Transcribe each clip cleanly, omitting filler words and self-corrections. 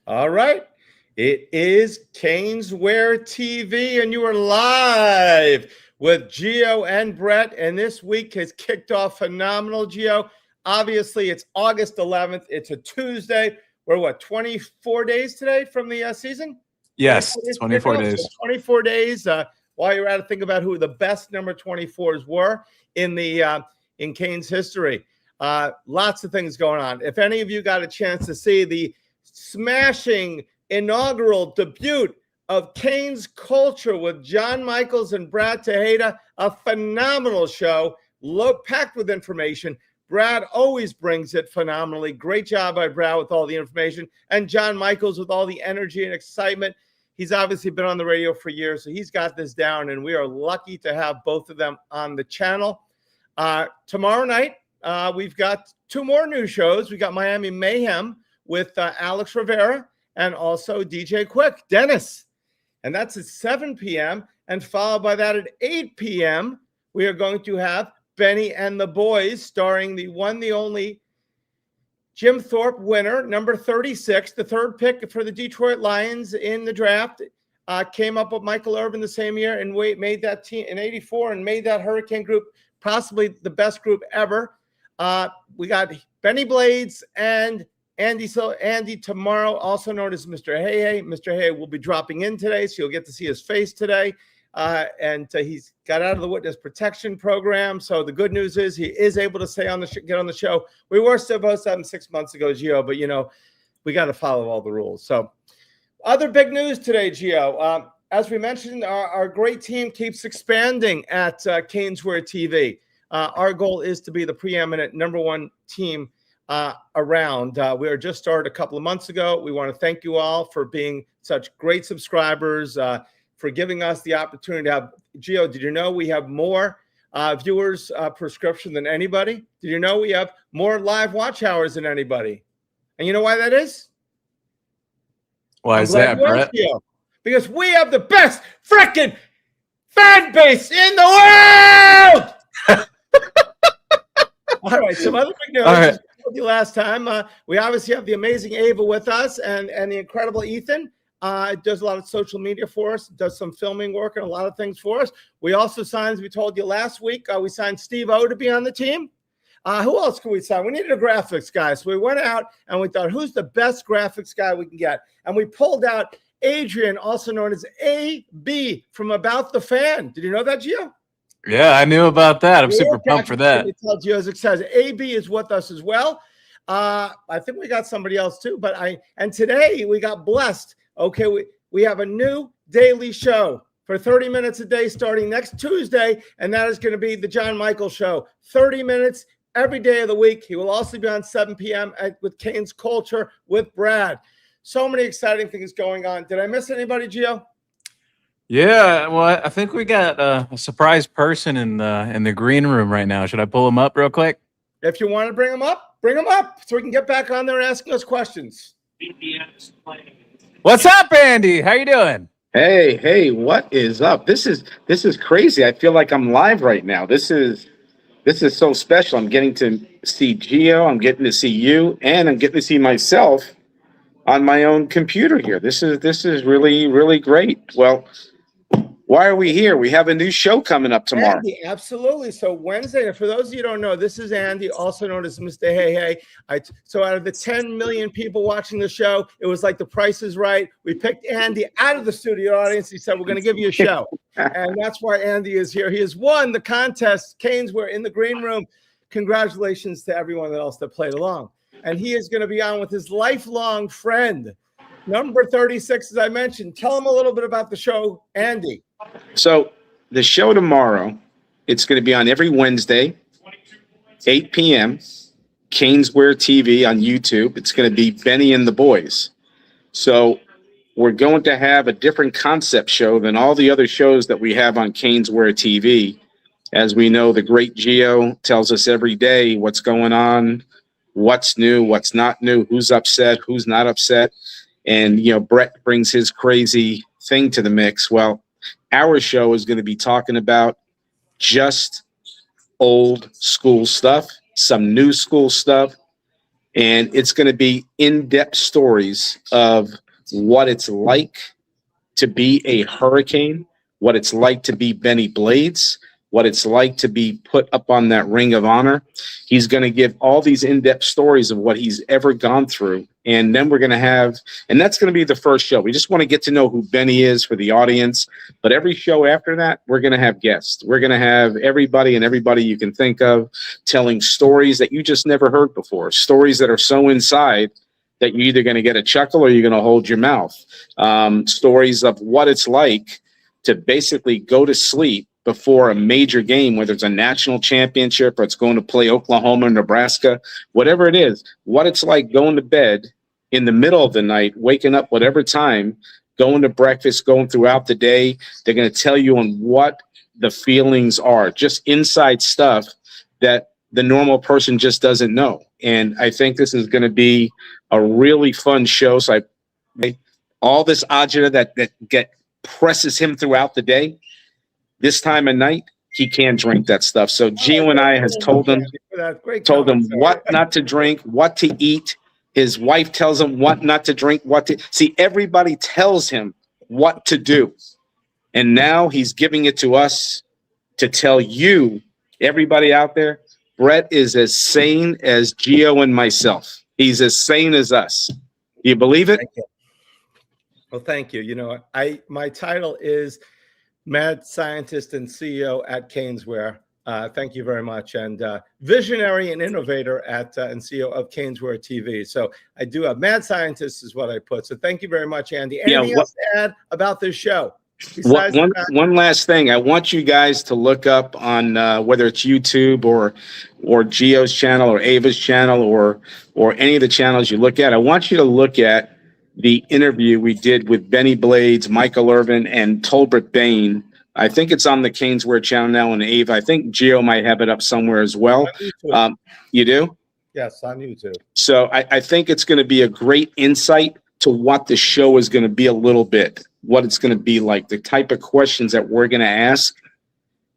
All right. It is Caneswear TV, and you are live with Gio and Brett. And this week has kicked off phenomenal, Gio. Obviously, it's August 11th. It's a Tuesday. We're, 24 days today from the season? Yes, 24 days. So 24 days. While you're at it, think about who the best number 24s were in Canes history. Lots of things going on. If any of you got a chance to see the smashing inaugural debut of Canes Culture with John Michaels and Brad Tejeda, a phenomenal show, packed with information. Brad always brings it phenomenally. Great job by Brad with all the information, and John Michaels with all the energy and excitement. He's obviously been on the radio for years, so he's got this down, and we are lucky to have both of them on the channel. Tomorrow night, we've got two more new shows. We got Miami Mayhem with Alex Rivera and also DJ Quick, Dennis. And that's at 7 p.m. And followed by that at 8 p.m., we are going to have Benny and the Boys, starring the one, the only Jim Thorpe winner, number 36, the third pick for the Detroit Lions in the draft. Came up with Michael Irvin the same year and made that team in '84 and made that Hurricane group possibly the best group ever. We got Benny Blades and Andy tomorrow, also known as Mr. Hey Hey. Mr. Hey will be dropping in today, so you'll get to see his face today. He's got out of the witness protection program. So the good news is he is able to stay on the get on the show. We were supposed to have him 6 months ago, Gio, but we got to follow all the rules. So other big news today, Gio. As we mentioned, our great team keeps expanding at Caneswear TV. Our goal is to be the preeminent number one team around. We are just started a couple of months ago. We want to thank you all for being such great subscribers, for giving us the opportunity to have. Gio, did you know we have more viewers prescription than anybody? Did you know we have more live watch hours than anybody? And you know why that is? Why is that, Brett? Gio. Because we have the best freaking fan base in the world! All right, some other big news. All right. You last time. We obviously have the amazing Ava with us and the incredible Ethan. Does a lot of social media for us, does some filming work and a lot of things for us. We also signed, as we told you last week, we signed Steve O to be on the team. Who else can we sign? We needed a graphics guy. So we went out and we thought, who's the best graphics guy we can get? And we pulled out Adrian, also known as AB from About the Fan. Did you know that, Gio? Yeah, I knew about that. I'm super pumped for that. Tell Gio, as it says, AB is with us as well. I think we got somebody else too, and today we got blessed. Okay, we have a new daily show for 30 minutes a day starting next Tuesday, and that is going to be the John Michael Show. 30 minutes every day of the week. He will also be on 7 p.m. with Canes Culture with Brad. So many exciting things going on. Did I miss anybody, Gio? Yeah, well, I think we got a surprise person in the green room right now. Should I pull him up real quick? If you want to bring him up so we can get back on there asking us questions. What's up, Andy? How you doing? Hey, what is up? This is crazy. I feel like I'm live right now. This is so special. I'm getting to see Gio, I'm getting to see you, and I'm getting to see myself on my own computer here. This is really, really great. Well, why are we here? We have a new show coming up tomorrow. Andy, absolutely. So Wednesday, for those of you who don't know, this is Andy, also known as Mr. Hey Hey. So out of the 10 million people watching the show, it was like The Price is Right. We picked Andy out of the studio audience. He said, we're going to give you a show. And that's why Andy is here. He has won the contest. Canes were in the green room. Congratulations to everyone else that played along. And he is going to be on with his lifelong friend, number 36, as I mentioned. Tell him a little bit about the show, Andy. So the show tomorrow, it's going to be on every Wednesday, 8 p.m., Caneswear TV on YouTube. It's going to be Benny and the Boys. So we're going to have a different concept show than all the other shows that we have on Caneswear TV. As we know, the great Gio tells us every day what's going on, what's new, what's not new, who's upset, who's not upset. And, Brett brings his crazy thing to the mix. Well, our show is going to be talking about just old school stuff, some new school stuff, And it's going to be in-depth stories of what it's like to be a hurricane, what it's like to be Benny Blades, what it's like to be put up on that ring of honor. He's going to give all these in-depth stories of what he's ever gone through. And then we're going to have, and that's going to be the first show. We just want to get to know who Benny is for the audience. But every show after that, we're going to have guests. We're going to have everybody you can think of telling stories that you just never heard before, stories that are so inside that you're either going to get a chuckle or you're going to hold your mouth. Stories of what it's like to basically go to sleep before a major game, whether it's a national championship or it's going to play Oklahoma or Nebraska, whatever it is, what it's like going to bed in the middle of the night, waking up whatever time, going to breakfast, going throughout the day. They're going to tell you on what the feelings are, just inside stuff that the normal person just doesn't know. And I think this is going to be a really fun show. So all this agita that presses him throughout the day, this time of night, he can't drink that stuff. So Gio and I has told him what not to drink, what to eat. His wife tells him what not to drink, see, everybody tells him what to do. And now he's giving it to us to tell you, everybody out there, Brett is as sane as Gio and myself. He's as sane as us. You believe it? Thank you. Well, thank you. You know, my title is Mad Scientist and CEO at Caneswear. Thank you very much. And visionary and innovator at and CEO of Caneswear TV. So I do have Mad Scientist is what I put. So thank you very much, Andy. Anything else to add about this show? One last thing. I want you guys to look up on whether it's YouTube or Gio's channel or Ava's channel or any of the channels you look at. I want you to look at the interview we did with Benny Blades, Michael Irvin, and Tolbert Bain. I think it's on the Caneswear channel now, and Ava. I think Gio might have it up somewhere as well. You do? Yes, on YouTube. So I think it's going to be a great insight to what the show is going to be a little bit, what it's going to be like, the type of questions that we're going to ask,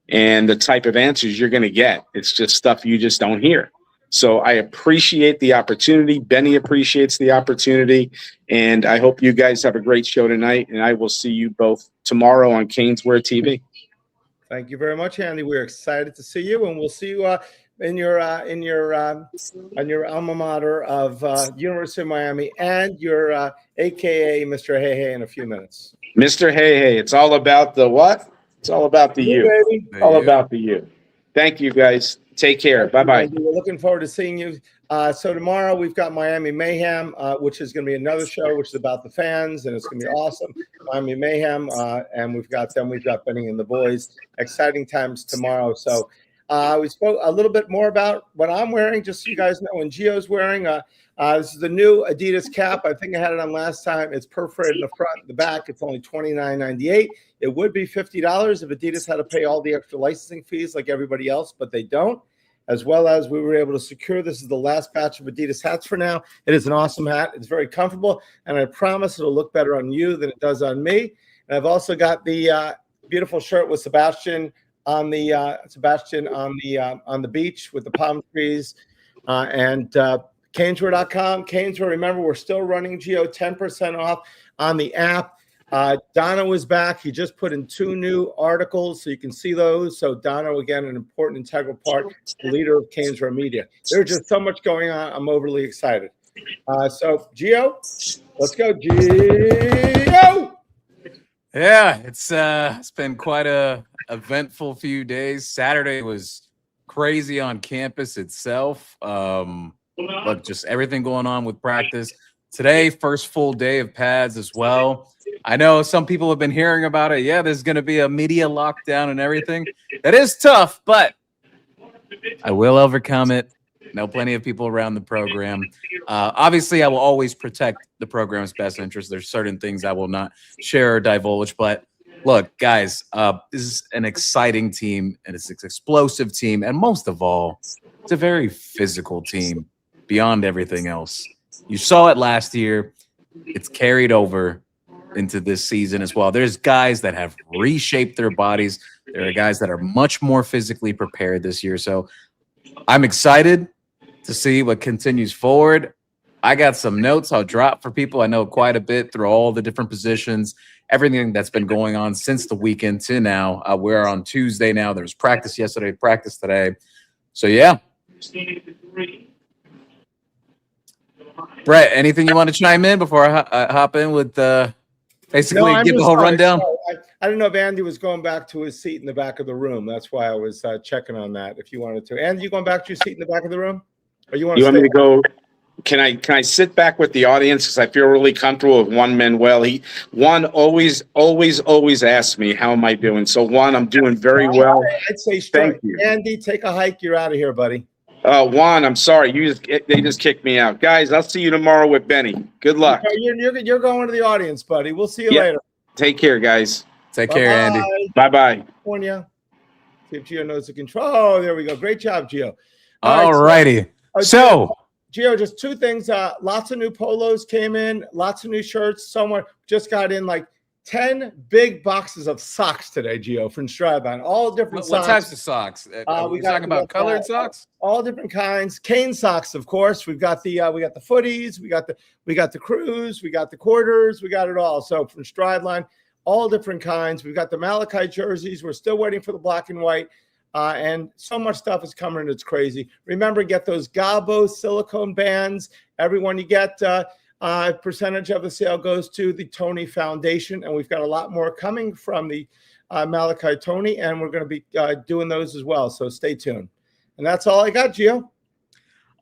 and the type of answers you're going to get. It's just stuff you just don't hear. So I appreciate the opportunity. Benny appreciates the opportunity. And I hope you guys have a great show tonight. And I will see you both tomorrow on Caneswear TV. Thank you very much, Andy. We're excited to see you. And we'll see you in your alma mater of University of Miami and your AKA Mr. Hey Hey in a few minutes. Mr. Hey Hey, it's all about the what? It's all about the you. Baby. All about the you. Thank you, guys. Take care. Bye-bye. We're looking forward to seeing you. So tomorrow we've got Miami Mayhem, which is going to be another show, which is about the fans, and it's going to be awesome. Miami Mayhem, and we've got Benny and the boys. Exciting times tomorrow. So we spoke a little bit more about what I'm wearing, just so you guys know. And Gio's wearing this is the new Adidas cap. I think I had it on last time. It's perforated in the front and the back. It's only $29.98. It would be $50 if Adidas had to pay all the extra licensing fees like everybody else, but they don't. As well as we were able to secure this is the last batch of Adidas hats for now. It is an awesome hat. It's very comfortable, and I promise it'll look better on you than it does on me. And I've also got the beautiful shirt with Sebastian on the beach with the palm trees, and Caneswear.com. Caneswear, remember, we're still running, Gio, 10% off on the app. Dono is back. He just put in 2 new articles, so you can see those. So Dono, again, an important, integral part, the leader of Caneswear Media. There's just so much going on. I'm overly excited. So, Gio, let's go, Gio! Yeah, it's been quite a eventful few days. Saturday was crazy on campus itself. Look, just everything going on with practice. Today, first full day of pads as well. I know some people have been hearing about it. Yeah, there's going to be a media lockdown and everything. That is tough, but I will overcome it. Know plenty of people around the program. Obviously, I will always protect the program's best interest. There's certain things I will not share or divulge. But look, guys, this is an exciting team, and it's an explosive team. And most of all, it's a very physical team beyond everything else. You saw it last year. It's carried over into this season as well. There's guys that have reshaped their bodies. There are guys that are much more physically prepared this year. So I'm excited to see what continues forward. I got some notes I'll drop for people. I know quite a bit through all the different positions, everything that's been going on since the weekend to now. We're on Tuesday now. There was practice yesterday, practice today. So, yeah. Brett, anything you want to chime in before I hop in with basically I'm give the just whole sorry. rundown? I don't know if Andy was going back to his seat in the back of the room. That's why I was checking on that. If you wanted to, Andy, you going back to your seat in the back of the room, or you want You to? want me to go? Can I sit back with the audience because I feel really comfortable with Manuel. Juan always asks me how am I doing. So Juan, I'm doing very well. I'd say straight. Thank you. Andy, take a hike. You're out of here, buddy. Juan, I'm sorry. They just kicked me out. Guys, I'll see you tomorrow with Benny. Good luck. You're going to the audience, buddy. We'll see you later. Take care, guys. Take care, Andy. Bye-bye. California. See if Gio knows the control. Oh, there we go. Great job, Gio. All righty. So, Gio, just two things. Lots of new polos came in, lots of new shirts. Someone just got in like 10 big boxes of socks today, Gio, from Stradline. All different socks. What types of socks? We talking about colored socks? All different kinds. Cane socks, of course. We've got the footies, we got the crews, we got the quarters, we got it all. So from Stradline, all different kinds. We've got the Malachite jerseys. We're still waiting for the black and white. And so much stuff is coming. It's crazy. Remember, get those Gabo silicone bands. Everyone you get, percentage of the sale goes to the Tony Foundation. And we've got a lot more coming from the Malachite Tony. And we're going to be doing those as well. So stay tuned. And that's all I got, Gio.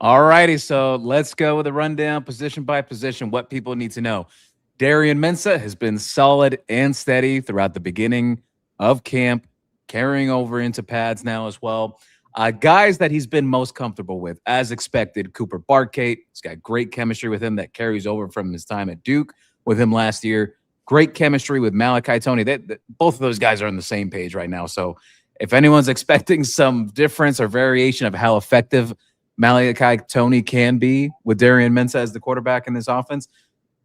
All righty. So let's go with a rundown position by position, what people need to know. Darian Mensah has been solid and steady throughout the beginning of camp, carrying over into pads now as well. Guys that he's been most comfortable with, as expected, Cooper Barkate. He's got great chemistry with him that carries over from his time at Duke with him last year. Great chemistry with Malachite Tony. Both of those guys are on the same page right now. So if anyone's expecting some difference or variation of how effective Malachite Tony can be with Darian Mensah as the quarterback in this offense,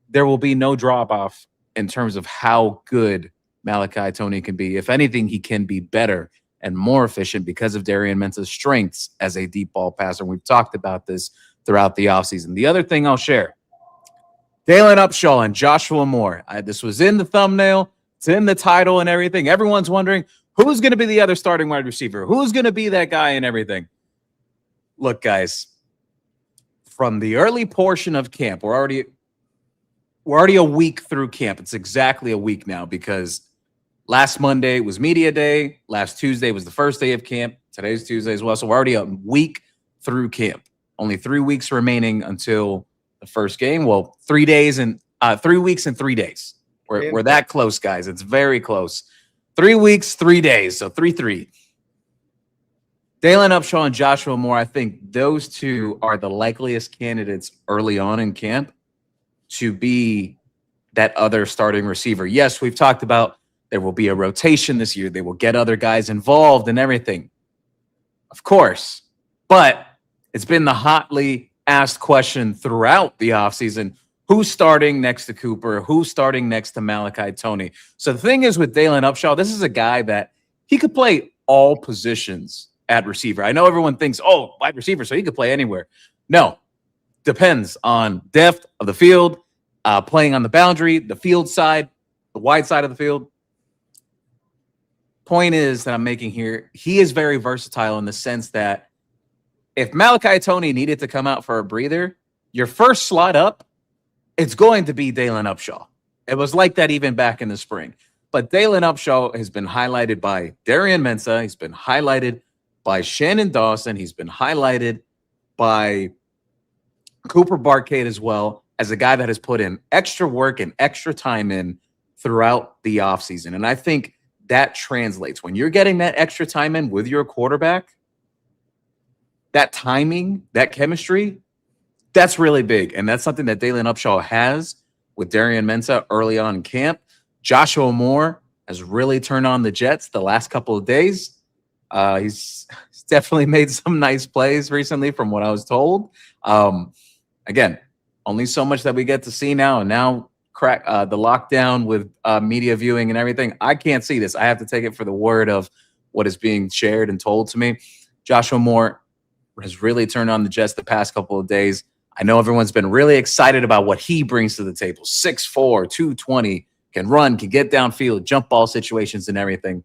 there will be no drop-off in terms of how good Malachite Tony can be. If anything, he can be better and more efficient because of Darian Mensah's strengths as a deep ball passer. We've talked about this throughout the offseason. The other thing I'll share, Daylyn Upshaw and Joshua Moore. This was in the thumbnail. It's in the title and everything. Everyone's wondering who's going to be the other starting wide receiver? Who's going to be that guy and everything? Look, guys, from the early portion of camp, we're already a week through camp. It's exactly a week now because last Monday was media day. Last Tuesday was the first day of camp. Today's Tuesday as well. So we're already a week through camp. Only 3 weeks remaining until the first game. Well, 3 days and 3 weeks and 3 days. We're that close, guys. It's very close. 3 weeks, 3 days. So 3-3. Daylyn Upshaw and Joshua Moore, I think those two are the likeliest candidates early on in camp to be that other starting receiver. Yes, we've talked about there will be a rotation this year. They will get other guys involved and everything. Of course. But it's been the hotly asked question throughout the offseason. Who's starting next to Cooper? Who's starting next to Malachite Tony? So the thing is with Daylyn Upshaw, this is a guy that he could play all positions at receiver. I know everyone thinks, oh, wide receiver, so he could play anywhere. No. Depends on depth of the field, playing on the boundary, the field side, the wide side of the field. Point is that I'm making here, he is very versatile in the sense that if Malachite Tony needed to come out for a breather, your first slot up, it's going to be Daylyn Upshaw. It was like that even back in the spring. But Daylyn Upshaw has been highlighted by Darian Mensah. He's been highlighted by Shannon Dawson. He's been highlighted by Cooper Barkate as well as a guy that has put in extra work and extra time in throughout the offseason. And I think that translates. When you're getting that extra time in with your quarterback, that timing, that chemistry, that's really big. And that's something that Daylyn Upshaw has with Darian Mensah early on in camp. Joshua Moore has really turned on the Jets the last couple of days. He's definitely made some nice plays recently from what I was told. Again, only so much that we get to see now. And now the lockdown with media viewing and everything, I can't see this. I have to take it for the word of what is being shared and told to me. Joshua Moore has really turned on the Jets the past couple of days. I know everyone's been really excited about what he brings to the table. 6'4", 220, can run, can get downfield, jump ball situations and everything.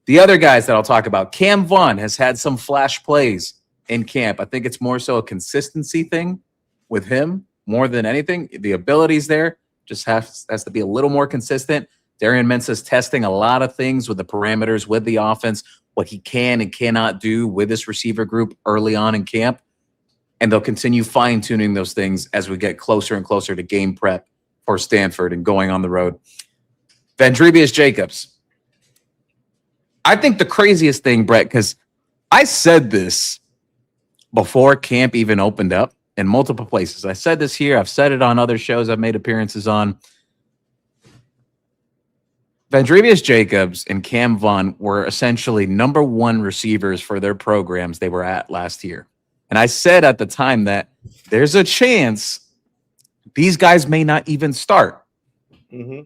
The other guys that I'll talk about, Cam Vaughn has had some flash plays in camp. I think it's more so a consistency thing with him more than anything. The ability's there, just has to be a little more consistent. Darian Mensah's testing a lot of things with the parameters, with the offense, what he can and cannot do with this receiver group early on in camp. And they'll continue fine-tuning those things as we get closer and closer to game prep for Stanford and going on the road. Vandrevius Jacobs. I think the craziest thing, Brett, because I said this before camp even opened up in multiple places. I said this here. I've said it on other shows I've made appearances on. Vandrevius Jacobs and Cam Vaughn were essentially number one receivers for their programs they were at last year. And I said at the time that there's a chance these guys may not even start. Mm-hmm.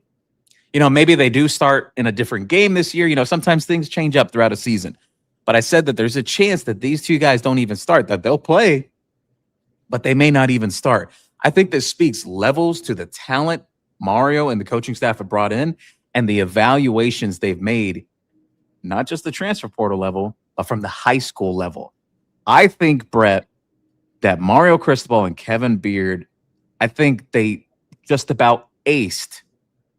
You know, maybe they do start in a different game this year. You know, sometimes things change up throughout a season. But I said that there's a chance that these two guys don't even start, that they'll play, but they may not even start. I think this speaks levels to the talent Mario and the coaching staff have brought in and the evaluations they've made, not just the transfer portal level, but from the high school level. I think, Brett, that Mario Cristobal and Kevin Beard, I think they just about aced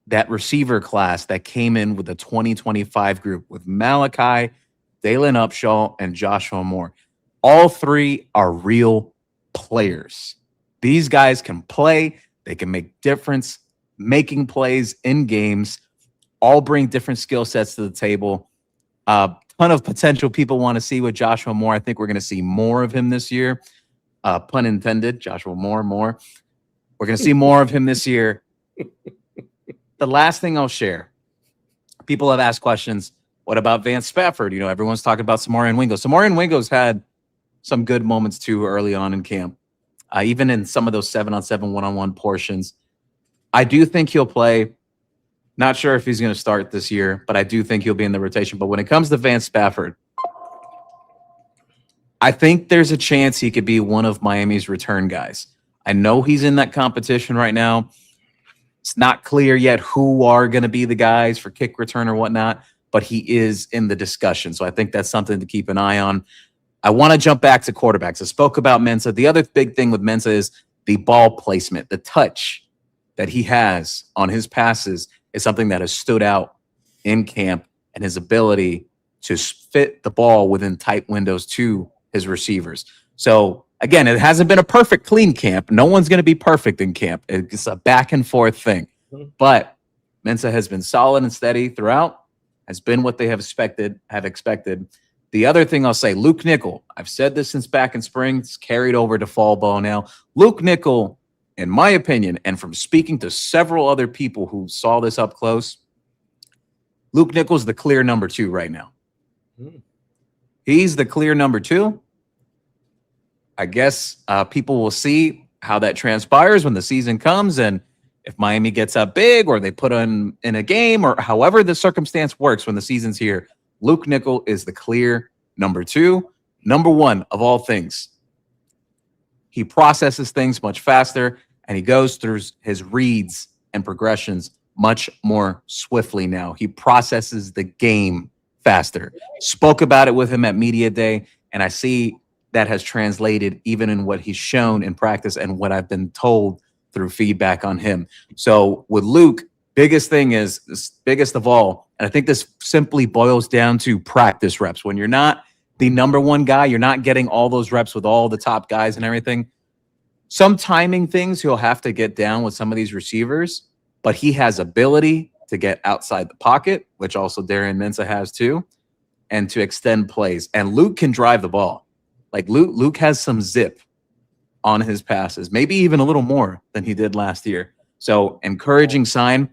that receiver class that came in with the 2025 group with Malachi, Daylyn Upshaw, and Joshua Moore. All three are real players. These guys can play. They can make difference, making plays in games, all bring different skill sets to the table. Ton of potential people want to see with Joshua Moore. I think we're going to see more of him this year. Pun intended, Joshua Moore. We're going to see more of him this year. The last thing I'll share, people have asked questions. What about Vance Spafford? You know, everyone's talking about Samarian Wingo. Samarian Wingo's had some good moments too early on in camp, even in some of those 7-on-7 one-on-one portions. I do think he'll play. Not sure if he's going to start this year, but I do think he'll be in the rotation. But when it comes to Vance Spafford, I think there's a chance he could be one of Miami's return guys. I know he's in that competition right now. It's not clear yet who are going to be the guys for kick return or whatnot, but he is in the discussion. So I think that's something to keep an eye on. I want to jump back to quarterbacks. I spoke about Mensah. The other big thing with Mensah is the ball placement, the touch that he has on his passes is something that has stood out in camp, and his ability to fit the ball within tight windows to his receivers. So again, it hasn't been a perfect clean camp. No one's going to be perfect in camp. It's a back and forth thing, but Mensah has been solid and steady throughout, has been what they have expected. The other thing I'll say, Luke Nickel, I've said this since back in spring, it's carried over to fall ball now. Luke Nickel, in my opinion, and from speaking to several other people who saw this up close, Luke Nickel's the clear number 2 right now. He's the clear number 2. I guess people will see how that transpires when the season comes, and if Miami gets up big or they put on in a game or however the circumstance works when the season's here, Luke Nickel is the clear number 2. Number 1 of all things. He processes things much faster, and he goes through his reads and progressions much more swiftly now. He processes the game faster. Spoke about it with him at Media Day, and I see that has translated even in what he's shown in practice and what I've been told through feedback on him. So with Luke, biggest of all, and I think this simply boils down to practice reps. When you're not the number 1 guy, you're not getting all those reps with all the top guys and everything. Some timing things he'll have to get down with some of these receivers, but he has ability to get outside the pocket, which also Darian Mensah has too, and to extend plays. And Luke can drive the ball. Like Luke has some zip on his passes, maybe even a little more than he did last year. So encouraging sign.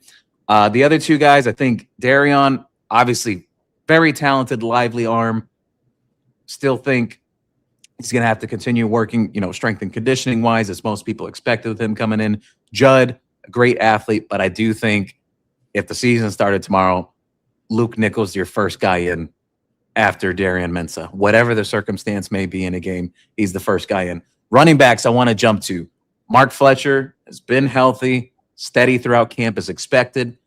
The other 2 guys, I think Darian, obviously very talented, lively arm. Still think he's going to have to continue working, strength and conditioning wise, as most people expected with him coming in. Judd, a great athlete, but I do think if the season started tomorrow, Luke Nickel's your first guy in after Darian Mensah. Whatever the circumstance may be in a game, he's the first guy in. Running backs, I want to jump to. Mark Fletcher has been healthy, steady throughout camp as expected.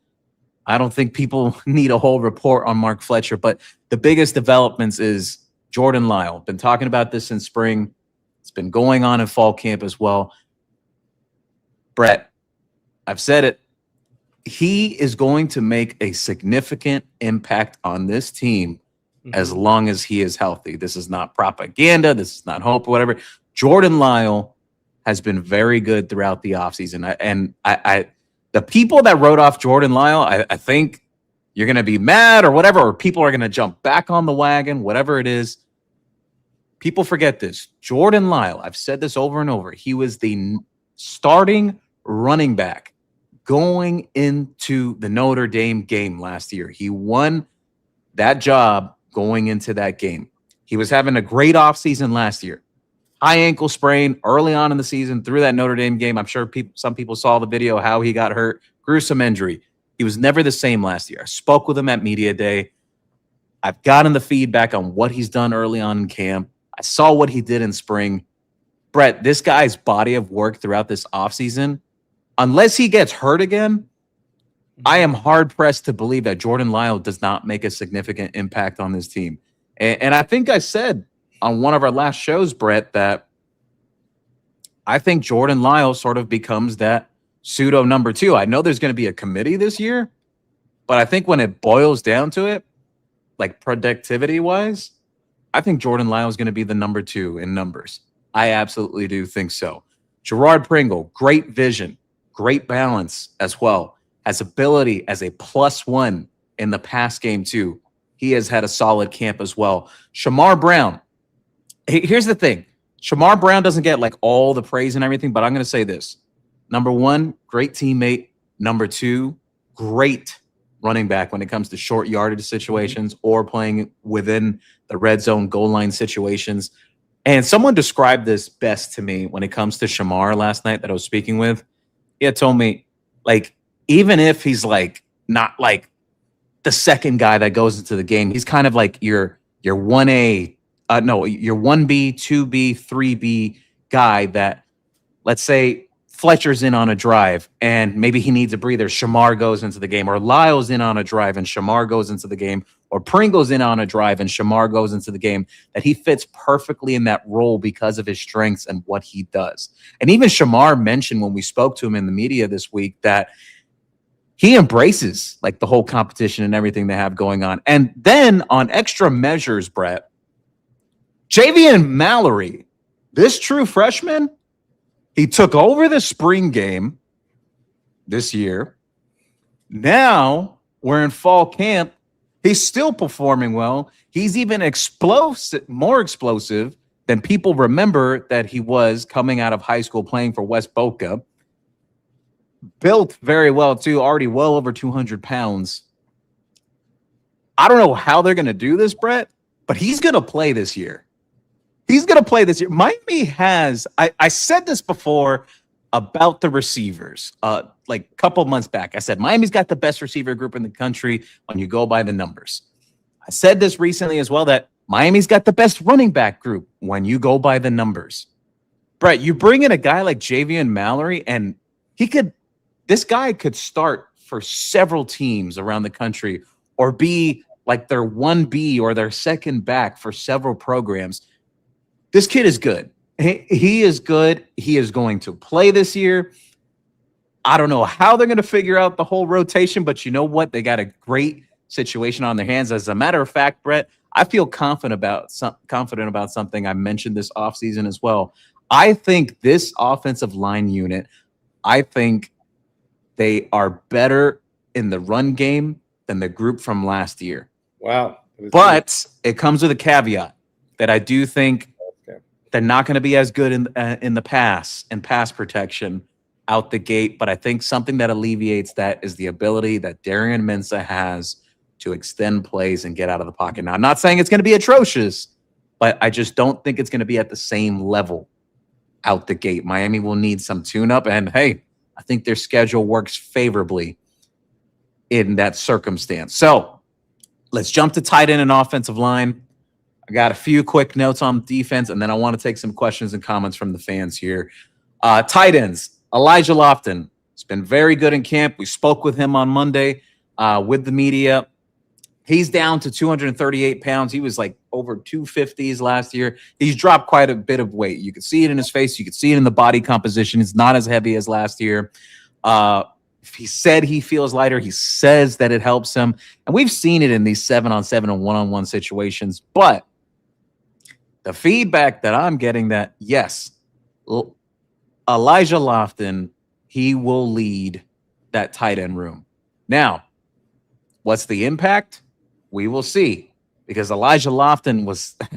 I don't think people need a whole report on Mark Fletcher, but the biggest developments is Jordan Lyle. Been talking about this in spring. It's been going on in fall camp as well. Brett, I've said it. He is going to make a significant impact on this team as long as he is healthy. This is not propaganda. This is not hope or whatever. Jordan Lyle has been very good throughout the offseason. And the people that wrote off Jordan Lyle, I think you're going to be mad or whatever, or people are going to jump back on the wagon, whatever it is. People forget this. Jordan Lyle, I've said this over and over, he was the starting running back going into the Notre Dame game last year. He won that job going into that game. He was having a great offseason last year. High ankle sprain early on in the season through that Notre Dame game. I'm sure some people saw the video, how he got hurt. Gruesome injury. He was never the same last year. I spoke with him at Media Day. I've gotten the feedback on what he's done early on in camp. I saw what he did in spring. Brett, this guy's body of work throughout this offseason, unless he gets hurt again, I am hard-pressed to believe that Jordan Lyle does not make a significant impact on this team. And I think I said on one of our last shows, Brett, that I think Jordan Lyle sort of becomes that pseudo number 2. I know there's going to be a committee this year, but I think when it boils down to it, like productivity-wise, I think Jordan Lyle is going to be the number 2 in numbers. I absolutely do think so. Gerard Pringle, great vision, great balance as well. Has ability as a +1 in the pass game too. He has had a solid camp as well. Shamar Brown. Here's the thing. Shamar Brown doesn't get like all the praise and everything, but I'm going to say this. Number 1, great teammate. Number 2, great running back when it comes to short yardage situations or playing within the red zone goal line situations. And someone described this best to me when it comes to Shamar last night that I was speaking with. He had told me, like, even if he's like not like the second guy that goes into the game, he's kind of like your 1A, your 1B, 2B, 3B guy that, let's say, Fletcher's in on a drive and maybe he needs a breather. Shamar goes into the game, or Lyle's in on a drive and Shamar goes into the game, or Pringle's in on a drive and Shamar goes into the game, that he fits perfectly in that role because of his strengths and what he does. And even Shamar mentioned when we spoke to him in the media this week that he embraces like the whole competition and everything they have going on. And then on extra measures, Brett, Javian Mallory, this true freshman, he took over the spring game this year. Now we're in fall camp. He's still performing well. He's even more explosive than people remember that he was coming out of high school playing for West Boca. Built very well, too, already well over 200 pounds. I don't know how they're going to do this, Brett, but he's going to play this year. He's going to play this year. Miami has, I said this before about the receivers, like a couple months back. I said, Miami's got the best receiver group in the country when you go by the numbers. I said this recently as well, that Miami's got the best running back group when you go by the numbers. Brett, you bring in a guy like Javian Mallory, and this guy could start for several teams around the country or be like their 1B or their second back for several programs. This kid is good. He is good. He is going to play this year. I don't know how they're going to figure out the whole rotation, but you know what? They got a great situation on their hands. As a matter of fact, Brett, I feel confident about something. I mentioned this offseason as well. I think this offensive line unit, I think they are better in the run game than the group from last year. Wow. But it comes with a caveat that I do think they're not going to be as good in the pass and pass protection out the gate. But I think something that alleviates that is the ability that Darian Mensah has to extend plays and get out of the pocket. Now, I'm not saying it's going to be atrocious, but I just don't think it's going to be at the same level out the gate. Miami will need some tune-up. And, hey, I think their schedule works favorably in that circumstance. So let's jump to tight end and offensive line. I got a few quick notes on defense, and then I want to take some questions and comments from the fans here. Tight ends, Elijah Lofton. He's been very good in camp. We spoke with him on Monday with the media. He's down to 238 pounds. He was like over 250s last year. He's dropped quite a bit of weight. You can see it in his face. You can see it in the body composition. He's not as heavy as last year. He said he feels lighter. He says that it helps him. And we've seen it in these 7-on-7 and 1-on-1 situations. But the feedback that I'm getting that, yes, Elijah Lofton, he will lead that tight end room. Now, what's the impact? We will see, because Elijah Lofton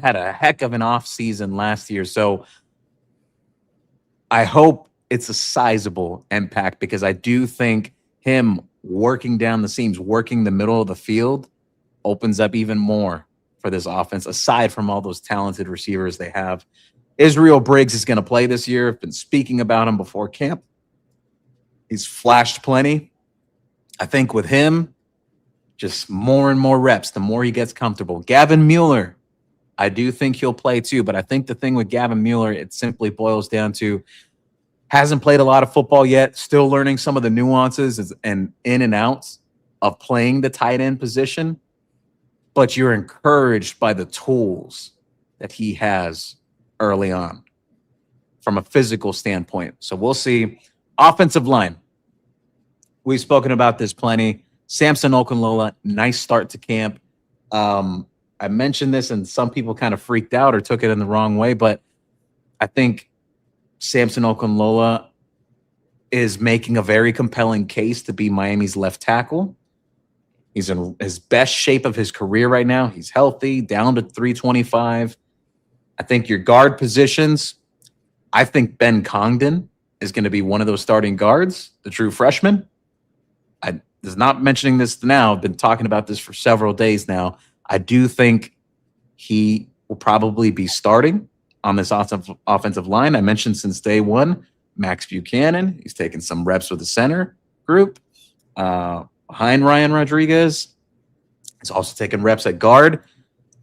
had a heck of an off season last year. So I hope it's a sizable impact, because I do think him working down the seams, working the middle of the field, opens up even more for this offense, aside from all those talented receivers they have. Israel Briggs is going to play this year. I've been speaking about him before camp. He's flashed plenty. I think with him, just more and more reps, the more he gets comfortable. Gavin Mueller, I do think he'll play too, but I think the thing with Gavin Mueller, it simply boils down to hasn't played a lot of football yet, still learning some of the nuances and in and outs of playing the tight end position, but you're encouraged by the tools that he has early on from a physical standpoint. So we'll see. Offensive line. We've spoken about this plenty. Samson Okunlola, nice start to camp. I mentioned this and some people kind of freaked out or took it in the wrong way, but I think Samson Okunlola is making a very compelling case to be Miami's left tackle. He's in his best shape of his career right now. He's healthy, down to 325. I think your guard positions, I think Ben Congdon is going to be one of those starting guards, the true freshman. I was not mentioning this now. I've been talking about this for several days now. I do think he will probably be starting on this offensive line. I mentioned since day one, Max Buchanan. He's taken some reps with the center group. Behind Ryan Rodriguez. He's also taken reps at guard.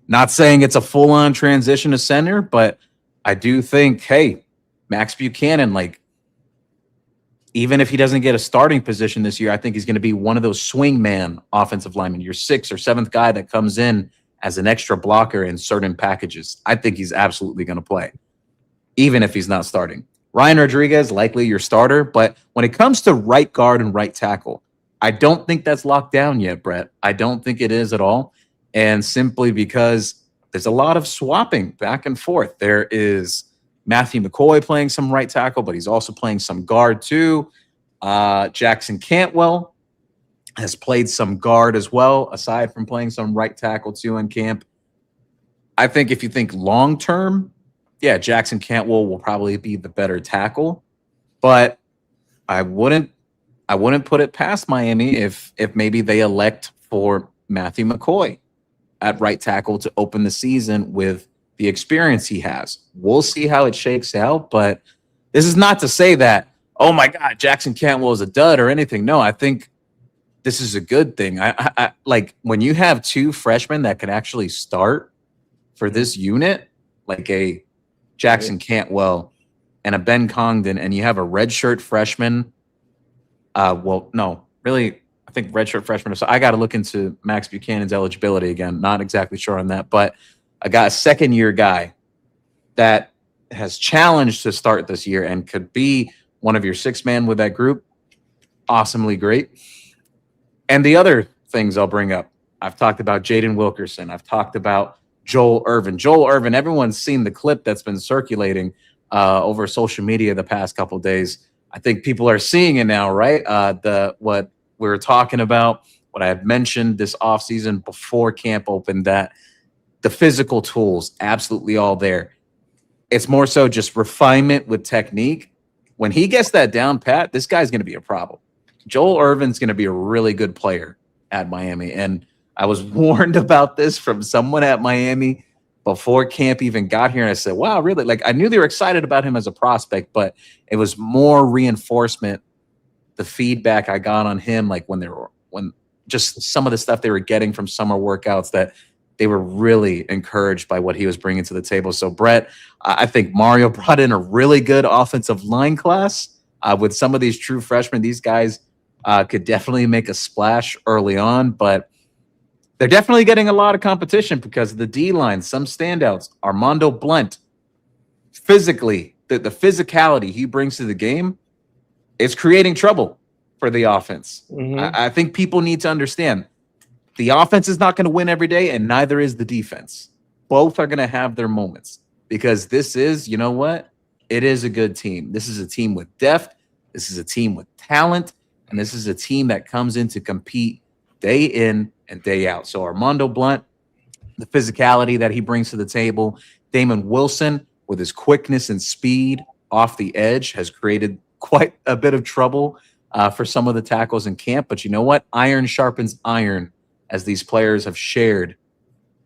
Not saying it's a full-on transition to center, but I do think, hey, Max Buchanan, like, even if he doesn't get a starting position this year, I think he's going to be one of those swing man offensive linemen, your 6th or 7th guy that comes in as an extra blocker in certain packages. I think he's absolutely going to play, even if he's not starting. Ryan Rodriguez, likely your starter, but when it comes to right guard and right tackle, I don't think that's locked down yet, Brett. I don't think it is at all, and simply because there's a lot of swapping back and forth. There is Matthew McCoy playing some right tackle, but he's also playing some guard too. Jackson Cantwell has played some guard as well, aside from playing some right tackle too in camp. I think if you think long-term, yeah, Jackson Cantwell will probably be the better tackle, but I wouldn't put it past Miami if maybe they elect for Matthew McCoy at right tackle to open the season with the experience he has. We'll see how it shakes out, but this is not to say that, oh my God, Jackson Cantwell is a dud or anything. No, I think this is a good thing. I like when you have 2 freshmen that can actually start for this unit, like a Jackson Cantwell and a Ben Congdon, and you have a redshirt freshman. Well, no, really, I think redshirt freshman. So I got to look into Max Buchanan's eligibility again. Not exactly sure on that, but I got a second-year guy that has challenged to start this year and could be one of your 6-man with that group. Awesomely great. And the other things I'll bring up, I've talked about Jaden Wilkerson. I've talked about Joel Irvin. Joel Irvin, everyone's seen the clip that's been circulating over social media the past couple of days. I think people are seeing it now, right? What we were talking about, what I had mentioned this offseason before camp opened, that the physical tools, absolutely all there. It's more so just refinement with technique. When he gets that down pat, this guy's going to be a problem. Joel Irvin's going to be a really good player at Miami. And I was warned about this from someone at Miami before camp even got here. And I said, wow, really? Like, I knew they were excited about him as a prospect, but it was more reinforcement, the feedback I got on him, like when just some of the stuff they were getting from summer workouts, that they were really encouraged by what he was bringing to the table. So, Brett, I think Mario brought in a really good offensive line class. With some of these true freshmen, these guys could definitely make a splash early on, but they're definitely getting a lot of competition because of the D-line. Some standouts, Armando Blunt, physically, the physicality he brings to the game, it's creating trouble for the offense. I think people need to understand the offense is not going to win every day, and neither is the defense. Both are going to have their moments because this is, you know what? It is a good team. This is a team with depth. This is a team with talent. And this is a team that comes in to compete day in and day out. So Armando Blunt, the physicality that he brings to the table, Damon Wilson with his quickness and speed off the edge has created quite a bit of trouble for some of the tackles in camp. But you know what? Iron sharpens iron, as these players have shared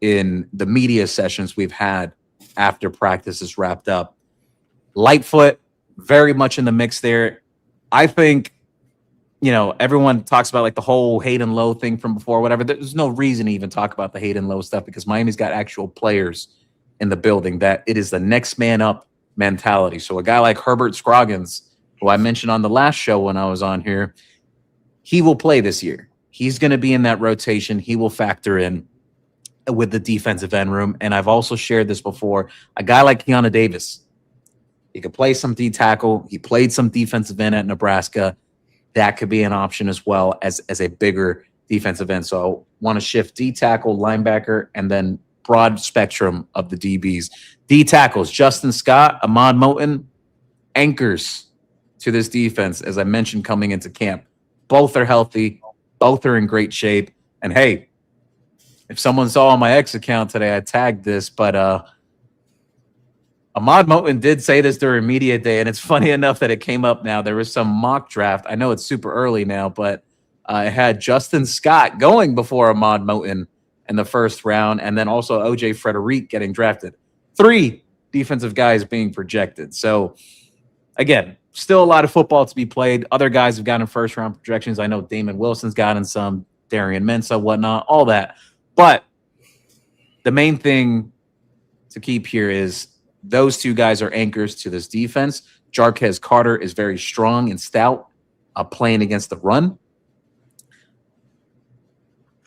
in the media sessions we've had after practice is wrapped up. Lightfoot, very much in the mix there. I think, you know, everyone talks about like the whole Hayden Lowe thing from before, whatever. There's no reason to even talk about the Hayden Lowe stuff because Miami's got actual players in the building that it is the next man up mentality. So a guy like Herbert Scroggins, who I mentioned on the last show when I was on here, he will play this year. He's going to be in that rotation. He will factor in with the defensive end room. And I've also shared this before. A guy like Keanu Davis, he could play some D tackle. He played some defensive end at Nebraska. That could be an option as well as a bigger defensive end. So I want to shift D tackle, linebacker, and then broad spectrum of the DBs. D tackles, Justin Scott, Ahmad Moten, anchors to this defense, as I mentioned, coming into camp. Both are healthy. Both are in great shape. And hey, if someone saw on my X account today, I tagged this, but Ahmad Moten did say this during media day, and it's funny enough that it came up now. There was some mock draft. I know it's super early now, but it had Justin Scott going before Ahmad Moten in the first round, and then also O.J. Frederic getting drafted. 3 defensive guys being projected. So, again, still a lot of football to be played. Other guys have gotten first-round projections. I know Damon Wilson's gotten some, Darian Mensah, whatnot, all that. But the main thing to keep here is those 2 guys are anchors to this defense. Jarquez Carter is very strong and stout, playing against the run.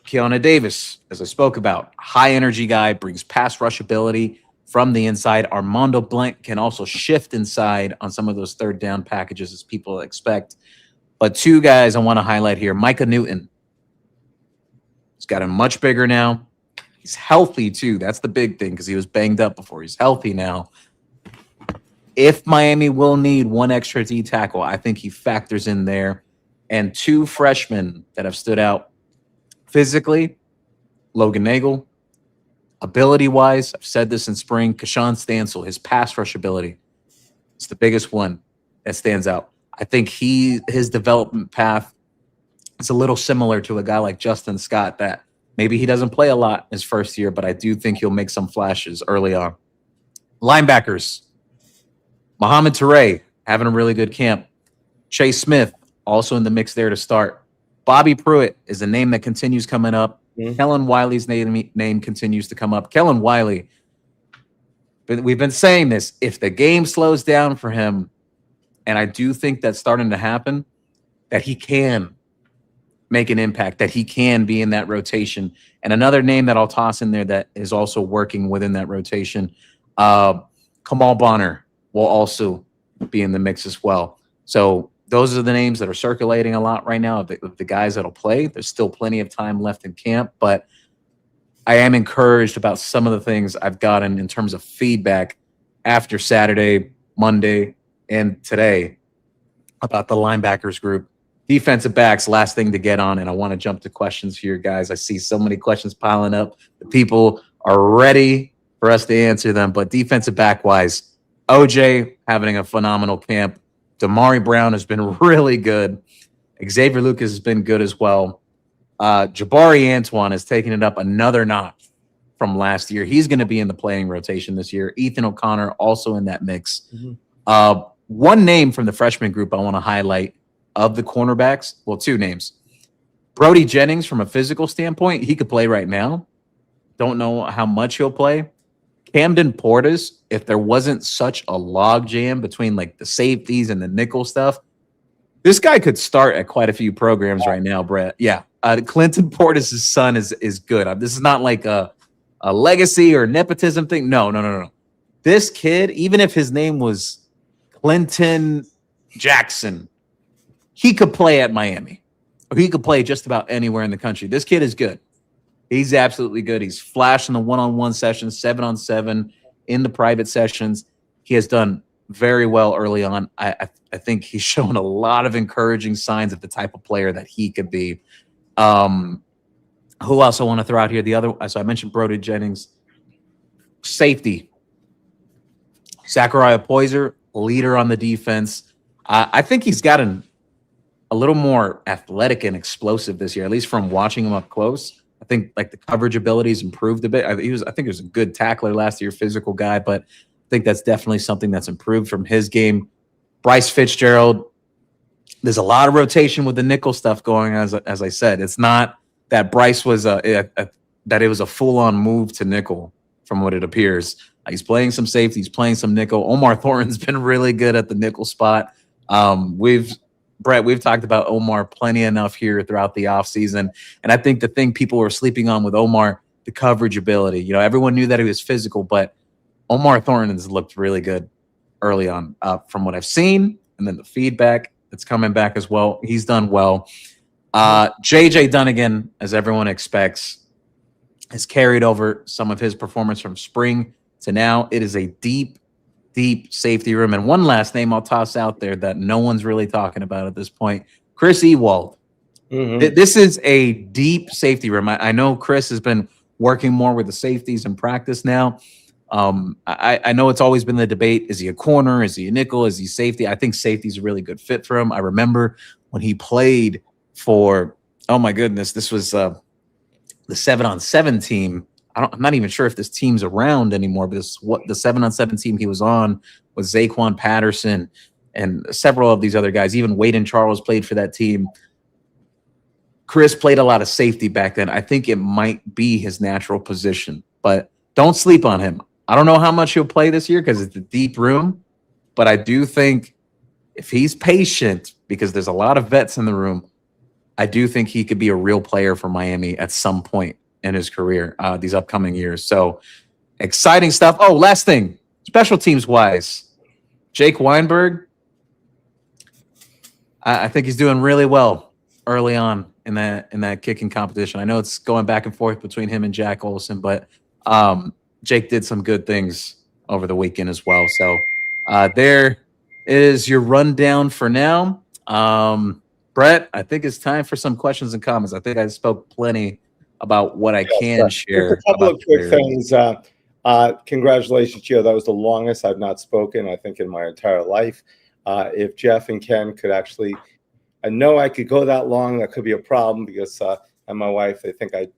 Keanu Davis, as I spoke about, high-energy guy, brings pass rush ability from the inside. Armando Blunt can also shift inside on some of those third down packages as people expect. But 2 guys I want to highlight here. Micah Newton. He's gotten much bigger now. He's healthy, too. That's the big thing because he was banged up before. He's healthy now. If Miami will need 1 extra D tackle, I think he factors in there. And 2 freshmen that have stood out physically, Logan Nagel. Ability-wise, I've said this in spring, Kashawn Stansel, his pass rush ability, it's the biggest one that stands out. I think his development path is a little similar to a guy like Justin Scott that maybe he doesn't play a lot his first year, but I do think he'll make some flashes early on. Linebackers, Mohamed Toure having a really good camp. Chase Smith also in the mix there to start. Bobby Pruitt is a name that continues coming up. Kellen Wiley's name continues to come up. Kellen Wiley, but we've been saying this, if the game slows down for him, and I do think that's starting to happen, that he can make an impact, that he can be in that rotation. And another name that I'll toss in there that is also working within that rotation, Kamal Bonner will also be in the mix as well. So those are the names that are circulating a lot right now of the guys that'll play. There's still plenty of time left in camp, but I am encouraged about some of the things I've gotten in terms of feedback after Saturday, Monday, and today about the linebackers group. Defensive backs, last thing to get on, and I want to jump to questions here, guys. I see so many questions piling up. The people are ready for us to answer them, but defensive back-wise, OJ having a phenomenal camp. Damari Brown has been really good. Xavier Lucas has been good as well. Jabari Antoine has taken it up another notch from last year. He's going to be in the playing rotation this year. Ethan O'Connor also in that mix. One name from the freshman group I want to highlight of the cornerbacks. Well, 2 names. Brody Jennings, from a physical standpoint, he could play right now. don't know how much he'll play. Camden Portis, if there wasn't such a log jam between like the safeties and the nickel stuff, this guy could start at quite a few programs right now, Brett. Yeah. Clinton Portis' son is good. This is not like a legacy or nepotism thing. No. This kid, even if his name was Clinton Jackson, he could play at Miami, or he could play just about anywhere in the country. This kid is good. He's absolutely good. He's flashed in the one-on-one sessions, 7-on-7 in the private sessions. He has done very well early on. I think he's shown a lot of encouraging signs of the type of player that he could be. Who else I want to throw out here? So I mentioned Brody Jennings. Safety. Zachariah Poyser, leader on the defense. I think he's gotten a little more athletic and explosive this year, at least from watching him up close. I think like the coverage abilities improved a bit. I think he was a good tackler last year, physical guy, but I think that's definitely something that's improved from his game. Bryce Fitzgerald, there's a lot of rotation with the nickel stuff going on, as I said. It's not that Bryce was that it was a full-on move to nickel from what it appears. He's playing some safety, he's playing some nickel. Omar Thornton's been really good at the nickel spot. We've talked about Omar plenty enough here throughout the offseason. And I think the thing people were sleeping on with Omar, the coverage ability. You know, everyone knew that he was physical, but Omar Thornton has looked really good early on from what I've seen. And then the feedback that's coming back as well. He's done well. JJ Dunnigan, as everyone expects, has carried over some of his performance from spring to now. It is a deep safety room. And one last name I'll toss out there that no one's really talking about at this point, Chris Ewald. Mm-hmm. This is a deep safety room. I know Chris has been working more with the safeties in practice now. I know it's always been the debate. Is he a corner? Is he a nickel? Is he safety? I think safety's a really good fit for him. I remember when he played for, oh my goodness, this was the 7-on-7 team. I'm not even sure if this team's around anymore, but what the 7-on-7 team he was on was Zaquan Patterson and several of these other guys. Even Wade and Charles played for that team. Chris played a lot of safety back then. I think it might be his natural position, but don't sleep on him. I don't know how much he'll play this year because it's a deep room, but I do think if he's patient, because there's a lot of vets in the room, I do think he could be a real player for Miami at some point in his career these upcoming years. So exciting stuff. Oh, last thing, special teams wise, Jake Weinberg, I think he's doing really well early on in that kicking competition. I know it's going back and forth between him and Jack Olson, but Jake did some good things over the weekend as well. So there is your rundown for now. Brett, I think it's time for some questions and comments. I think I spoke plenty about what I can share. Just a couple of quick things. Congratulations, Gio. That was the longest I've not spoken, I think, in my entire life. If Jeff and Ken could actually, I know I could go that long. That could be a problem because and my wife, they think I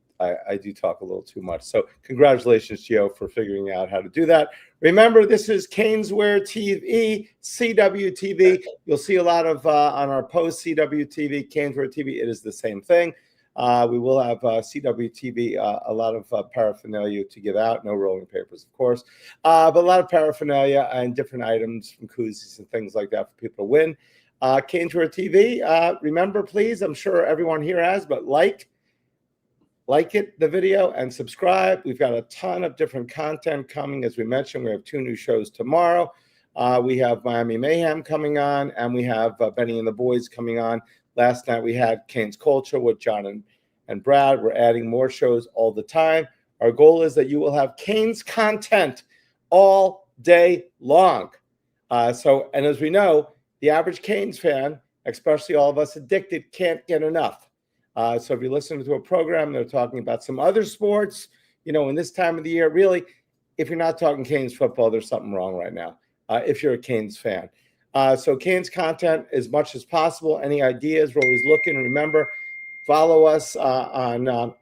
do talk a little too much. So congratulations, Gio, for figuring out how to do that. Remember, this is Caneswear TV, CWTV. You'll see a lot of on our post CWTV, Caneswear TV. It is the same thing. We will have CWTV, a lot of paraphernalia to give out. No rolling papers, of course, but a lot of paraphernalia and different items from koozies and things like that for people to win. Caneswear TV, remember, please, I'm sure everyone here has, but like the video and subscribe. We've got a ton of different content coming. As we mentioned, we have 2 new shows tomorrow. We have Miami Mayhem coming on, and we have Benny and the Boys coming on. Last night we had Canes Culture with John and Brad. We're adding more shows all the time. Our goal is that you will have Canes content all day long. And as we know, the average Canes fan, especially all of us addicted, can't get enough. So if you listen to a program, they're talking about some other sports, in this time of the year, really, if you're not talking Canes football, there's something wrong right now, if you're a Canes fan. So Canes content as much as possible. Any ideas, we're always looking. Remember, follow us on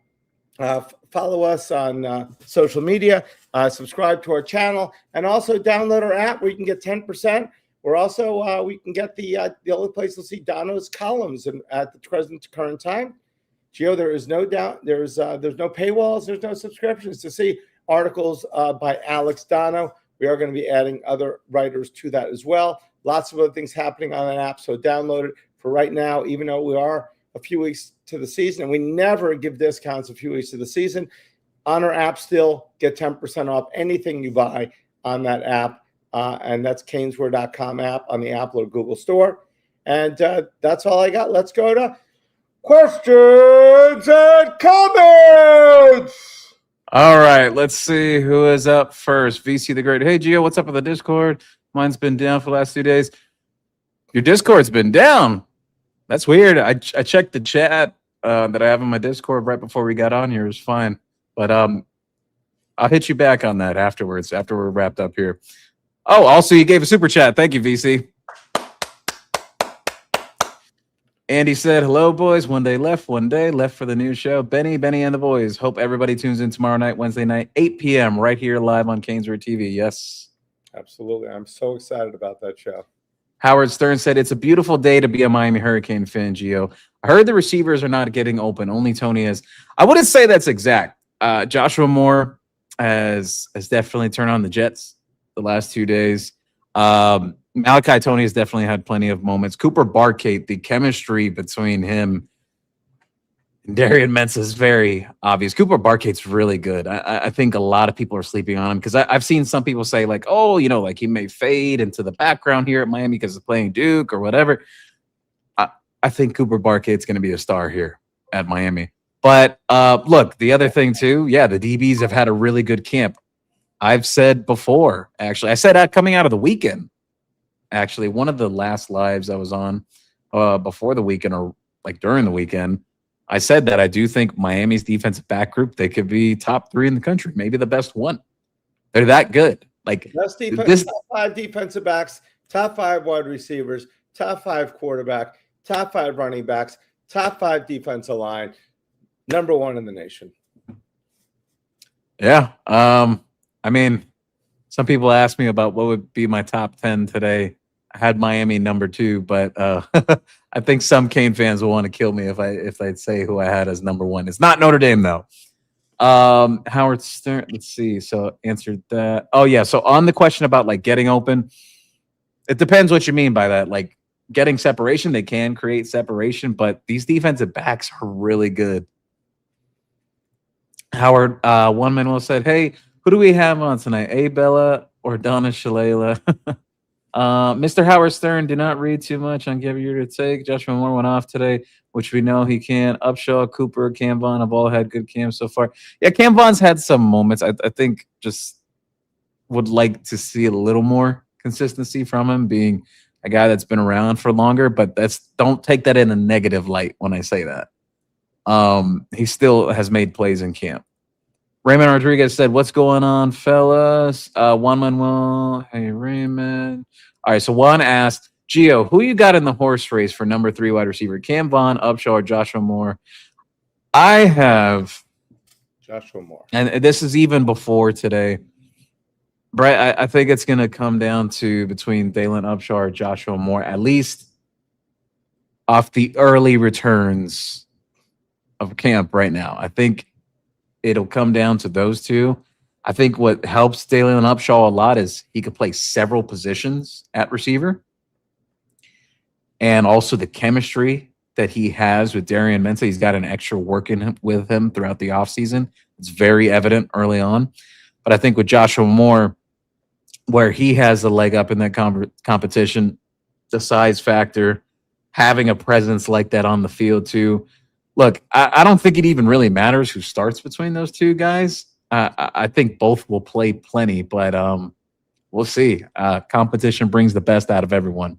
social media, subscribe to our channel, and also download our app where you can get 10%. We're also we can get the only place you'll see Dono's columns at the current time Gio, there is no doubt. There's no paywalls. There's no subscriptions to see articles by Alex Dono. We are going to be adding other writers to that as well. Lots of other things happening on that app. So download it for right now, even though we are a few weeks to the season, and we never give discounts a few weeks to the season. On our app still, get 10% off anything you buy on that app. And that's caneswear.com app on the Apple or Google store. And that's all I got. Let's go to questions and comments. All right, let's see who is up first. VC the Great. Hey, Gio, what's up with the Discord? Mine's been down for the last 2 days. Your Discord's been down. That's weird. I checked the chat that I have in my Discord right before we got on here. It was fine. But I'll hit you back on that afterwards, after we're wrapped up here. Oh, also, you gave a super chat. Thank you, VC. Andy said, hello, boys. One day left for the new show. Benny, and the boys. Hope everybody tunes in tomorrow night, Wednesday night, 8 p.m., right here live on Caneswear TV. Yes. Absolutely. I'm so excited about that show. Howard Stern said, it's a beautiful day to be a Miami Hurricane fan, Gio. I heard the receivers are not getting open. Only Tony is. I wouldn't say that's exact. Joshua Moore has definitely turned on the Jets the last 2 days. Malachi Tony has definitely had plenty of moments. Cooper Barkate, the chemistry between him and Darian Mensah is very obvious. Cooper Barkate's really good. I think a lot of people are sleeping on him because I've seen some people say, like, oh, you know, like he may fade into the background here at Miami because he's playing Duke or whatever. I think Cooper Barkate's going to be a star here at Miami. But look, the other thing too, yeah, the DBs have had a really good camp. I've said before, actually, I said coming out of the weekend, actually, one of the last lives I was on before the weekend or like during the weekend, I said that I do think Miami's defensive back group, they could be top 3 in the country, maybe the best one. They're that good. Like best defense, top 5 defensive backs, top 5 wide receivers, top 5 quarterback, top 5 running backs, top 5 defensive line, number 1 in the nation. Yeah. I mean, some people ask me about what would be my top 10 today. I had Miami number 2, but I think some Cane fans will want to kill me if I'd say who I had as number 1. It's not Notre Dame though. Howard Stern. Let's see. So answered that. Oh yeah. So on the question about like getting open, it depends what you mean by that. Like getting separation, they can create separation, but these defensive backs are really good. Howard One Manuel said, "Hey, who do we have on tonight? A Bella or Donna Shalala?" Mr. Howard Stern, do not read too much on Give You to Take. Joshua Moore went off today, which we know he can. Upshaw, Cooper, Cam Vaughn have all had good camps so far. Yeah, Cam Vaughn's had some moments. I think just would like to see a little more consistency from him, being a guy that's been around for longer, but don't take that in a negative light when I say that. He still has made plays in camp. Raymond Rodriguez said, what's going on, fellas? Juan Manuel. Hey, Raymond. All right, so Juan asked, Gio, who you got in the horse race for number 3 wide receiver? Cam Vaughn, Upshaw, or Joshua Moore? I have Joshua Moore. And this is even before today. Brett, I think it's going to come down to between Daylyn Upshaw or Joshua Moore, at least off the early returns of camp right now. I think it'll come down to those two. I think what helps Daylyn Upshaw a lot is he could play several positions at receiver. And also the chemistry that he has with Darian Mensah. He's got an extra working with him throughout the offseason. It's very evident early on. But I think with Joshua Moore, where he has the leg up in that competition, the size factor, having a presence like that on the field too. Look, I don't think it even really matters who starts between those two guys. I think both will play plenty, but we'll see. Competition brings the best out of everyone.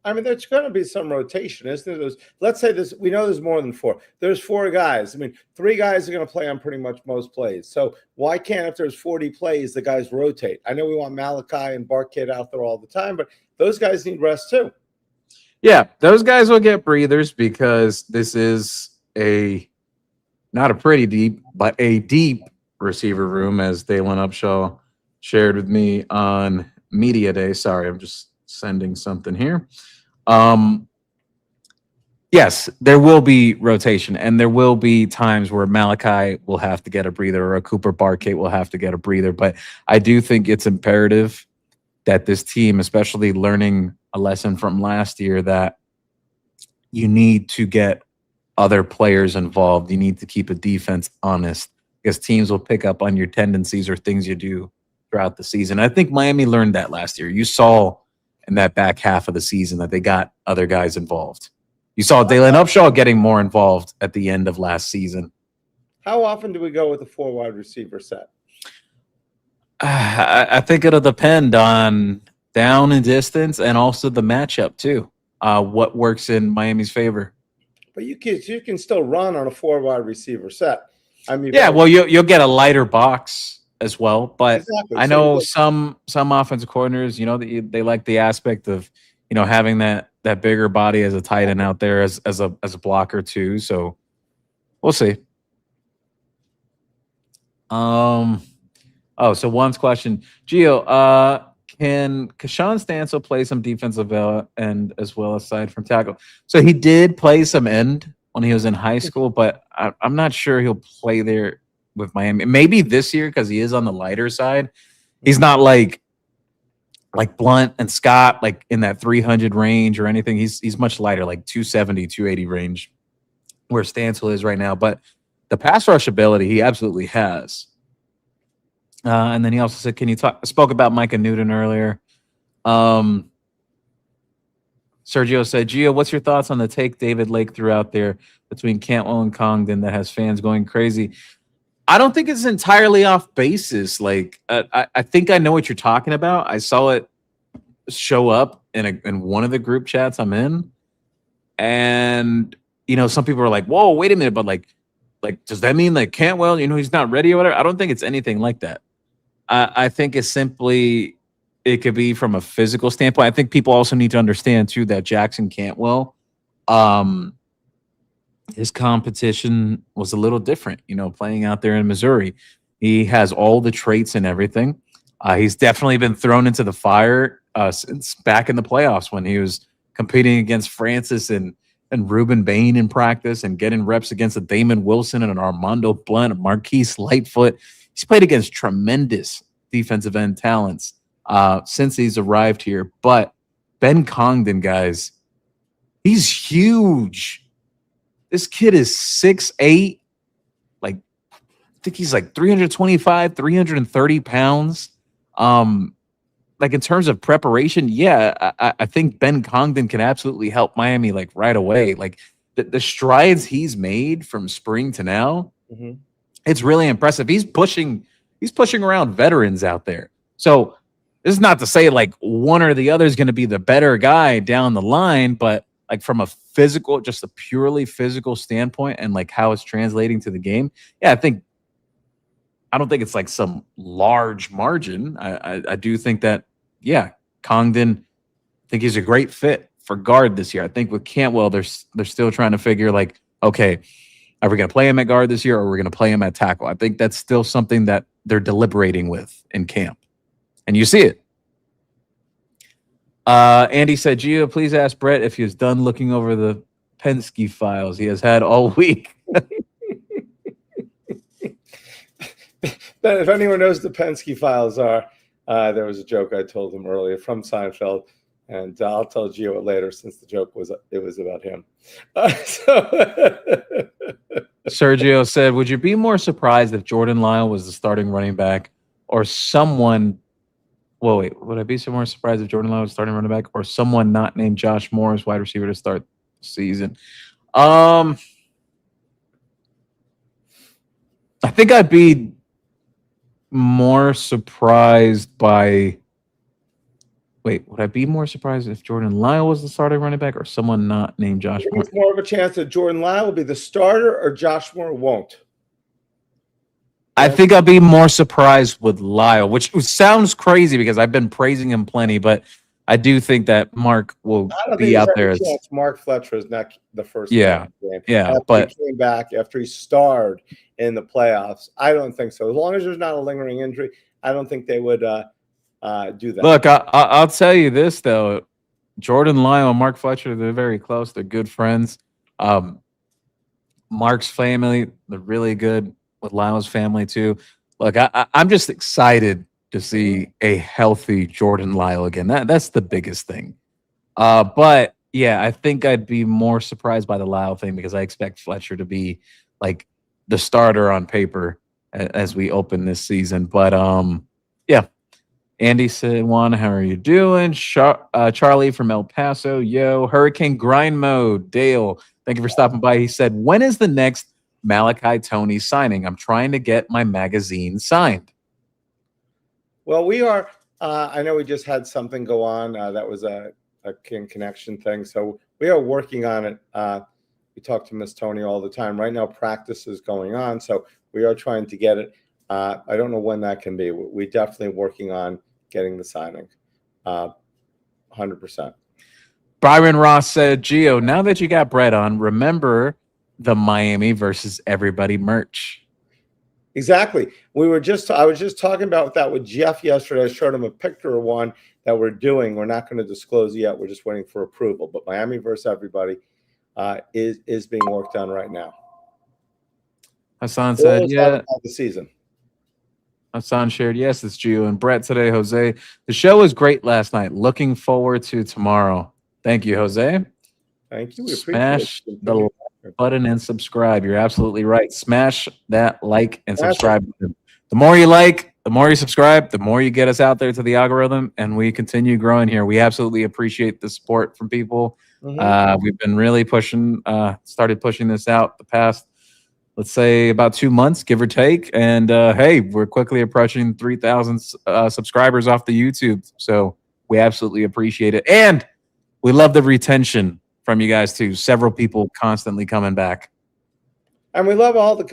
I mean, there's going to be some rotation, isn't there? Let's say this. We know there's more than 4. There's 4 guys. I mean, 3 guys are going to play on pretty much most plays. So why can't, if there's 40 plays, the guys rotate? I know we want Malachi and Barkett out there all the time, but those guys need rest too. Yeah, those guys will get breathers because this is not a pretty deep, but a deep receiver room, as Daylyn Upshaw shared with me on Media Day. Sorry, I'm just sending something here. Yes, there will be rotation, and there will be times where Malachi will have to get a breather or a Cooper Barkate will have to get a breather. But I do think it's imperative that this team, especially learning a lesson from last year, that you need to get other players involved. You need to keep a defense honest because teams will pick up on your tendencies or things you do throughout the season. I think Miami learned that last year. You saw in that back half of the season that they got other guys involved. You saw Daylyn Upshaw getting more involved at the end of last season. How often do we go with a 4 wide receiver set? I think it'll depend on down and distance and also the matchup too. What works in Miami's favor. But you can still run on a 4 wide receiver set. I mean, yeah, well, you'll get a lighter box as well, but exactly. I know some offensive coordinators, they like the aspect of having that bigger body as a tight end out there as a blocker too. So we'll see. So Juan's question, Gio, can Kashawn Stansel play some defensive end as well aside from tackle? So he did play some end when he was in high school, but I'm not sure he'll play there with Miami. Maybe this year because he is on the lighter side. He's not like Blunt and Scott, like in that 300 range or anything. He's much lighter, like 270, 280 range, where Stansel is right now. But the pass rush ability, he absolutely has. And then he also said, spoke about Micah Newton earlier. Sergio said, Gio, what's your thoughts on the take David Lake threw out there between Cantwell and Congdon that has fans going crazy? I don't think it's entirely off basis. Like, I think I know what you're talking about. I saw it show up in one of the group chats I'm in. And, some people are like, whoa, wait a minute. But like, does that mean like Cantwell, he's not ready or whatever? I don't think it's anything like that. I think it's simply, it could be from a physical standpoint. I think people also need to understand too that Jackson Cantwell, his competition was a little different, playing out there in Missouri. He has all the traits and everything. He's definitely been thrown into the fire since back in the playoffs when he was competing against Francis and Ruben Bain in practice and getting reps against a Damon Wilson and an Armando Blunt, a Marquise Lightfoot. He's played against tremendous defensive end talents since he's arrived here. But Ben Congdon, guys, he's huge. This kid is 6'8", like I think he's like 325, 330 pounds. Like in terms of preparation, yeah, I think Ben Congdon can absolutely help Miami like right away. Like the strides he's made from spring to now, it's really impressive. He's pushing around veterans out there. So this is not to say like one or the other is going to be the better guy down the line, but like from a physical, just a purely physical standpoint and like how it's translating to the game. Yeah, I don't think it's like some large margin. I do think that, yeah, Congdon, I think he's a great fit for guard this year. I think with Cantwell, they're still trying to figure like, okay, are we going to play him at guard this year or are we going to play him at tackle? I think that's still something that they're deliberating with in camp. And you see it. Andy said, Gio, please ask Brett if he's done looking over the Penske files he has had all week. If anyone knows the Penske files are, there was a joke I told him earlier from Seinfeld, and I'll tell Gio it later since the joke was about him. Sergio said, would you be more surprised if Jordan Lyle was the starting running back or someone? Well, wait, would I be more surprised if Jordan Lyle was starting running back or someone not named Josh Morris, wide receiver, to start the season? I think I'd be more surprised by. Wait, would I be more surprised if Jordan Lyle was the starting running back or someone not named Josh Moore? There's more of a chance that Jordan Lyle will be the starter or Josh Moore won't. I think I'd be more surprised with Lyle, which sounds crazy because I've been praising him plenty, but I do think that Mark will be out there. Mark Fletcher is not the first. Game. Yeah, but he came back after he starred in the playoffs. I don't think so. As long as there's not a lingering injury, I don't think they would do that. Look, I'll tell you this though: Jordan Lyle and Mark Fletcher, they're very close. They're good friends. Mark's family, they're really good with Lyle's family too. Look, I'm just excited to see a healthy Jordan Lyle again. That's the biggest thing. But yeah, I think I'd be more surprised by the Lyle thing because I expect Fletcher to be like the starter on paper as we open this season. But yeah. Andy said, Juan, how are you doing? Charlie from El Paso, yo. Hurricane Grind Mode, Dale, thank you for stopping by. He said, when is the next Malachi Tony signing? I'm trying to get my magazine signed. Well, we are. I know we just had something go on. That was a King Connection thing. So we are working on it. We talk to Miss Tony all the time. Right now, practice is going on. So we are trying to get it. I don't know when that can be. We're definitely working on getting the signing. 100%. Byron Ross said, Gio, now that you got Brett on, remember the Miami versus everybody merch. Exactly. I was just talking about that with Jeff yesterday. I showed him a picture of one that we're doing. We're not going to disclose yet. We're just waiting for approval. But Miami versus everybody is being worked on right now. Hassan said, yeah. The season. Hassan shared, yes, it's Gio and Brett today. Jose, the show was great last night. Looking forward to tomorrow. Thank you, Jose. Thank you. Smash the button and subscribe. You're absolutely right. Smash that like and subscribe. The more you like, the more you subscribe, the more you get us out there to the algorithm, and we continue growing here. We absolutely appreciate the support from people. We've been really started pushing this out the past, let's say, about 2 months, give or take. And hey, we're quickly approaching 3,000 subscribers off the YouTube. So we absolutely appreciate it. And we love the retention from you guys too. Several people constantly coming back. And we love all the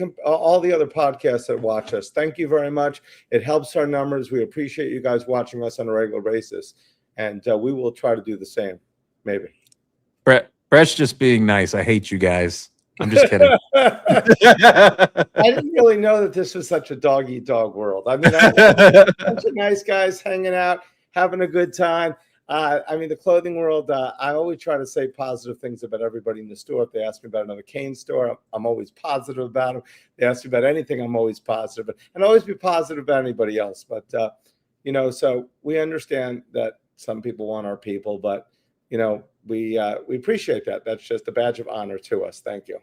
other podcasts that watch us. Thank you very much. It helps our numbers. We appreciate you guys watching us on a regular basis. And we will try to do the same, maybe. Brett's just being nice. I hate you guys. I'm just kidding. I didn't really know that this was such a dog-eat-dog world. I mean, a bunch of nice guys hanging out, having a good time. I mean, the clothing world, I always try to say positive things about everybody in the store. If they ask me about another Kane store, I'm always positive about them. They ask me about anything, I'm always positive. And always be positive about anybody else. But, so we understand that some people want our people, but, we appreciate that. That's just a badge of honor to us. Thank you.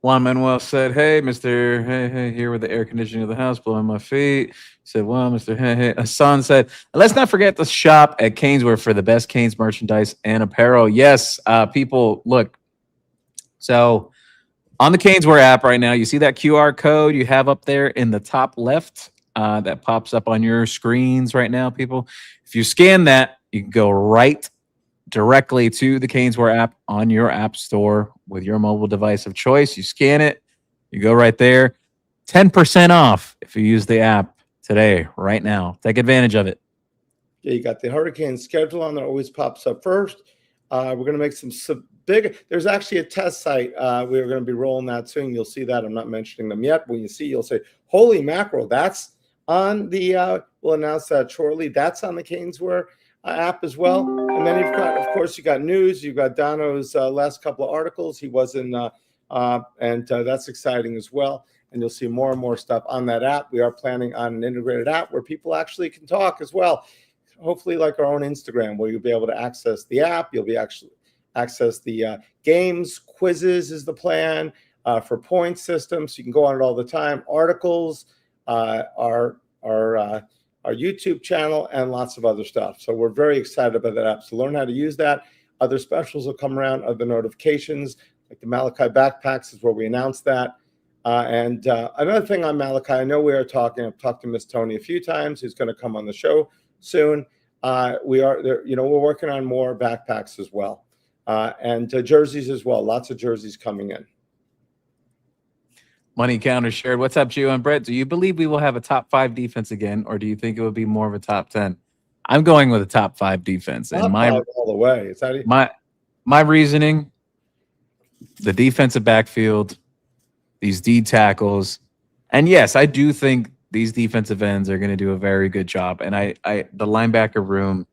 Juan Manuel said, hey, Mr. Hey, here with the air conditioning of the house blowing my feet. He said, well, Mr. Hey. Hassan said, let's not forget to shop at Caneswear for the best Canes merchandise and apparel. Yes, people, look. So on the Caneswear app right now, you see that QR code you have up there in the top left that pops up on your screens right now, people. If you scan that, you can go right directly to the Caneswear app on your app store with your mobile device of choice. You scan it, you go right there. 10% off if you use the app today, right now. Take advantage of it. Yeah, you got the Hurricane schedule on there, always pops up first. We're going to make some big, there's actually a test site. We're going to be rolling that soon. You'll see that. I'm not mentioning them yet. When you see, you'll say, holy mackerel, that's on the, we'll announce that shortly. That's on the Caneswear app as well. And then you've got, of course, you got news. You've got Dono's last couple of articles. He was in, and that's exciting as well. And you'll see more and more stuff on that app. We are planning on an integrated app where people actually can talk as well. Hopefully like our own Instagram, where you'll be able to access the app. You'll be actually access the games, quizzes is the plan for point systems. You can go on it all the time. Articles, our YouTube channel, and lots of other stuff. So we're very excited about that app. So learn how to use that. Other specials will come around, other notifications, like the Malachi backpacks is where we announced that. And another thing on Malachi, I know we are talking, I've talked to Miss Tony a few times, who's going to come on the show soon. We are there, we're working on more backpacks as well. And jerseys as well. Lots of jerseys coming in. Money Counter shared, what's up, Gio and Brett? Do you believe we will have a top 5 defense again, or do you think it would be more of a top 10? I'm going with a top 5 defense. Top and five all the way. Is that my reasoning, the defensive backfield, these D tackles, and yes, I do think these defensive ends are going to do a very good job. And the linebacker room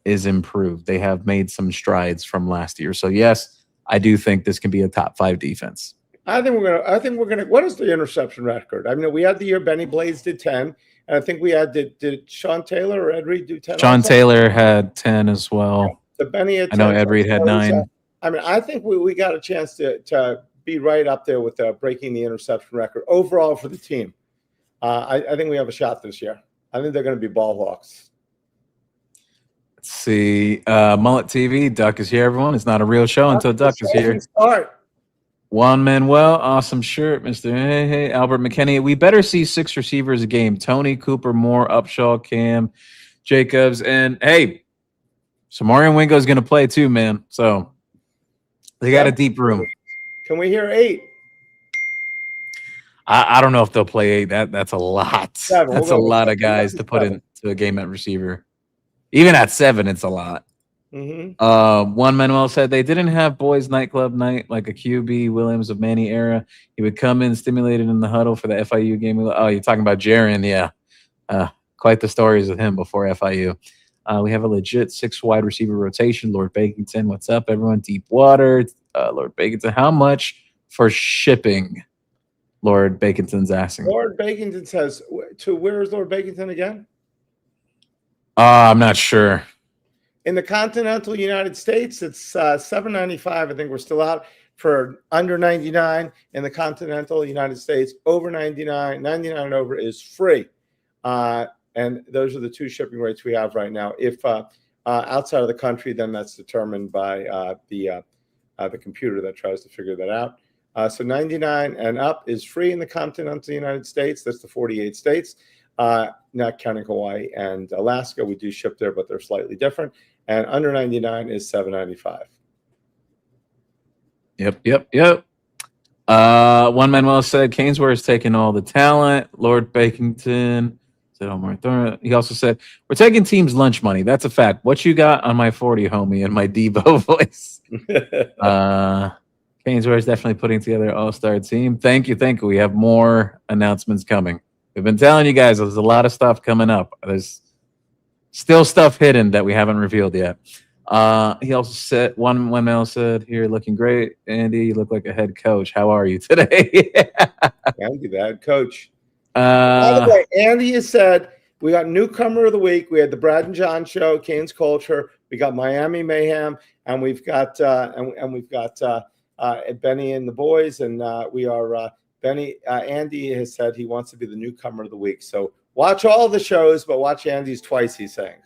is improved. They have made some strides from last year. So yes, I do think this can be a top 5 defense. I think we're gonna. What is the interception record? I mean, we had the year Benny Blades did 10, and I think we had did Sean Taylor or Ed Reed do 10? Sean also? Taylor had 10 as well. The Benny had 10. I know Ed Reed had 9. I mean, I think we got a chance to be right up there with breaking the interception record overall for the team. I think we have a shot this year. I think they're going to be ball hawks. Let's see. Mullet TV, Duck is here, everyone. It's not a real show until Duck is here. Start. Juan Manuel, awesome shirt, Mr. Hey, Albert McKinney. We better see 6 receivers a game. Tony, Cooper, Moore, Upshaw, Cam, Jacobs, and hey, Samarian Wingo is going to play too, man. So they got a deep room. Can we hear 8? I don't know if they'll play 8. That's a lot. 7. That's a lot of guys to put into a game at receiver. Even at 7, it's a lot. Juan Manuel said they didn't have boys nightclub night like a QB Williams of Manny era. He would come in stimulated in the huddle for the FIU game. Oh, you're talking about Jaron, yeah. Quite the stories with him before FIU. We have a legit 6 wide receiver rotation. Lord Bakington, what's up, everyone? Deep Water. Lord Bakington, how much for shipping? Lord Bakington's asking. Lord Bakington says, where is Lord Bakington again? I'm not sure. In the continental United States, it's $7.95. I think we're still out for under 99 in the continental United States. Over 99, 99 and over is free. And those are the 2 shipping rates we have right now. If outside of the country, then that's determined by the computer that tries to figure that out. So 99 and up is free in the continental United States. That's the 48 states, not counting Hawaii and Alaska. We do ship there, but they're slightly different. And under 99 is $7.95. Yep. One Manuel said Canesware is taking all the talent. Lord Bakington said Omar Thorne. He also said we're taking teams' lunch money. That's a fact. What you got on my 40, homie, and my Debo voice. Canesware is definitely putting together an all-star team. Thank you. We have more announcements coming. We've been telling you guys there's a lot of stuff coming up. There's still stuff hidden that we haven't revealed yet. He also said, one Manuel said, here, looking great. Andy, you look like a head coach. How are you today? Andy, the head coach. By the way, Andy has said we got newcomer of the week. We had the Brad and John show, Canes Culture. We got Miami Mayhem, and we've got Benny and the boys, and we are Benny. Andy has said he wants to be the newcomer of the week. So watch all the shows, but watch Andy's twice. He's saying.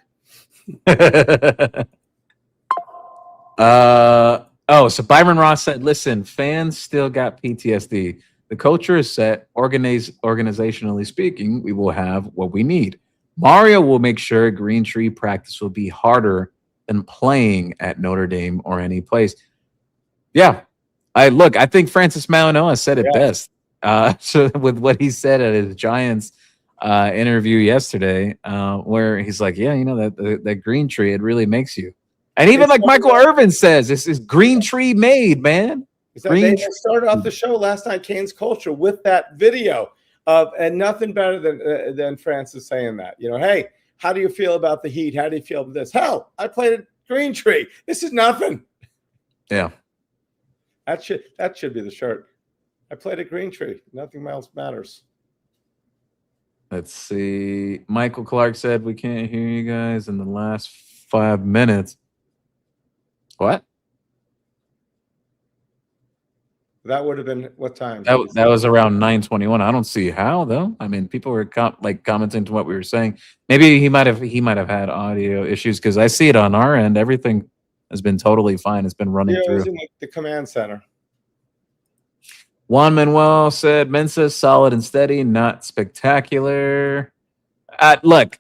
So Byron Ross said, listen, fans still got PTSD. The culture is set. Organizationally speaking, we will have what we need. Mario will make sure Green Tree practice will be harder than playing at Notre Dame or any place. Yeah. I think Francis Mauigoa said it best. So with what he said at his Giants interview yesterday, where he's like, yeah, you know, that Green Tree, it really makes you. And even like Michael Irvin says, this is Green Tree made, man. They started off the show last night, Canes Culture, with that video of, and nothing better than Francis saying that. You know, hey, how do you feel about the Heat? How do you feel about this? Hell, I played at Green Tree. This is nothing. Yeah. That should be the shirt. I played at Green Tree. Nothing else matters. Let's see. Michael Clark said we can't hear you guys in the last 5 minutes. What? That would have been what time? That was around 9:21. I don't see how though. I mean, people were commenting to what we were saying. Maybe he might have had audio issues because I see it on our end. Everything has been totally fine. It's been running through. It was in the command center. Juan Manuel said, Mensa solid and steady, not spectacular. Look,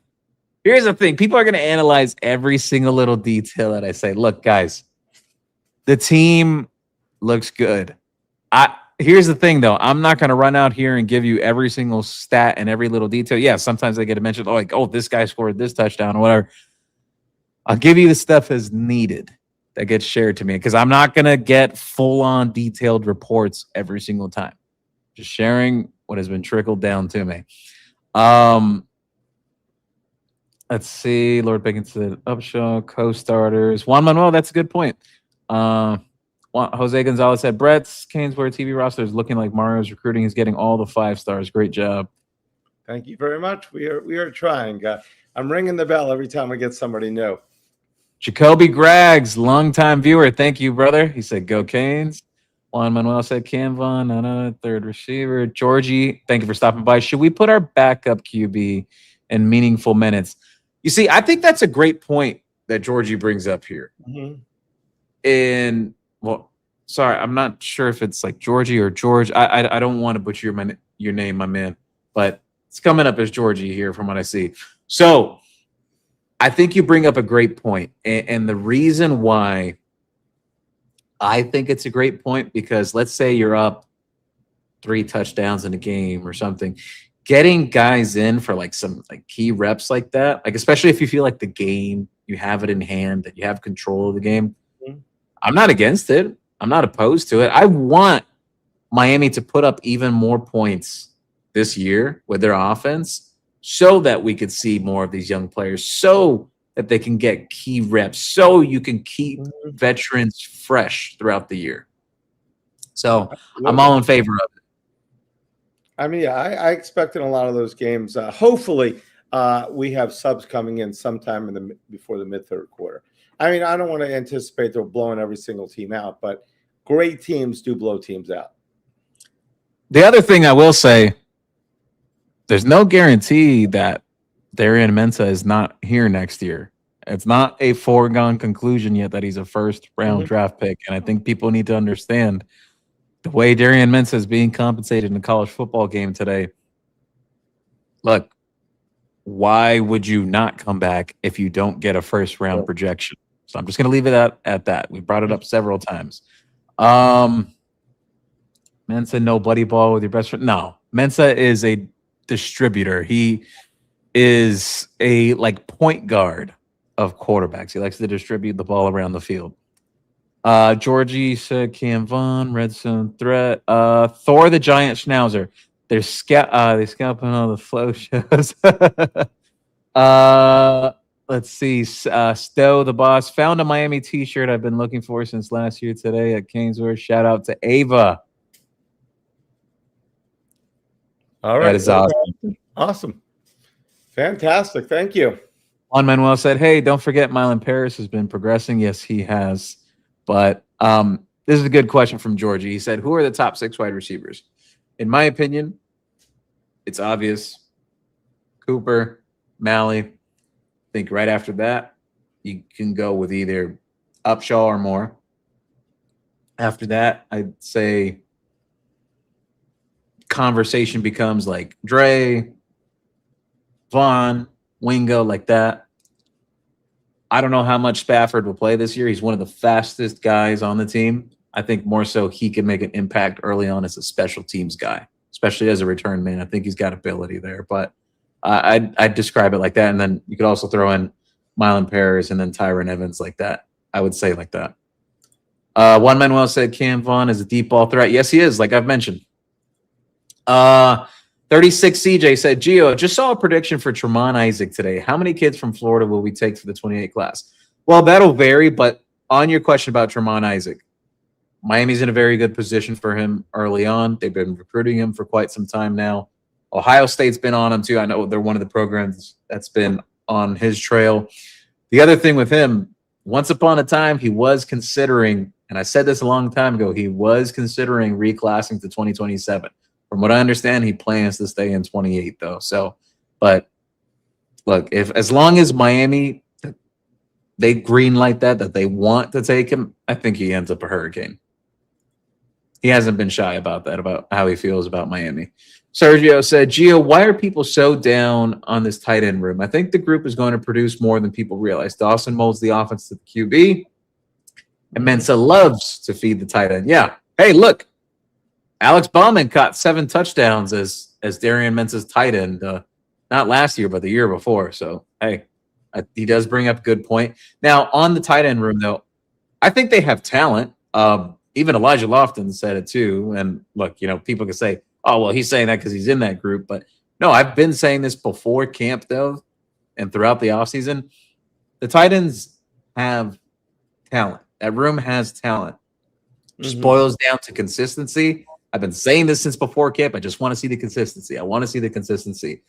here's the thing. People are going to analyze every single little detail that I say. Look, guys, the team looks good. Here's the thing, though. I'm not going to run out here and give you every single stat and every little detail. Yeah, sometimes I get to mention, like, oh, this guy scored this touchdown or whatever. I'll give you the stuff as needed that gets shared to me because I'm not going to get full-on detailed reports every single time. Just sharing what has been trickled down to me. Let's see. Lord Bacon said Upshaw, co-starters. Juan Manuel, that's a good point. Jose Gonzalez said, Brett's Caneswear TV roster is looking like Mario's recruiting is getting all the 5 stars. Great job. Thank you very much. We are trying. I'm ringing the bell every time we get somebody new. Jacoby Graggs, longtime viewer. Thank you, brother. He said, go Canes. Juan Manuel said, Cam Vaughn, third receiver. Georgie, thank you for stopping by. Should we put our backup QB in meaningful minutes? You see, I think that's a great point that Georgie brings up here. Mm-hmm. And, well, sorry, I'm not sure if it's like Georgie or George. I don't want to butcher your name, my man, but it's coming up as Georgie here from what I see. So I think you bring up a great point. And the reason why I think it's a great point, because let's say you're up 3 touchdowns in a game or something, getting guys in for like some like key reps like that, like especially if you feel like the game, you have it in hand, that you have control of the game. Mm-hmm. I'm not against it. I'm not opposed to it. I want Miami to put up even more points this year with their offense so that we could see more of these young players, so that they can get key reps, so you can keep veterans fresh throughout the year. So I'm all in favor of it. I mean, yeah, I expect in a lot of those games, hopefully we have subs coming in sometime before the mid-third quarter. I mean, I don't want to anticipate they're blowing every single team out, but great teams do blow teams out. The other thing I will say, there's no guarantee that Daylyn Upshaw is not here next year. It's not a foregone conclusion yet that he's a first-round draft pick, and I think people need to understand the way Daylyn Upshaw is being compensated in the college football game today. Look, why would you not come back if you don't get a first-round projection? So I'm just going to leave it at that. We brought it up several times. Mensa, no buddy ball with your best friend. No, Mensa is a distributor. He is a like point guard of quarterbacks. He likes to distribute the ball around the field. Georgie said Cam Vaughn, red zone threat. Thor the Giant Schnauzer. They're scalping all the flow shows. Let's see. Stowe the boss found a Miami t-shirt I've been looking for since last year today at Caneswear. Shout out to Ava. All right. That is awesome. Awesome. Fantastic. Thank you. Juan Manuel said, hey, don't forget Mylan Paris has been progressing. Yes, he has. But this is a good question from Georgie. He said, who are the top 6 wide receivers? In my opinion, it's obvious. Cooper, Malley. I think right after that, you can go with either Upshaw or Moore. After that, I'd say conversation becomes like Dre, Vaughn, Wingo, like that. I don't know how much Spafford will play this year. He's one of the fastest guys on the team. I think more so he can make an impact early on as a special teams guy, especially as a return man. I think he's got ability there, but I'd describe it like that. And then you could also throw in Mylan Paris and then Tyron Evans like that. I would say like that. Juan Manuel said Cam Vaughn is a deep ball threat. Yes, he is, like I've mentioned. 36 CJ said, Gio, just saw a prediction for Tremont Isaac today. How many kids from Florida will we take for the 28 class? Well, that'll vary, but on your question about Tremont Isaac, Miami's in a very good position for him early on. They've been recruiting him for quite some time now. Ohio State's been on him too. I know they're one of the programs that's been on his trail. The other thing with him, once upon a time, he was considering, and I said this a long time ago, he was considering reclassing to 2027. From what I understand, he plans to stay in 28 though. So, but look, if as long as Miami, they green light that they want to take him, I think he ends up a Hurricane. He hasn't been shy about that, about how he feels about Miami. Sergio said, Gio, why are people so down on this tight end room? I think the group is going to produce more than people realize. Dawson molds the offense to the QB, and Mensa loves to feed the tight end. Yeah. Hey, look. Alex Bauman caught 7 touchdowns as Darian Mensa's tight end, not last year, but the year before. So, hey, he does bring up a good point. Now, on the tight end room, though, I think they have talent. Even Elijah Lofton said it, too. And, look, you know, people can say, oh, well, he's saying that because he's in that group. But, no, I've been saying this before camp, though, and throughout the offseason. The tight ends have talent. That room has talent. Just boils down to consistency. I've been saying this since before camp. I just want to see the consistency. I want to see the consistency.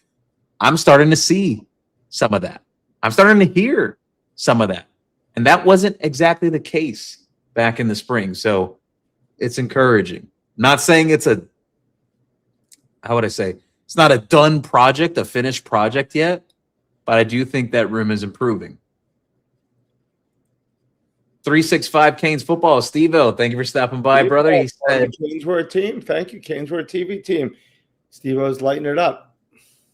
I'm starting to see some of that. I'm starting to hear some of that. And that wasn't exactly the case back in the spring. So it's encouraging. Not saying it's a, how would I say? It's not a done project, a finished project yet, but I do think that room is improving. 365 Canes football. Steve-O, thank you for stopping by, brother. He said Canes were a team. Thank you. Canes were a TV team. Steve-O's lighting it up.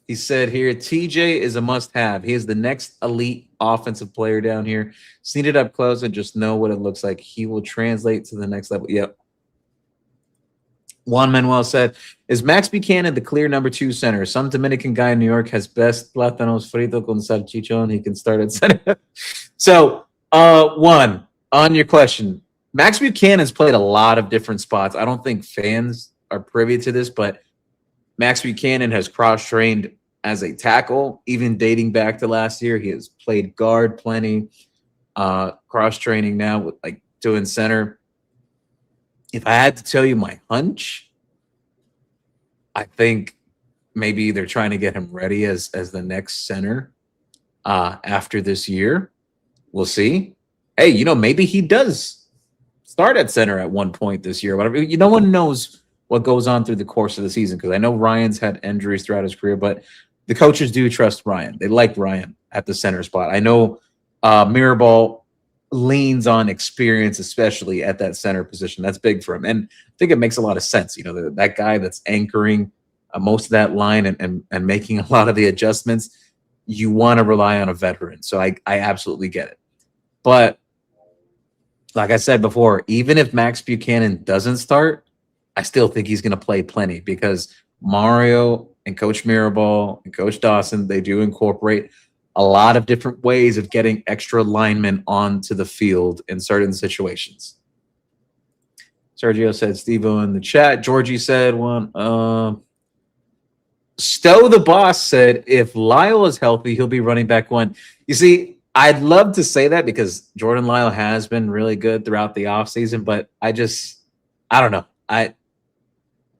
He said here, TJ is a must-have. He is the next elite offensive player down here. Seen it up close and just know what it looks like. He will translate to the next level. Yep. Juan Manuel said, is Max Buchanan the clear number 2 center? Some Dominican guy in New York has best plátanos frito con salchichón. He can start at center. So, one, on your question, Max Buchanan's played a lot of different spots. I don't think fans are privy to this, but Max Buchanan has cross-trained as a tackle, even dating back to last year. He has played guard plenty, cross-training now with like doing center. If I had to tell you my hunch, I think maybe they're trying to get him ready as the next center after this year. We'll see. Hey, you know, maybe he does start at center at one point this year. Whatever. No one knows what goes on through the course of the season because I know Ryan's had injuries throughout his career, but the coaches do trust Ryan. They like Ryan at the center spot. I know Mirabal leans on experience, especially at that center position. That's big for him. And I think it makes a lot of sense. You know, that guy that's anchoring most of that line and making a lot of the adjustments, you want to rely on a veteran. So I absolutely get it. But like I said before, even if Max Buchanan doesn't start, I still think he's going to play plenty because Mario and Coach Mirabal and Coach Dawson, they do incorporate a lot of different ways of getting extra linemen onto the field in certain situations. Sergio said, Steve-O in the chat. Georgie said one. Stowe the boss said, if Lyle is healthy, he'll be running back 1. You see, I'd love to say that because Jordan Lyle has been really good throughout the offseason, but I don't know. I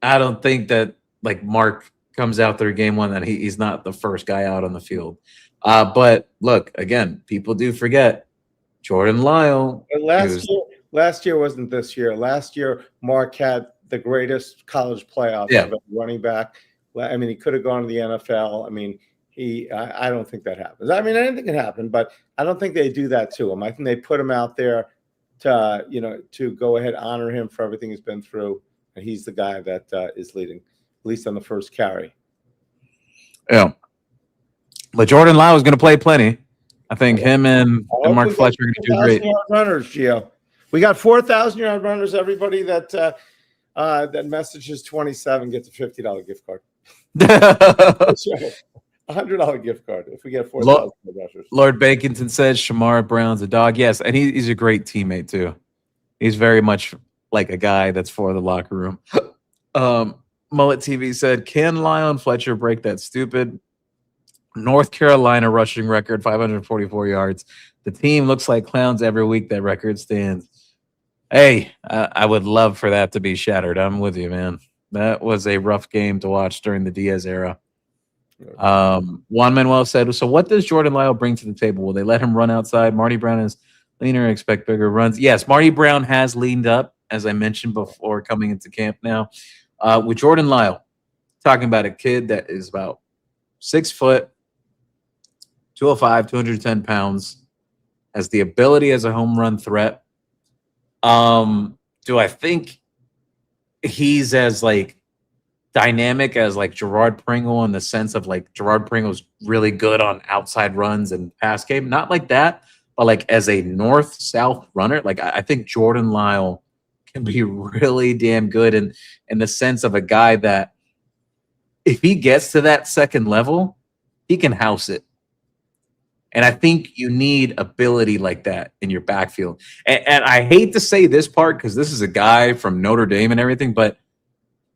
don't think that like Mark comes out there game 1 that he's not the first guy out on the field. But look, again, people do forget Jordan Lyle. Last year wasn't this year. Last year, Mark had the greatest college playoff running back. I mean, he could have gone to the NFL. I mean, I don't think that happens. I mean, anything can happen, but I don't think they do that to him. I think they put him out there to, to go ahead, honor him for everything he's been through. And he's the guy that is leading, at least on the first carry. Yeah. But Jordan Lyle is going to play plenty. I think him and Mark Fletcher are going to do great. Runners, Gio. We got 4,000-yard runners. Everybody that messages 27 gets a $50 gift card. $100 gift card if we get 4,000 rushers. Lord Baconton says Shamar Brown's a dog. Yes, and he's a great teammate too. He's very much like a guy that's for the locker room. Mullet TV said, can Lyle and Fletcher break that stupid North Carolina rushing record, 544 yards? The team looks like clowns every week. That record stands. Hey, I would love for that to be shattered. I'm with you, man. That was a rough game to watch during the Diaz era. Juan Manuel said, so what does Jordan Lyle bring to the table? Will they let him run outside? Marty Brown is leaner, expect bigger runs. Yes, Marty Brown has leaned up, as I mentioned before, coming into camp now. With Jordan Lyle, talking about a kid that is about 6 foot, 205, 210 pounds, has the ability as a home run threat. Do I think he's as like dynamic as like Gerard Pringle in the sense of like Gerard Pringle's really good on outside runs and pass game? Not like that, but like as a north-south runner, like I think Jordan Lyle can be really damn good in the sense of a guy that if he gets to that second level, he can house it. And I think you need ability like that in your backfield. And I hate to say this part because this is a guy from Notre Dame and everything, but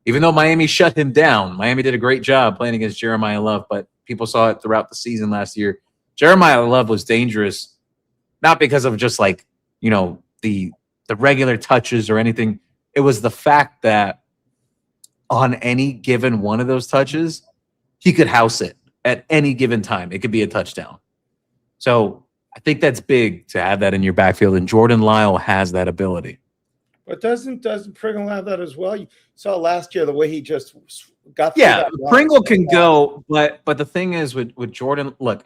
even though Miami shut him down, Miami did a great job playing against Jeremiah Love, but people saw it throughout the season last year. Jeremiah Love was dangerous, not because of just like, the regular touches or anything. It was the fact that on any given one of those touches, he could house it at any given time. It could be a touchdown. So I think that's big to have that in your backfield, and Jordan Lyle has that ability. But doesn't Pringle have that as well? You saw last year the way he just got through Yeah, that line. Pringle can go, but the thing is with Jordan, look,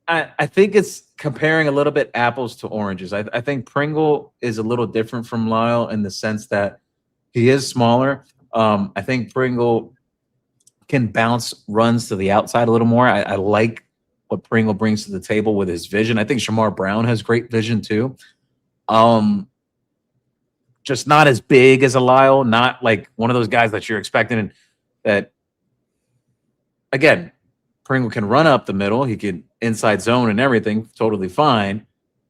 I think it's comparing a little bit apples to oranges. I think Pringle is a little different from Lyle in the sense that he is smaller. I think Pringle can bounce runs to the outside a little more. I like what Pringle brings to the table with his vision. I think Shamar Brown has great vision too. Just not as big as a Lyle, not like one of those guys that you're expecting. And that, again, Pringle can run up the middle. He can inside zone and everything, totally fine.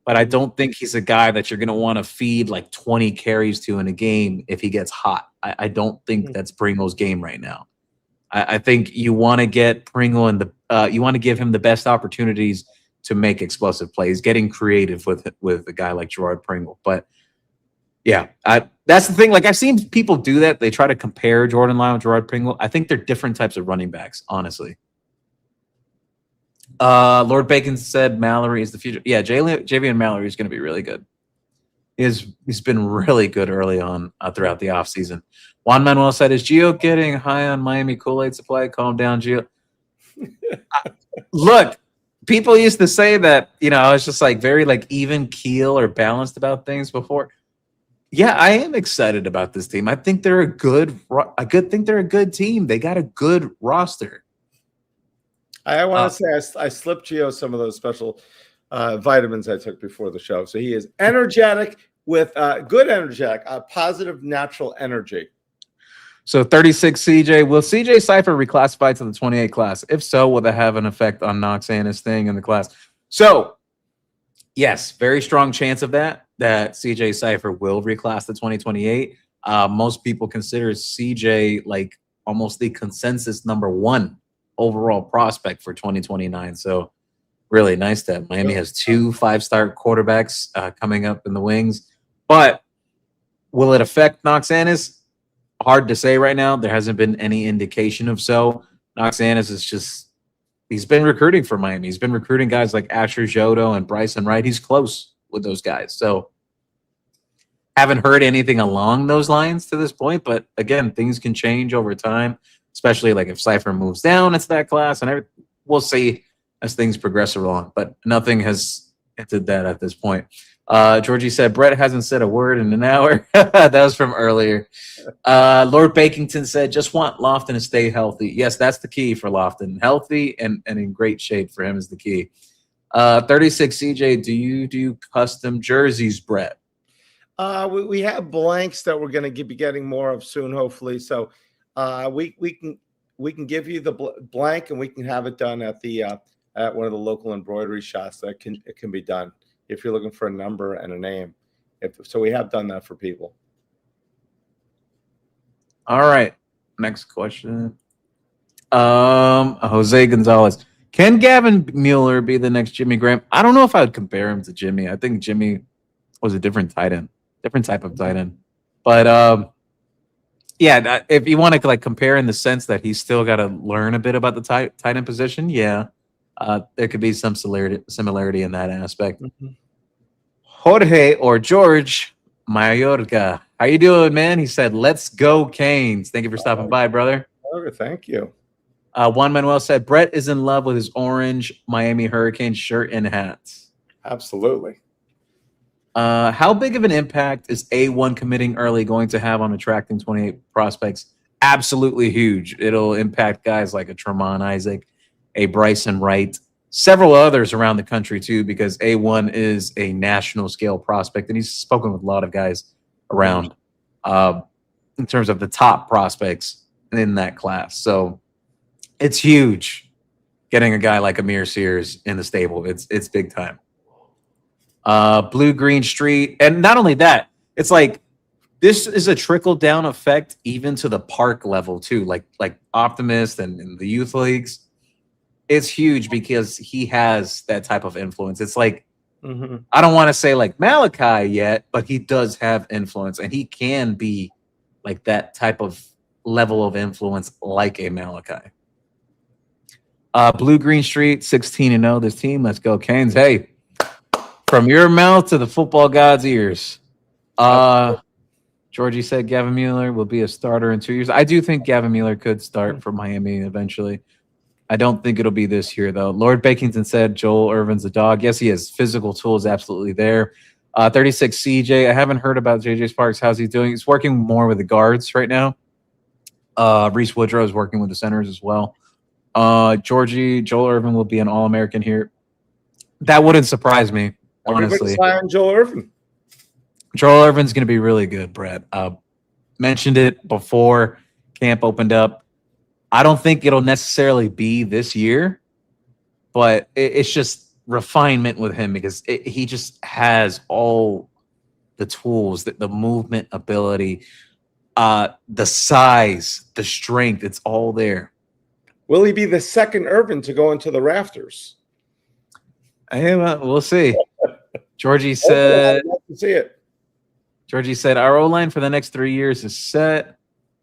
But I don't think he's a guy that you're going to want to feed like 20 carries to in a game if he gets hot. I don't think that's Pringle's game right now. I think you want to get Pringle and you want to give him the best opportunities to make explosive plays, getting creative with a guy like Gerard Pringle. But yeah, that's the thing. Like, I've seen people do that. They try to compare Jordan Lyle and Gerard Pringle. I think they're different types of running backs, honestly. Lord Bacon said Mallory is the future. Yeah, JV and Mallory is going to be really good. He's been really good early on throughout the offseason. Juan Manuel said, is Gio getting high on Miami Kool-Aid supply? Calm down, Gio. Look, people used to say that, I was just like very like even keel or balanced about things before. Yeah, I am excited about this team. I think they're a good team. They got a good roster. I want to say I slipped Gio some of those special vitamins I took before the show. So he is energetic with good energetic, positive natural energy. So 36 CJ, will CJ Cypher reclassify to the 28 class? If so, will that have an effect on Knox Annis staying in the class? So yes, very strong chance of that CJ Cypher will reclass to 2028. Most people consider CJ like almost the consensus number one overall prospect for 2029. So really nice that Miami has 2 5-star quarterbacks coming up in the wings. But will it affect Knox Annis? Hard to say right now. There hasn't been any indication of so. Knox Annis is just, he's been recruiting for Miami. He's been recruiting guys like Asher Jodo and Bryson Wright. He's close with those guys. So haven't heard anything along those lines to this point. But again, things can change over time, especially like if Cypher moves down into that class and everything. We'll see as things progress along. But nothing has hinted that at this point. Georgie said, Brett hasn't said a word in an hour. That was from earlier. Lord Bakington said, just want Lofton to stay healthy. Yes, that's the key for Lofton. Healthy and in great shape for him is the key. 36 CJ, do you do custom jerseys, Brett? We have blanks that we're going to be getting more of soon, hopefully. So we can give you the blank and we can have it done at the at one of the local embroidery shops. It can be done if you're looking for a number and a name. So we have done that for people. All right. Next question. Jose Gonzalez. Can Gavin Mueller be the next Jimmy Graham? I don't know if I would compare him to Jimmy. I think Jimmy was a different tight end, different type of tight end. But yeah, if you want to like compare in the sense that he's still got to learn a bit about the tight end position, yeah, there could be some similarity in that aspect. Mm-hmm. Jorge or George Mayorga, how you doing, man? He said, "Let's go Canes." Thank you for stopping by, brother. Thank you. Juan Manuel said, Brett is in love with his orange Miami Hurricanes shirt and hats. Absolutely. How big of an impact is A1 committing early going to have on attracting 28 prospects? Absolutely huge. It'll impact guys like a Tremont Isaac, a Bryson Wright, several others around the country too, because A1 is a national scale prospect, and he's spoken with a lot of guys around in terms of the top prospects in that class. So it's huge getting a guy like Amir Sears in the stable. It's big time. Blue Green Street. And not only that, it's like this is a trickle down effect even to the park level too, like Optimist and the youth leagues. It's huge because he has that type of influence. It's like Mm-hmm. I don't want to say like Malachi yet, but he does have influence, and he can be like that type of level of influence like a Malachi. Blue Green Street, 16-0 this team. Let's go, Canes. Hey, from your mouth to the football god's ears. Georgie said Gavin Mueller will be a starter in 2 years. I do think Gavin Mueller could start for Miami eventually. I don't think it'll be this year, though. Lord Bakington said Joel Irvin's a dog. Yes, he is. Physical tools absolutely there. 36 CJ. I haven't heard about JJ Sparks. How's he doing? He's working more with the guards right now. Reese Woodrow is working with the centers as well. Georgie, Joel Irvin will be an All-American here. That wouldn't surprise me, honestly. Everybody's high on Joel Irvin. Joel Irvin's going to be really good, Brett. Mentioned it before camp opened up. I don't think it'll necessarily be this year, but it's just refinement with him because he just has all the tools, the movement ability, the size, the strength. It's all there. Will he be the second Irvin to go into the rafters? Hey, we'll see. Georgie said. I'd love to see it. Georgie said our O-line for the next 3 years is set.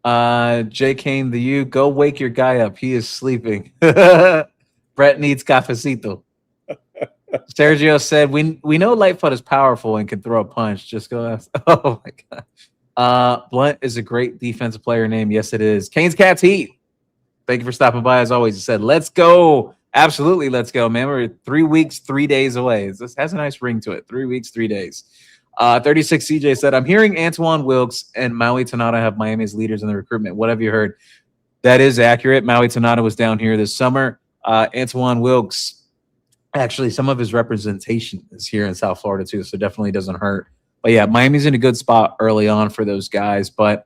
Jay Kane, the U, go wake your guy up. He is sleeping. Brett needs cafecito. Sergio said, we know Lightfoot is powerful and can throw a punch. Just go ask. Oh, my God. Blunt is a great defensive player name. Yes, it is. Canes Cats Heat. Thank you for stopping by. As always, he said, let's go. Absolutely, let's go, man. We're 3 weeks, 3 days away. This has a nice ring to it. 3 weeks, 3 days. 36 CJ said, I'm hearing Antoine Wilkes and Maui Tanada have Miami's leaders in the recruitment. What have you heard? That is accurate. Maui Tanada was down here this summer. Antoine Wilkes, actually, some of his representation is here in South Florida, too, so definitely doesn't hurt. But, yeah, Miami's in a good spot early on for those guys. But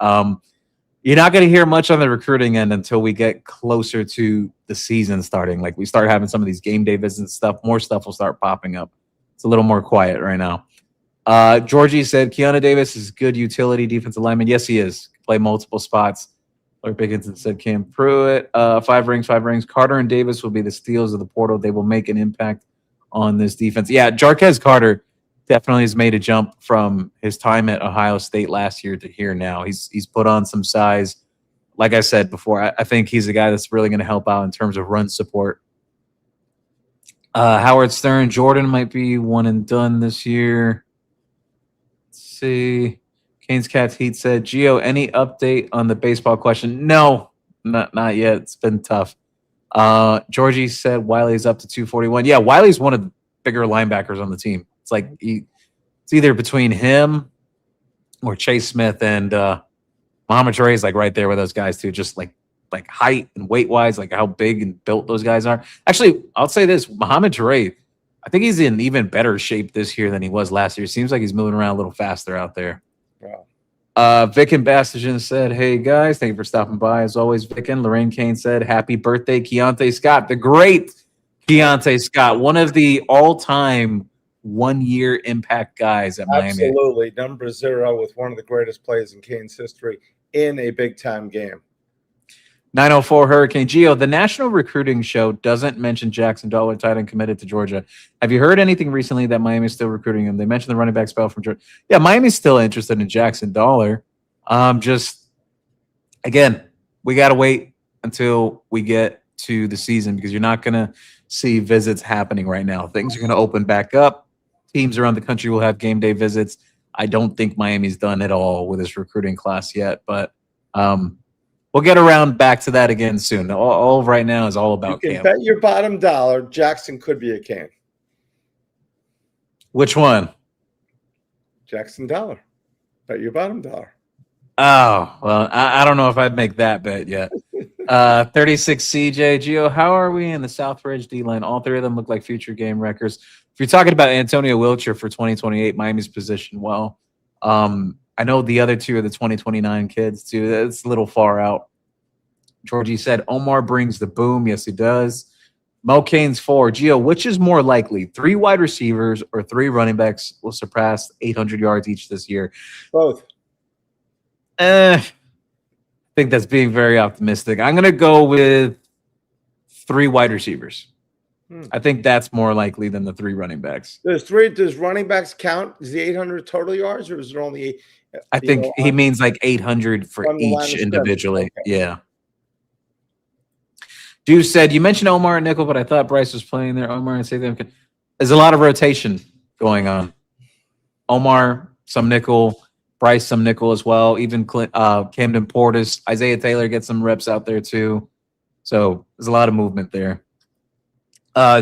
you're not going to hear much on the recruiting end until we get closer to the season starting. Like, we start having some of these game day visits and stuff. More stuff will start popping up. It's a little more quiet right now. Georgie said Keanu Davis is good utility defensive lineman. Yes, he is. Play multiple spots. Lord Bickinson said Cam Pruitt. 5 rings. Carter and Davis will be the steals of the portal. They will make an impact on this defense. Yeah, Jarquez Carter definitely has made a jump from his time at Ohio State last year to here now. He's put on some size. Like I said before, I think he's a guy that's really going to help out in terms of run support. Howard Stern, Jordan might be one and done this year. See, Canes Cats Heat said, Gio, any update on the baseball question? No, not yet. It's been tough. Georgie said Wiley's up to 241. Yeah, Wiley's one of the bigger linebackers on the team. It's like it's either between him or Chase Smith, and Muhammad Trey is like right there with those guys too, just like height and weight wise, like how big and built those guys are. Actually, I'll say this, Muhammad Trey, I think he's in even better shape this year than he was last year. Seems like he's moving around a little faster out there. Wow. Vic and Bastian said, hey, guys, thank you for stopping by. As always, Vic and Lorraine Kane said, happy birthday, Keontae Scott, the great Keontae Scott, one of the all-time one-year impact guys at Miami. Absolutely. Number 0 with one of the greatest plays in Canes history in a big-time game. 904 Hurricane Geo, the national recruiting show doesn't mention Jackson Dollar, tight end committed to Georgia. Have you heard anything recently that Miami's still recruiting him? They mentioned the running back spell from Georgia. Yeah, Miami's still interested in Jackson Dollar. Just, again, we got to wait until we get to the season because you're not going to see visits happening right now. Things are going to open back up. Teams around the country will have game day visits. I don't think Miami's done it all with his recruiting class yet, but we'll get around back to that again soon. All right now is all about you can camp. Bet your bottom dollar Jackson could be a Cane. Which one? Jackson Dollar. Bet your bottom dollar. Oh, well, I don't know if I'd make that bet yet. 36 CJ. Gio, how are we in the Southridge D-line? All 3 of them look like future game records. If you're talking about Antonio Wiltshire for 2028, Miami's position well. I know the other 2 are the 2029 kids, too. That's a little far out. Georgie said, Omar brings the boom. Yes, he does. Mo Canes 4. Gio, which is more likely, 3 wide receivers or 3 running backs will surpass 800 yards each this year? Both. I think that's being very optimistic. I'm going to go with 3 wide receivers. I think that's more likely than the 3 running backs. Does running backs count? Is the 800 total yards, or is it only? I think he means like 800 for on the line each of scrimmage? individually. Okay. Yeah. Dude said, you mentioned Omar and nickel, but I thought Bryce was playing there. Omar and say them. There's a lot of rotation going on. Omar, some nickel. Bryce, some nickel as well. Even Camden Portis. Isaiah Taylor gets some reps out there too. So there's a lot of movement there.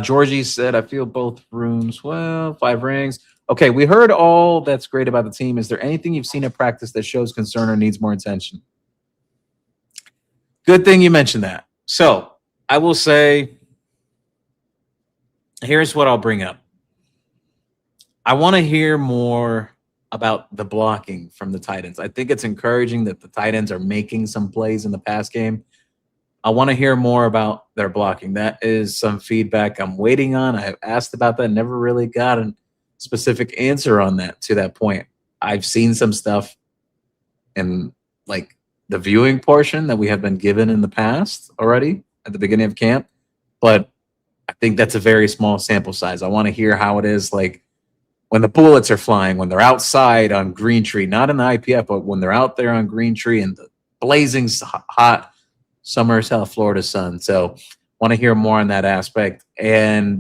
Georgie said, I feel both rooms well. 5 rings. Okay, we heard all that's great about the team. Is there anything you've seen at practice that shows concern or needs more attention? Good thing you mentioned that. So I will say, here's what I'll bring up. I want to hear more about the blocking from the tight ends. I think it's encouraging that the tight ends are making some plays in the pass game. I want to hear more about their blocking. That is some feedback I'm waiting on. I have asked about that, never really got a specific answer on that to that point. I've seen some stuff in like the viewing portion that we have been given in the past already at the beginning of camp, but I think that's a very small sample size. I want to hear how it is like when the bullets are flying, when they're outside on Green Tree, not in the IPF, but when they're out there on Green Tree in the blazing hot summer South Florida sun. So want to hear more on that aspect. And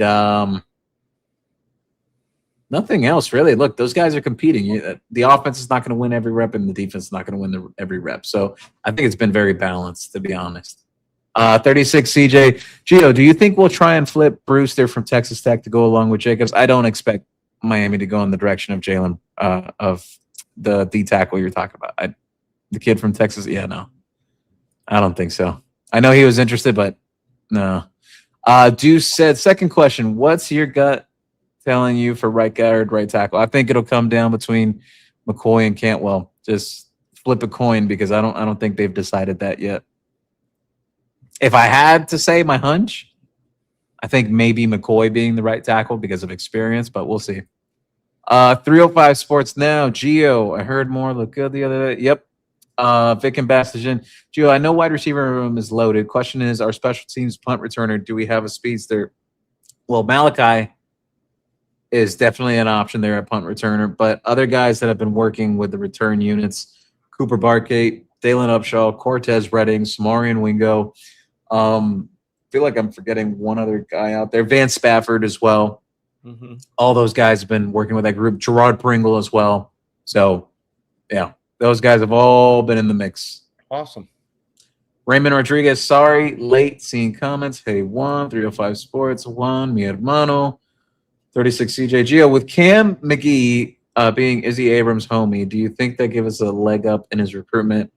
nothing else really. Look, those guys are competing. The offense is not going to win every rep, and the defense is not going to win every rep. So I think it's been very balanced, to be honest. 36 CJ. Gio, do you think we'll try and flip Brewster from Texas Tech to go along with Jacobs? I don't expect Miami to go in the direction of Jalen, of the D tackle you're talking about. The kid from Texas, yeah, no. I don't think so. I know he was interested, but no. Deuce said, second question, what's your gut telling you for right guard, right tackle? I think it'll come down between McCoy and Cantwell. Just flip a coin because I don't think they've decided that yet. If I had to say my hunch, I think maybe McCoy being the right tackle because of experience, but we'll see. 305 Sports Now. Gio, I heard more look good the other day. Yep. Vic and Bastian. Gio, I know wide receiver room is loaded. Question is, our special teams punt returner, do we have a speedster? Well, Malachi is definitely an option there at punt returner, but other guys that have been working with the return units, Cooper Barkate, Daylyn Upshaw, Cortez Redding, Samarian Wingo. Feel like I'm forgetting one other guy out there. Van Spafford as well. Mm-hmm. All those guys have been working with that group. Gerard Pringle as well. So, yeah, those guys have all been in the mix. Awesome. Raymond Rodriguez, sorry, late seeing comments. Hey, 305 Sports, mi hermano. 36 CJ Gio. With Cam McGee being Izzy Abrams' homie, do you think that gives us a leg up in his recruitment?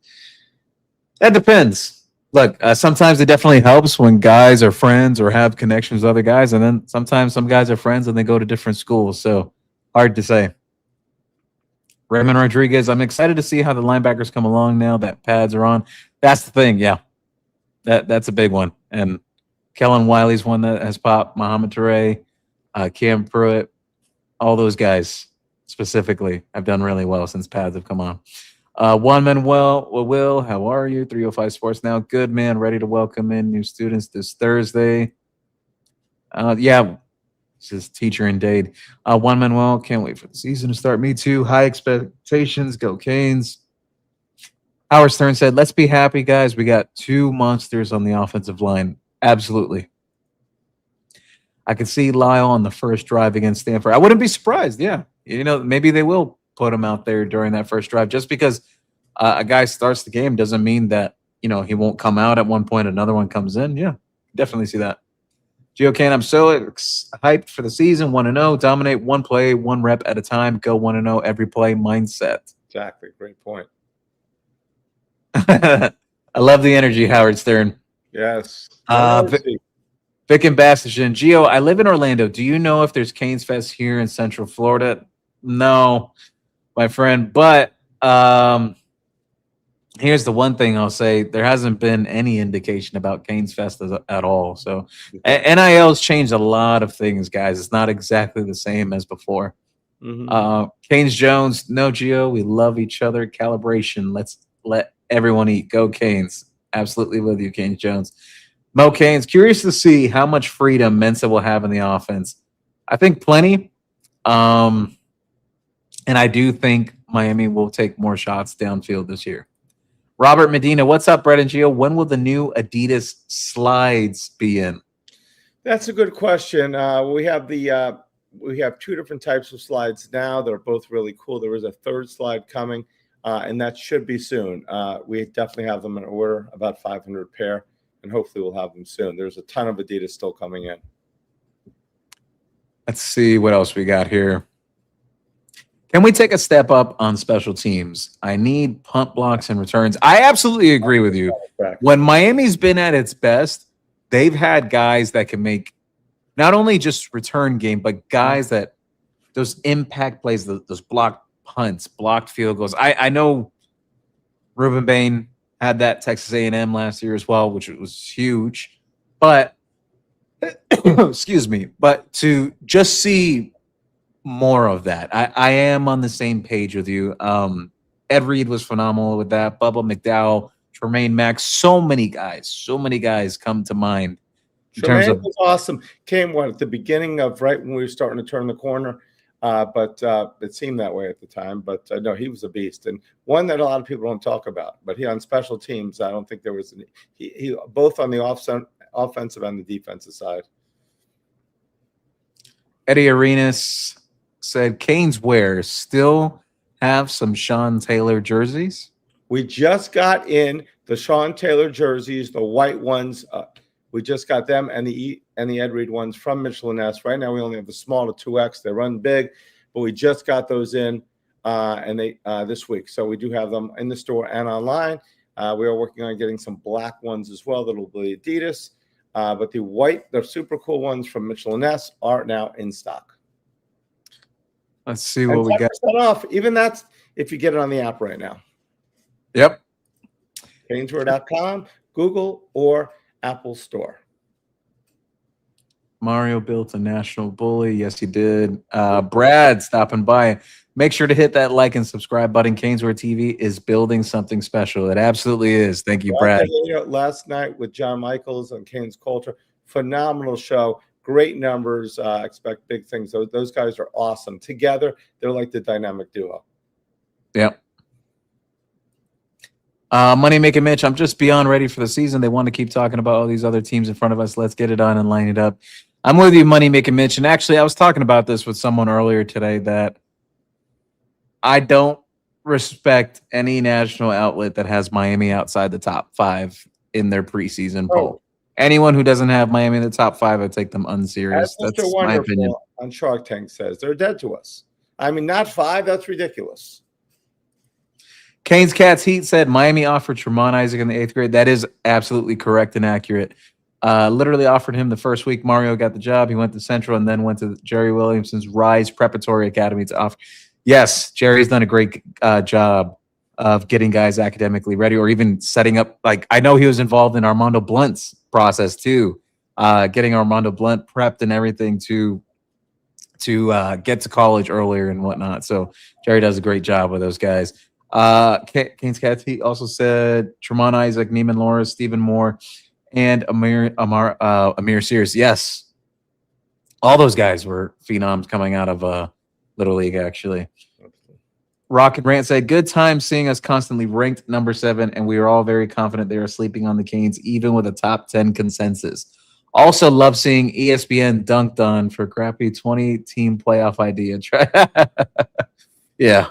That depends. Look, sometimes it definitely helps when guys are friends or have connections with other guys, and then sometimes some guys are friends and they go to different schools. So hard to say. Raymond Rodriguez, I'm excited to see how the linebackers come along now that pads are on. That's the thing, yeah. That's a big one. And Kellen Wiley's one that has popped. Muhammad Toure, Cam Pruitt, all those guys specifically have done really well since pads have come on. Juan Manuel, Will, how are you? 305 Sports Now. Good, man. Ready to welcome in new students this Thursday. Yeah, this is teacher and Dade. Juan Manuel, can't wait for the season to start. Me too. High expectations. Go Canes. Howard Stern said, let's be happy, guys. We got 2 monsters on the offensive line. Absolutely. I could see Lyle on the first drive against Stanford. I wouldn't be surprised. Yeah. You know, maybe they will put him out there during that first drive. Just because a guy starts the game doesn't mean that, you know, he won't come out at one point. Another one comes in. Yeah, definitely see that. Gio Can, I'm so hyped for the season. 1-0. Dominate one play, one rep at a time. Go 1-0 every play mindset. Exactly. Great point. I love the energy, Howard Stern. Yes. Vic and Bastian. Gio, I live in Orlando. Do you know if there's Canes Fest here in Central Florida? No, my friend. But here's the one thing I'll say. There hasn't been any indication about Canes Fest at all. So NIL's changed a lot of things, guys. It's not exactly the same as before. Mm-hmm. Canes Jones, no, Gio. We love each other. Calibration. Let's let everyone eat. Go Canes. Absolutely with you, Canes Jones. Mo Kane's curious to see how much freedom Mensa will have in the offense. I think plenty. And I do think Miami will take more shots downfield this year. Robert Medina, what's up, Brett and Gio? When will the new Adidas slides be in? That's a good question. We have two different types of slides now. They're both really cool. There is a third slide coming, and that should be soon. We definitely have them in order, about 500 pair, and hopefully we'll have them soon. There's a ton of Adidas still coming in. Let's see what else we got here. Can we take a step up on special teams? I need punt blocks and returns. I absolutely agree with you. When Miami's been at its best, they've had guys that can make not only just return game, but guys that those impact plays, those blocked punts, blocked field goals. I know Ruben Bain had that Texas A&M last year as well, which was huge. But excuse me, but to just see more of that. I am on the same page with you. Ed Reed was phenomenal with that. Bubba McDowell, Tremaine Mack, so many guys come to mind. Tremaine was awesome. Came at the beginning of right when we were starting to turn the corner, but it seemed that way at the time. But no, he was a beast, and one that a lot of people don't talk about. But he on special teams, I don't think there was he both on the offensive and the defensive side. Eddie Arenas said Canes wear still have some Sean Taylor jerseys. We just got in the Sean Taylor jerseys, the white ones. We just got them and the Ed Reed ones from Mitchell & Ness. Right now we only have the small to 2X. They run big, but we just got those in and they this week. So we do have them in the store and online. We are working on getting some black ones as well. That'll be Adidas. But the super cool ones from Mitchell & Ness are now in stock. Let's see what we got. Off. Even that's if you get it on the app right now. Yep. Caneswear.com, Google, or Apple Store. Mario built a national bully. Yes, he did. Brad stopping by. Make sure to hit that like and subscribe button. Caneswear TV is building something special. It absolutely is. Thank you, Brad. Last night with John Michaels on Canes Culture. Phenomenal show. Great numbers. Expect big things. Those guys are awesome. Together, they're like the dynamic duo. Yep. Money Making Mitch, I'm just beyond ready for the season. They want to keep talking about all these other teams in front of us. Let's get it on and line it up. I'm with you, Money Making Mitch. And actually, I was talking about this with someone earlier today that I don't respect any national outlet that has Miami outside the top 5 in their preseason poll. Anyone who doesn't have Miami in the top 5, I take them unserious. That's my opinion. On Shark Tank says they're dead to us. I mean, not 5. That's ridiculous. Canes Cats Heat said Miami offered Tremont Isaac in the 8th grade. That is absolutely correct and accurate. Literally offered him the first week Mario got the job. He went to Central and then went to Jerry Williamson's Rise Preparatory Academy to offer. Yes, Jerry's done a great job of getting guys academically ready or even setting up. Like, I know he was involved in Armando Blunt's process too, getting Armando Blunt prepped and everything to get to college earlier and whatnot. So Jerry does a great job with those guys. Canes Cats, he also said Tremont Isaac, Neiman Lawrence, Stephen Moore, and Amir Sears. Yes, all those guys were phenoms coming out of Little League, actually. Rock and Rant said, good time seeing us constantly ranked number 7, and we are all very confident they are sleeping on the Canes, even with a top 10 consensus. Also love seeing ESPN dunked on for crappy 20-team playoff idea. Yeah,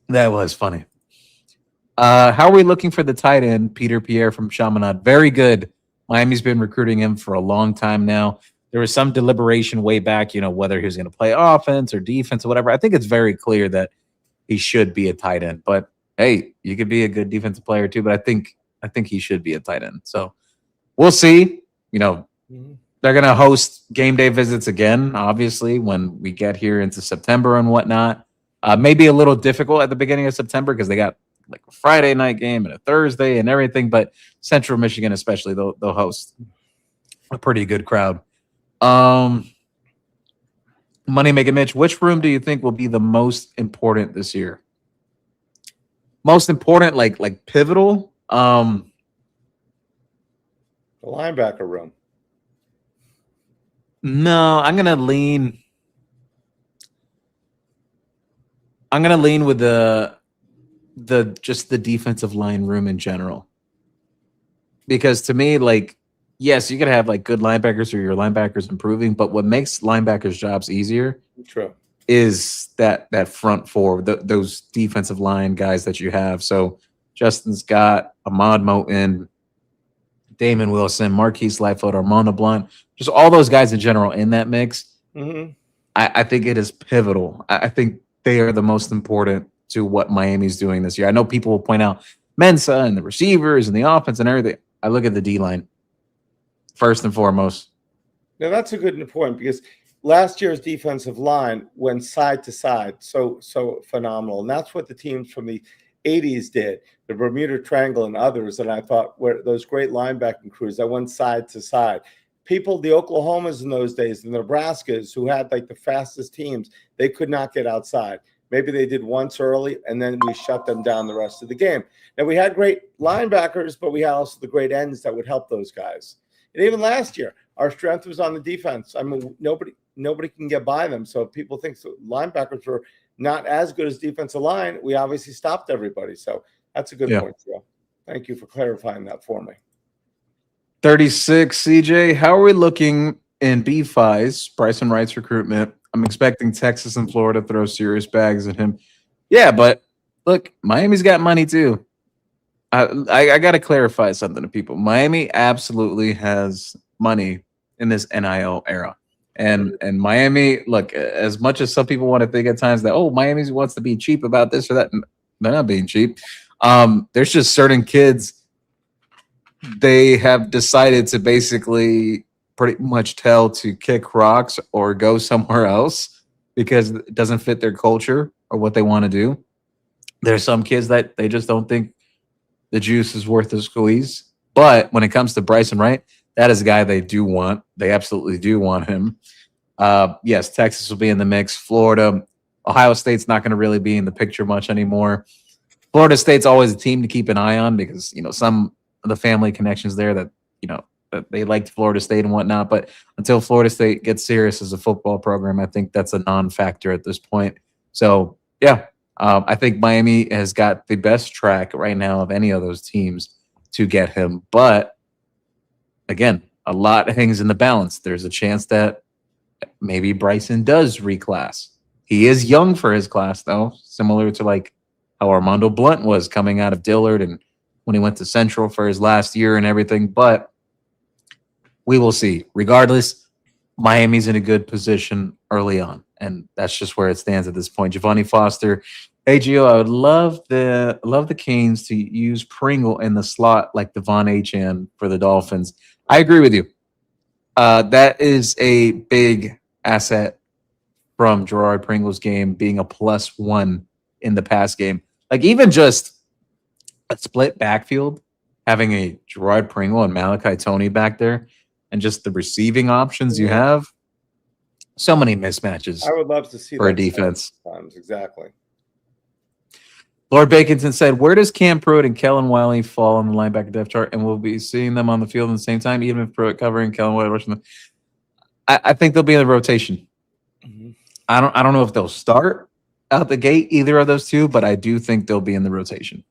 that was funny. How are we looking for the tight end, Peter Pierre from Chaminade? Very good. Miami's been recruiting him for a long time now. There was some deliberation way back, whether he was going to play offense or defense or whatever. I think it's very clear that he should be a tight end. But hey, you could be a good defensive player too. But I think he should be a tight end. So we'll see. They're going to host game day visits again, obviously, when we get here into September and whatnot. Maybe a little difficult at the beginning of September because they got like a Friday night game and a Thursday and everything. But Central Michigan, especially, they'll host a pretty good crowd. Money Making Mitch, which room do you think will be the most important this year? Most important, like pivotal. The linebacker room. No, I'm gonna lean with the just the defensive line room in general. Because to me, like, yes, you could have like good linebackers or your linebackers improving, but what makes linebackers' jobs easier True. is that front four, those defensive line guys that you have. So Justin Scott, Ahmad Moten, Damon Wilson, Marquise Lightfoot, Armando Blunt, just all those guys in general in that mix. Mm-hmm. I think it is pivotal. I think they are the most important to what Miami's doing this year. I know people will point out Mensa and the receivers and the offense and everything. I look at the D line first and foremost. Now that's a good point because last year's defensive line went side to side, so phenomenal, and that's what the teams from the '80s did, the Bermuda Triangle and others. And I thought were those great linebacking crews that went side to side. People, the Oklahomas in those days, the Nebraskas, who had like the fastest teams, they could not get outside. Maybe they did once early, and then we shut them down the rest of the game. Now, we had great linebackers, but we had also the great ends that would help those guys. And even last year, our strength was on the defense. I mean, nobody can get by them. So if people think linebackers were not as good as defensive line, we obviously stopped everybody. So that's a good point, Joe. Thank you for clarifying that for me. 36, CJ, how are we looking in B5's Bryson Wright's recruitment? I'm expecting Texas and Florida to throw serious bags at him. Yeah, but look, Miami's got money too. I got to clarify something to people. Miami absolutely has money in this NIL era. And Miami, look, as much as some people want to think at times that, oh, Miami wants to be cheap about this or that, they're not being cheap. There's just certain kids they have decided to basically pretty much tell to kick rocks or go somewhere else because it doesn't fit their culture or what they want to do. There's some kids that they just don't think the juice is worth the squeeze. But when it comes to Bryson Wright, that is a guy they do want. They absolutely do want him. Yes, Texas will be in the mix. Florida, Ohio State's not going to really be in the picture much anymore. Florida State's always a team to keep an eye on because, some of the family connections there that, that they liked Florida State and whatnot. But until Florida State gets serious as a football program, I think that's a non-factor at this point. So, yeah, I think Miami has got the best track right now of any of those teams to get him. But, again, a lot hangs in the balance. There's a chance that maybe Bryson does reclass. He is young for his class, though, similar to like how Armando Blunt was coming out of Dillard and when he went to Central for his last year and everything. But we will see. Regardless, Miami's in a good position early on, and that's just where it stands at this point. Giovanni Foster, hey Gio, I would love the Canes to use Pringle in the slot like Devon Achane for the Dolphins. I agree with you. That is a big asset from Gerard Pringle's game, being a +1 in the pass game. Like even just a split backfield, having a Gerard Pringle and Malachi Toney back there, and just the receiving options you have. So many mismatches. I would love to see for that a defense. Sometimes. Exactly. Lord Baconton said, where does Cam Pruitt and Kellen Wiley fall on the linebacker depth chart? And we'll be seeing them on the field at the same time, even if Pruitt covering Kellen Wiley rushing them. I think they'll be in the rotation. Mm-hmm. I don't know if they'll start out the gate, either of those two, but I do think they'll be in the rotation.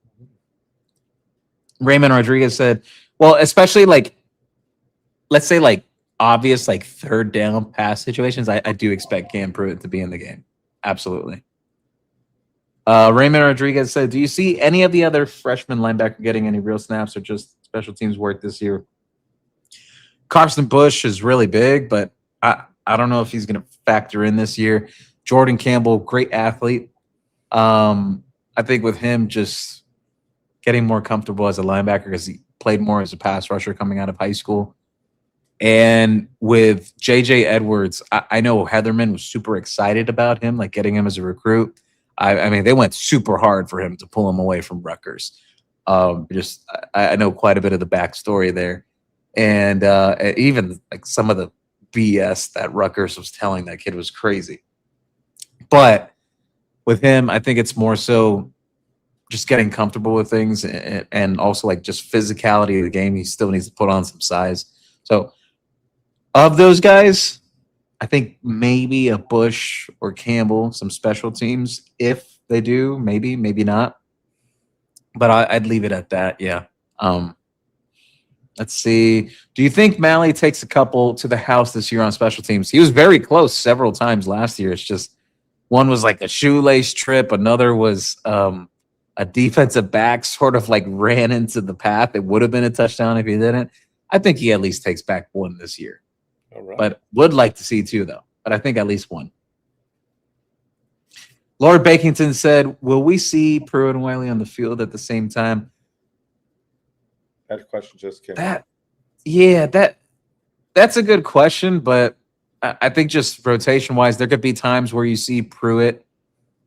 Raymond Rodriguez said, well, especially like, let's say like obvious like third down pass situations, I do expect Cam Pruitt to be in the game. Absolutely. Raymond Rodriguez said, do you see any of the other freshman linebacker getting any real snaps or just special teams work this year? Carson Bush is really big, but I don't know if he's going to factor in this year. Jordan Campbell, great athlete. I think with him just getting more comfortable as a linebacker because he played more as a pass rusher coming out of high school. And with J.J. Edwards, I know Heatherman was super excited about him, like getting him as a recruit. I mean, they went super hard for him to pull him away from Rutgers. I know quite a bit of the backstory there. And even like some of the BS that Rutgers was telling that kid was crazy. But with him, I think it's more so just getting comfortable with things and also like just physicality of the game. He still needs to put on some size. So of those guys, I think maybe a Bush or Campbell, some special teams. If they do, maybe not. But I'd leave it at that. Yeah. Let's see. Do you think Malley takes a couple to the house this year on special teams? He was very close several times last year. It's just one was like a shoelace trip. Another was a defensive back sort of like ran into the path. It would have been a touchdown if he didn't. I think he at least takes back one this year. All right. But would like to see two, though. But I think at least one. Lord Bakington said, will we see Pruitt and Wiley on the field at the same time? That question just came. That's a good question, but I think just rotation-wise, there could be times where you see Pruitt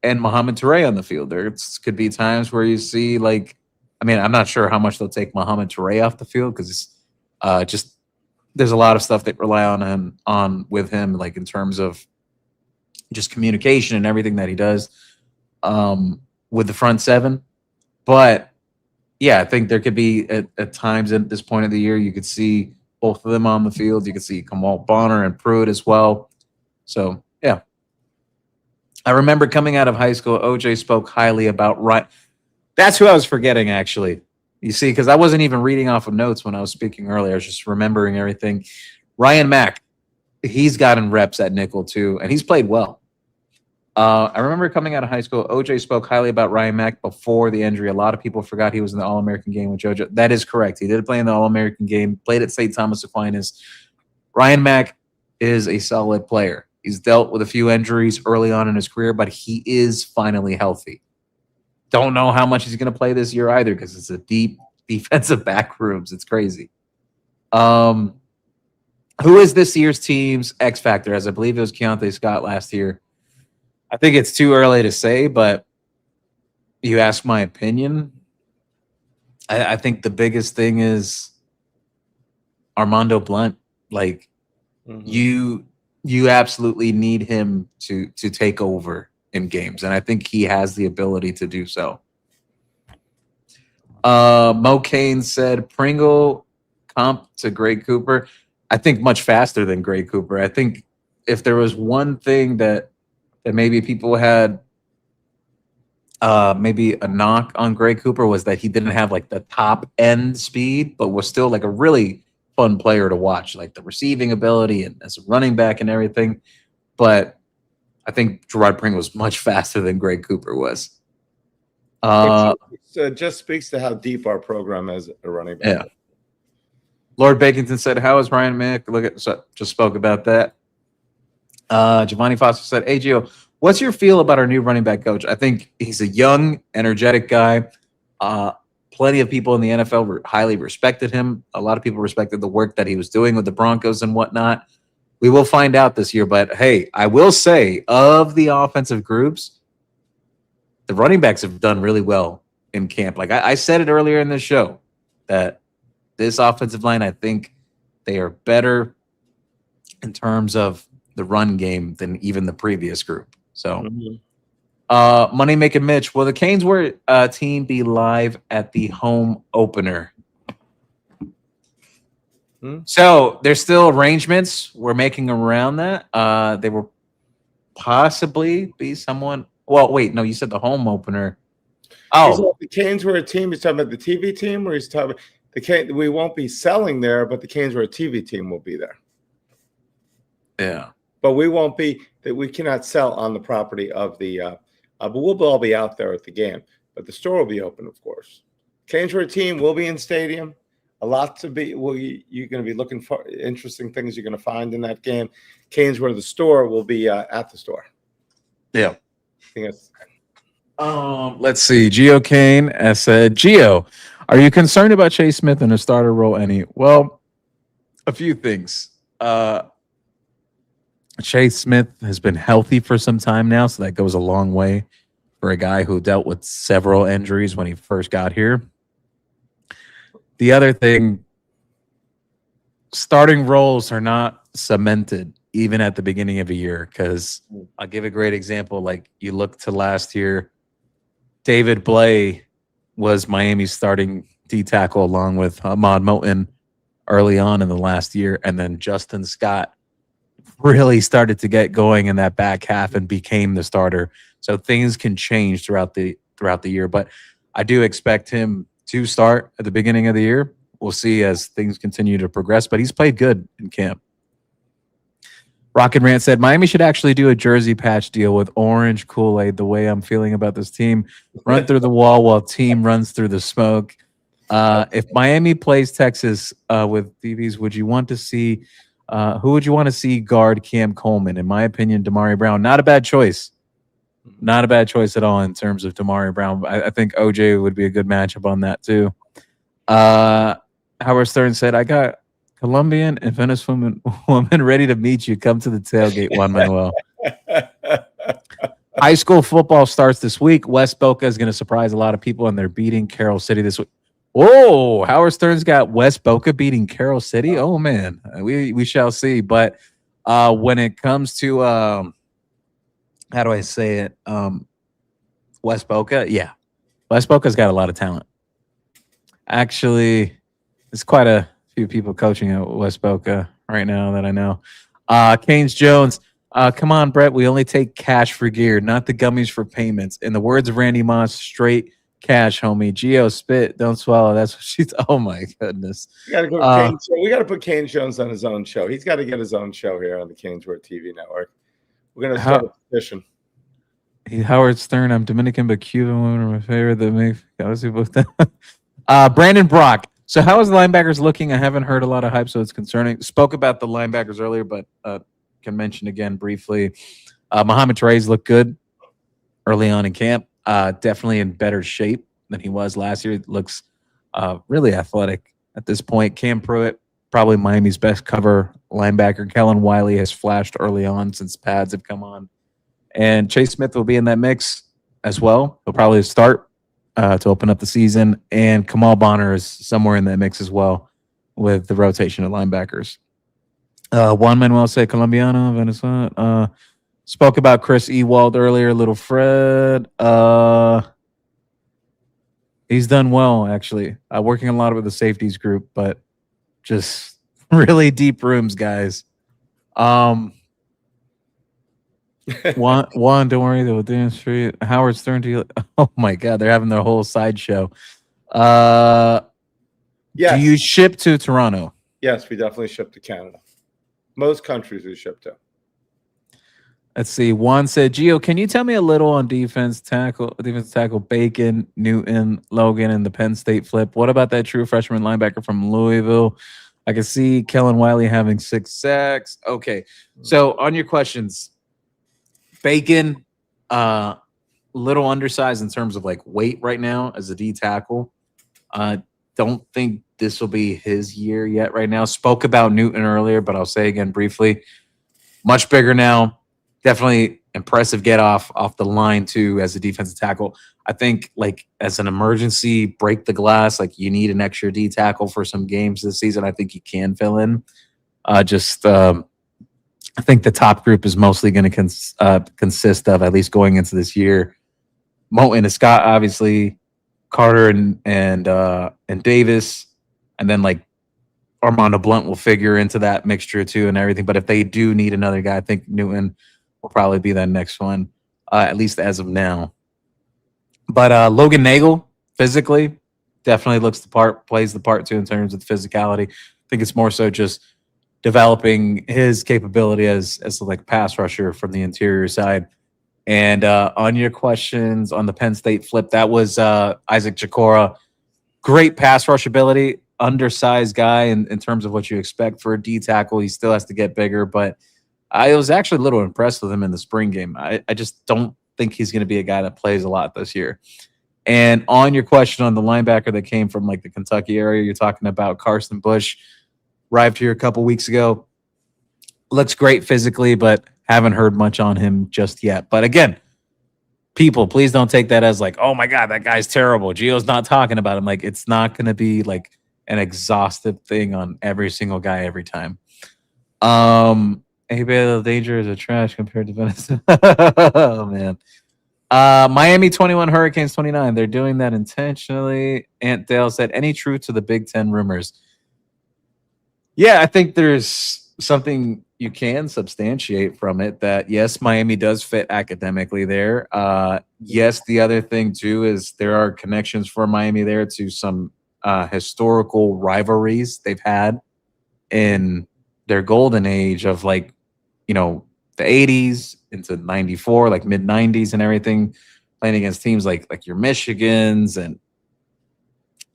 and Mohamed Touré on the field. There could be times where you see, like, I mean, I'm not sure how much they'll take Mohamed Touré off the field because just there's a lot of stuff they rely on with him, like in terms of just communication and everything that he does with the front seven. But yeah, I think there could be at times at this point of the year, you could see both of them on the field. You could see Kamal Bonner and Pruitt as well. So yeah, I remember coming out of high school, OJ spoke highly about Ryan. That's who I was forgetting, actually. You see, because I wasn't even reading off of notes when I was speaking earlier. I was just remembering everything. Ryan Mack, he's gotten reps at nickel too, and he's played well. I remember coming out of high school, OJ spoke highly about Ryan Mack before the injury. A lot of people forgot he was in the All-American game with JoJo. That is correct. He did play in the All-American game, played at St. Thomas Aquinas. Ryan Mack is a solid player. He's dealt with a few injuries early on in his career, but he is finally healthy. Don't know how much he's going to play this year either because it's a deep defensive back rooms. It's crazy. Who is this year's team's X factor? As I believe it was Keontae Scott last year. I think it's too early to say, but you ask my opinion. I think the biggest thing is Armando Blunt. Like you absolutely need him to take over in games, and I think he has the ability to do so. Mo Kane said Pringle comp to Greg Cooper. I think much faster than Greg Cooper. I think if there was one thing that maybe people had maybe a knock on Greg Cooper was that he didn't have like the top end speed, but was still like a really fun player to watch, like the receiving ability and as a running back and everything. But I think Gerard Pringle was much faster than Greg Cooper was. It just speaks to how deep our program is a running back. Yeah. Lord Bakington said, how is Ryan Mack? Just spoke about that. Giovanni Foster said, hey, Gio, what's your feel about our new running back coach? I think he's a young, energetic guy. Plenty of people in the NFL highly respected him. A lot of people respected the work that he was doing with the Broncos and whatnot. We will find out this year. But, hey, I will say, of the offensive groups, the running backs have done really well in camp. Like I said it earlier in the show, that this offensive line, I think they are better in terms of the run game than even the previous group. So, Money Making Mitch, will the Canesware team be live at the home opener? So there's still arrangements we're making around that. They will possibly be someone. Well, wait, no, you said the home opener. Oh, the Canesware team. He's talking about the TV team, or he's talking about the Canes. We won't be selling there, but the Canesware TV team will be there. Yeah. But we won't be that we cannot sell on the property of the but we'll all be out there at the game. But the store will be open, of course. Canesware team will be in stadium. A lot to be you're going to be looking for interesting things you're going to find in that game. Canesware, the store, will be at the store. Yeah. I think that's let's see. Gio Kane said, Gio, are you concerned about Chase Smith in a starter role any? Well, a few things. Chase Smith has been healthy for some time now, so that goes a long way for a guy who dealt with several injuries when he first got here. The other thing, starting roles are not cemented even at the beginning of a year, because I'll give a great example. Like you look to last year, David Blay was Miami's starting D tackle along with Ahmad Moten early on in the last year, and then Justin Scott really started to get going in that back half and became the starter. So things can change throughout the year, but I do expect him to start at the beginning of the year. We'll see as things continue to progress, but he's played good in camp. Rock and Rant said Miami should actually do a jersey patch deal with orange Kool-Aid. The way I'm feeling about this team, run through the wall while team runs through the smoke. If Miami plays Texas with DBs, would you want to see? Who would you want to see guard Cam Coleman? In my opinion, Damari Brown. Not a bad choice. Not a bad choice at all in terms of Damari Brown. I think OJ would be a good matchup on that too. Howard Stern said, I got Colombian and Venezuelan woman ready to meet you. Come to the tailgate, Juan Manuel. High school football starts this week. West Boca is going to surprise a lot of people, and they're beating Carroll City this week. Whoa, Howard Stern's got West Boca beating Carroll City. Oh, man, we shall see. But when it comes to, how do I say it? West Boca, yeah. West Boca's got a lot of talent. Actually, there's quite a few people coaching at West Boca right now that I know. Canes Jones, come on, Brett. We only take cash for gear, not the gummies for payments. In the words of Randy Moss, straight cash, homie. Geo, spit, don't swallow. That's what she's. Oh my goodness. We got to go to Canes. We got to put Canes Jones on his own show. He's got to get his own show here on the Canesworth TV network. We're gonna start a petition. Howard Stern, I'm Dominican, but Cuban women are my favorite. That make obviously both. Brandon Brock. So how is the linebackers looking? I haven't heard a lot of hype, so it's concerning. Spoke about the linebackers earlier, but can mention again briefly. Muhammad Therese looked good early on in camp. Definitely in better shape than he was last year. Looks really athletic at this point. Cam Pruitt, probably Miami's best cover linebacker. Kellen Wiley has flashed early on since pads have come on. And Chase Smith will be in that mix as well. He'll probably start to open up the season. And Kamal Bonner is somewhere in that mix as well with the rotation of linebackers. Juan Manuel said Colombiano, Venezuela. Spoke about Chris Ewald earlier, little Fred. He's done well, actually. Working a lot with the safeties group, but just really deep rooms, guys. Juan, don't worry, they will dance street. Howard Stern to you. Oh my God, they're having their whole sideshow. Yes. Do you ship to Toronto? Yes, we definitely ship to Canada. Most countries we ship to. Let's see. Juan said, Gio, can you tell me a little on defense tackle Bacon, Newton, Logan, and the Penn State flip? What about that true freshman linebacker from Louisville? I can see Kellen Wiley having 6 sacks. Okay. So on your questions, Bacon, little undersized in terms of like weight right now as a D tackle. Don't think this will be his year yet right now. Spoke about Newton earlier, but I'll say again briefly, much bigger now. Definitely impressive get off the line too as a defensive tackle. I think like as an emergency break the glass, like you need an extra D tackle for some games this season. I think he can fill in. I think the top group is mostly going to consist of, at least going into this year, Moten and Scott, obviously, Carter and Davis, and then like Armando Blunt will figure into that mixture too and everything. But if they do need another guy, I think Newton will probably be that next one, at least as of now. But Logan Nagel, physically, definitely looks the part, plays the part too in terms of the physicality. I think it's more so just developing his capability as like pass rusher from the interior side. And on your questions on the Penn State flip, that was Isaac Chikora. Great pass rush ability, undersized guy in terms of what you expect for a D tackle. He still has to get bigger, but I was actually a little impressed with him in the spring game. I just don't think he's going to be a guy that plays a lot this year. And on your question on the linebacker that came from like the Kentucky area, you're talking about Carson Bush. Arrived here a couple weeks ago. Looks great physically, but haven't heard much on him just yet. But again, people, please don't take that as like, oh my God, that guy's terrible. Gio's not talking about him. Like, it's not going to be like an exhaustive thing on every single guy every time. Hey, the danger is a trash compared to Venice. Oh man. Miami 21, Hurricanes 29. They're doing that intentionally. Aunt Dale said, any truth to the Big Ten rumors? Yeah, I think there's something you can substantiate from it that, yes, Miami does fit academically there. Yes, the other thing, too, is there are connections for Miami there to some historical rivalries they've had in their golden age of, like, you know, the 80s into 94, like mid 90s and everything, playing against teams like your Michigans and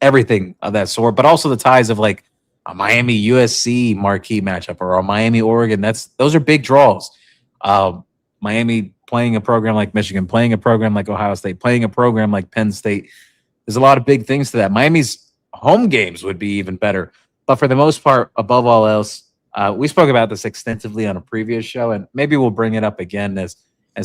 everything of that sort, but also the ties of like a Miami USC marquee matchup or a Miami Oregon. Those are big draws. Miami playing a program like Michigan, playing a program like Ohio State, playing a program like Penn State. There's a lot of big things to that. Miami's home games would be even better, but for the most part, above all else, we spoke about this extensively on a previous show, and maybe we'll bring it up again as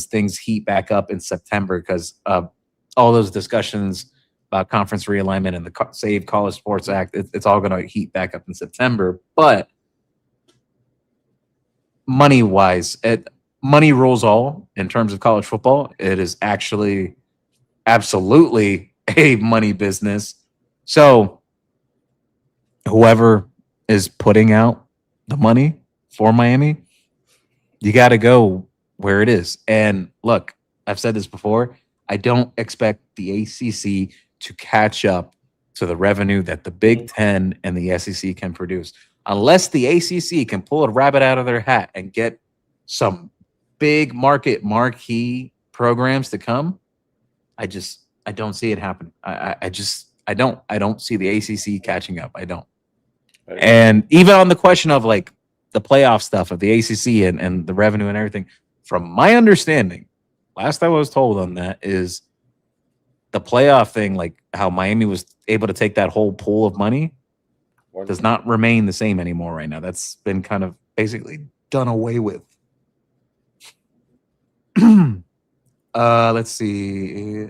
things heat back up in September, because all those discussions about conference realignment and the Save College Sports Act, it's all going to heat back up in September. But money-wise, money rules all in terms of college football. It is actually absolutely a money business. So whoever is putting out the money for Miami, you got to go where it is. And look, I've said this before, I don't expect the ACC to catch up to the revenue that the Big Ten and the SEC can produce. Unless the ACC can pull a rabbit out of their hat and get some big marquee programs to come, I don't see it happening. I don't see the ACC catching up. I don't. And even on the question of like the playoff stuff of the ACC and the revenue and everything, from my understanding, last I was told on that is the playoff thing, like how Miami was able to take that whole pool of money, does not remain the same anymore right now. That's been kind of basically done away with. Let's see.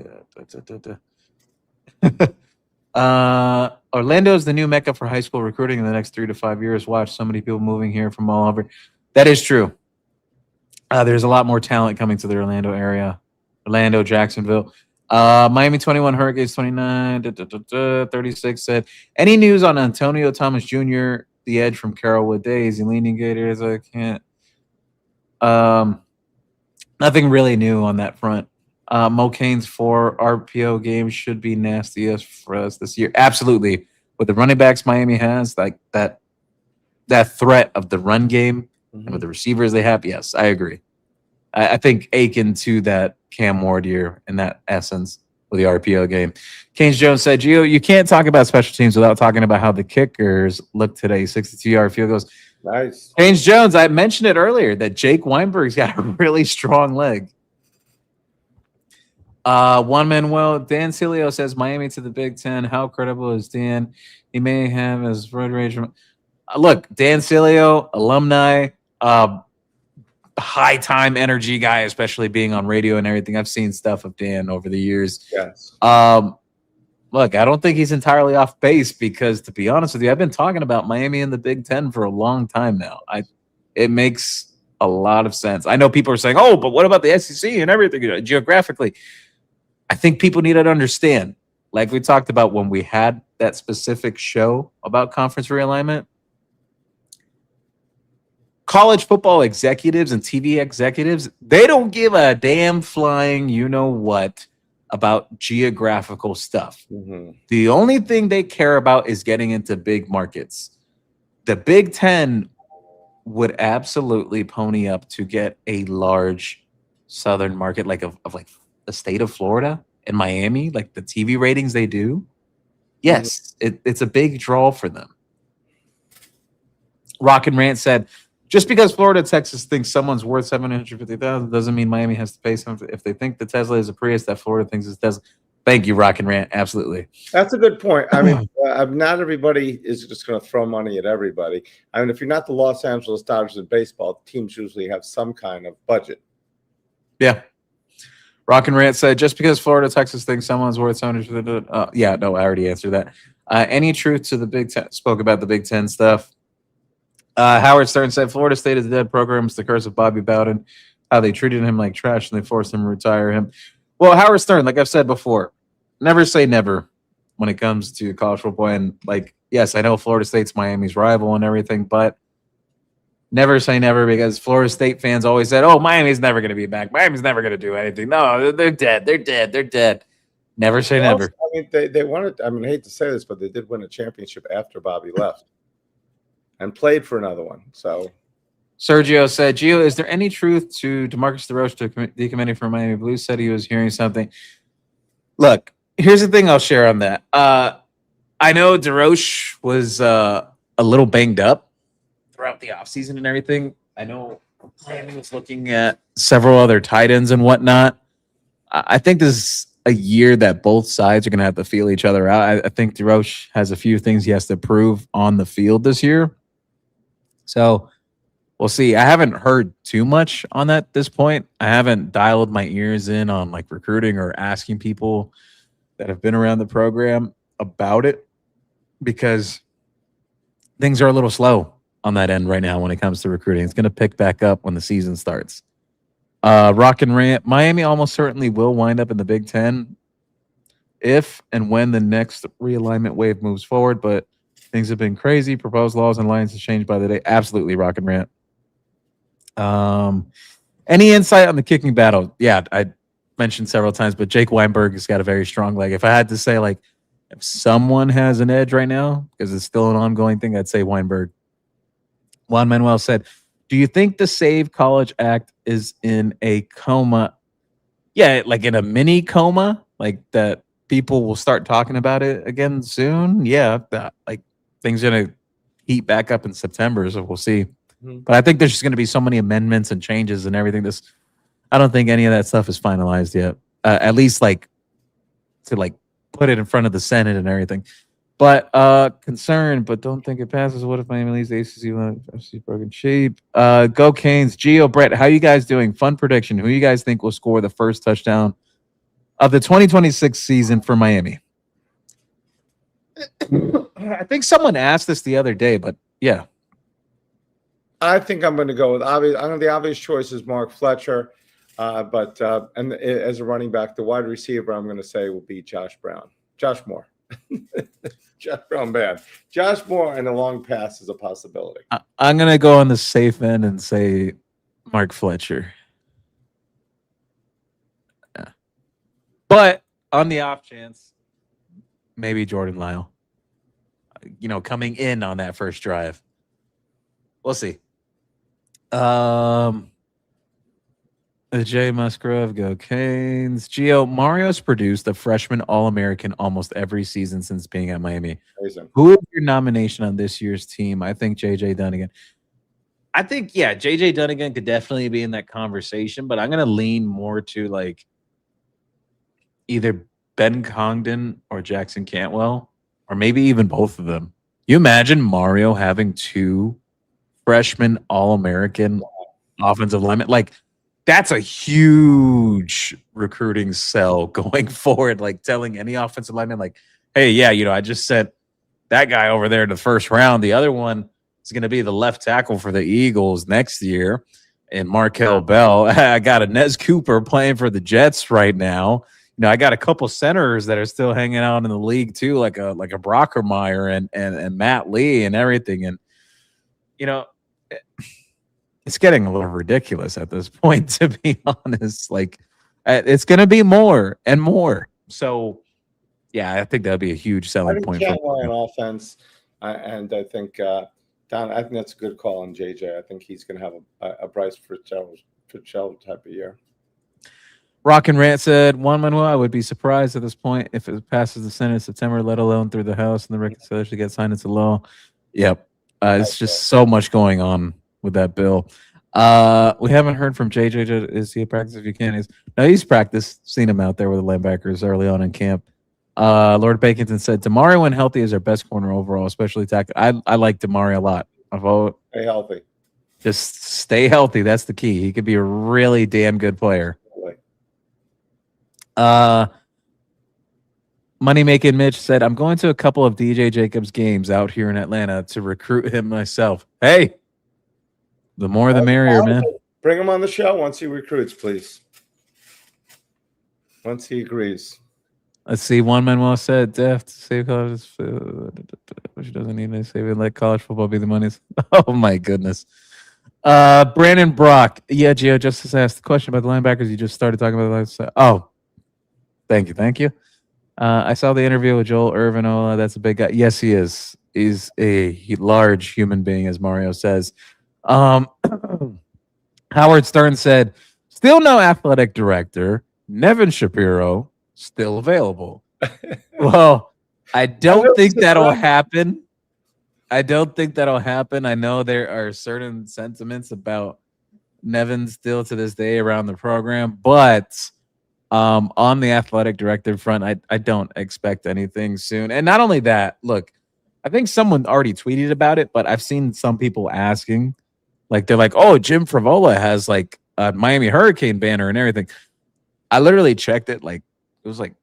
Orlando is the new mecca for high school recruiting in the next 3 to 5 years. Watch so many people moving here from all over. That is true. There's a lot more talent coming to the Orlando area. Orlando, Jacksonville. Miami 21, Hurricanes 29. 36 said, any news on Antonio Thomas Jr., the edge from Carrollwood Days? He leaning Gators? I can't. Nothing really new on that front. Mo Cain's 4 RPO games should be nastiest for us this year. Absolutely. With the running backs Miami has, like that threat of the run game and with the receivers they have, yes, I agree. I think akin to that Cam Ward year in that essence with the RPO game. Keynes Jones said, Gio, you can't talk about special teams without talking about how the kickers look today. 62-yard field goals. Nice. Keynes Jones, I mentioned it earlier that Jake Weinberg's got a really strong leg. Juan Manuel, Dan Cilio says Miami to the Big Ten. How credible is Dan? He may have his road rage. Look, Dan Cilio, alumni, high time energy guy, especially being on radio and everything. I've seen stuff of Dan over the years. Yes. Look, I don't think he's entirely off base because, to be honest with you, I've been talking about Miami in the Big Ten for a long time now. It makes a lot of sense. I know people are saying, oh, but what about the SEC and everything geographically? I think people need to understand, like we talked about when we had that specific show about conference realignment, college football executives and TV executives, they don't give a damn flying you-know-what about geographical stuff. The only thing they care about is getting into big markets. The Big Ten would absolutely pony up to get a large southern market like of like the state of Florida and Miami, like the TV ratings they do. Yes, it's a big draw for them. Rock and Rant said, just because Florida, Texas thinks someone's worth $750,000 doesn't mean Miami has to pay something. If they think the Tesla is a Prius, that Florida thinks it's Tesla. Thank you, Rock and Rant. Absolutely. That's a good point. I mean, not everybody is just going to throw money at everybody. I mean, if you're not the Los Angeles Dodgers in baseball, teams usually have some kind of budget. Yeah. Rock and Rant said, just because Florida, Texas thinks someone's worth $750,000. Yeah, no, I already answered that. Any truth to the Big Ten? Spoke about the Big Ten stuff. Howard Stern said, Florida State is a dead program. It's the curse of Bobby Bowden. How they treated him like trash and they forced him to retire him. Well, Howard Stern, like I've said before, never say never when it comes to college football. And like, yes, I know Florida State's Miami's rival and everything, but never say never, because Florida State fans always said, "Oh, Miami's never going to be back. Miami's never going to do anything." No, they're dead. They're dead. They're dead. Never say never. I mean, they wanted. I mean, I hate to say this, but they did win a championship after Bobby left, and played for another one. So, Sergio said, "Gio, is there any truth to DeMarcus DeRoche decommitting from Miami Blues? Said he was hearing something." Look, here's the thing I'll share on that. I know DeRoche was a little banged up throughout the offseason and everything. I know Miami was looking at several other tight ends and whatnot. I think this is a year that both sides are going to have to feel each other out. I think DeRoche has a few things he has to prove on the field this year. So we'll see. I haven't heard too much on that at this point. I haven't dialed my ears in on like recruiting or asking people that have been around the program about it, because things are a little slow on that end right now when it comes to recruiting. It's going to pick back up when the season starts. Rock and Rant, Miami almost certainly will wind up in the Big Ten if and when the next realignment wave moves forward, but things have been crazy. Proposed laws and alliances changed by the day. Absolutely, Rock and Rant. Any insight on the kicking battle? Yeah, I mentioned several times, but Jake Weinberg has got a very strong leg. If I had to say, like, if someone has an edge right now, because it's still an ongoing thing, I'd say Weinberg. Juan Manuel said, "Do you think the Save College Act is in a coma?" Yeah, like in a mini coma, like that people will start talking about it again soon. Yeah, like things are going to heat back up in September, so we'll see. But I think there's just going to be so many amendments and changes and everything. I don't think any of that stuff is finalized yet. At least like to like put it in front of the Senate and everything. But concerned, but don't think it passes. What if Miami leaves the ACC? FC broken shape. Go Canes. Gio, Brett, how you guys doing? Fun prediction. Who you guys think will score the first touchdown of the 2026 season for Miami? I think someone asked this the other day, but yeah. I think I'm going to go with the obvious choice is Mark Fletcher, but as a running back, the wide receiver I'm going to say will be Josh Moore. Josh Brown bad. Josh Moore and a long pass is a possibility. I'm going to go on the safe end and say Mark Fletcher. Yeah. But on the off chance, maybe Jordan Lyle, coming in on that first drive. We'll see. Jay Musgrove, go Canes. Gio, Mario's produced a freshman All-American almost every season since being at Miami. Amazing. Who is your nomination on this year's team? I think J.J. Dunnigan. I think, yeah, J.J. Dunnigan could definitely be in that conversation, but I'm going to lean more to, like, either Ben Congdon or Jackson Cantwell, or maybe even both of them. You imagine Mario having two freshman All-American offensive linemen? Like, that's a huge recruiting sell going forward. Like telling any offensive lineman, like, hey, yeah, I just sent that guy over there in the first round. The other one is going to be the left tackle for the Eagles next year. And Markel Bell. I got a Nez Cooper playing for the Jets right now. I got a couple centers that are still hanging out in the league too, like a Brockermeyer and Matt Lee and everything. And, it's getting a little ridiculous at this point, to be honest. Like, it's going to be more and more. So, yeah, I think that'll be a huge selling point. Cantwell on offense, and I think Don. I think that's a good call on JJ. I think he's going to have a Bryce Fitzgerald type of year. Rock and Rant said, Juan Manuel, I would be surprised at this point if it passes the Senate in September, let alone through the House and the reconciliation to get signed into law. Yep, it's just so much going on with that bill. We haven't heard from JJ. Is he a practice if you can? He's practiced. Seen him out there with the linebackers early on in camp. Lord Baconton said, DeMario when healthy is our best corner overall, especially tackle. I like DeMario a lot. Stay healthy. Just stay healthy. That's the key. He could be a really damn good player. Money Making Mitch said, I'm going to a couple of DJ Jacobs games out here in Atlanta to recruit him myself. Hey, the more the merrier, man. Bring him on the show once he recruits, please. Once he agrees. Let's see. One Manuel said, "Death to save college food. She doesn't need to save it. Let college football be the money." Oh my goodness. Brandon Brock. Yeah, Gio Justice asked the question about the linebackers. You just started talking about that. Oh, thank you. I saw the interview with Joel Irvinola. That's a big guy. Yes, he is. He's a large human being, as Mario says. Howard Stern said, "Still no athletic director. Nevin Shapiro." Still available. Well, I don't think that'll happen. I know there are certain sentiments about Nevin still to this day around the program, but on the athletic director front, I don't expect anything soon. And not only that, look, I think someone already tweeted about it, but I've seen some people asking, like they're like, "Oh, Jim Frivola has like a Miami Hurricane banner and everything." I literally checked it, like it was like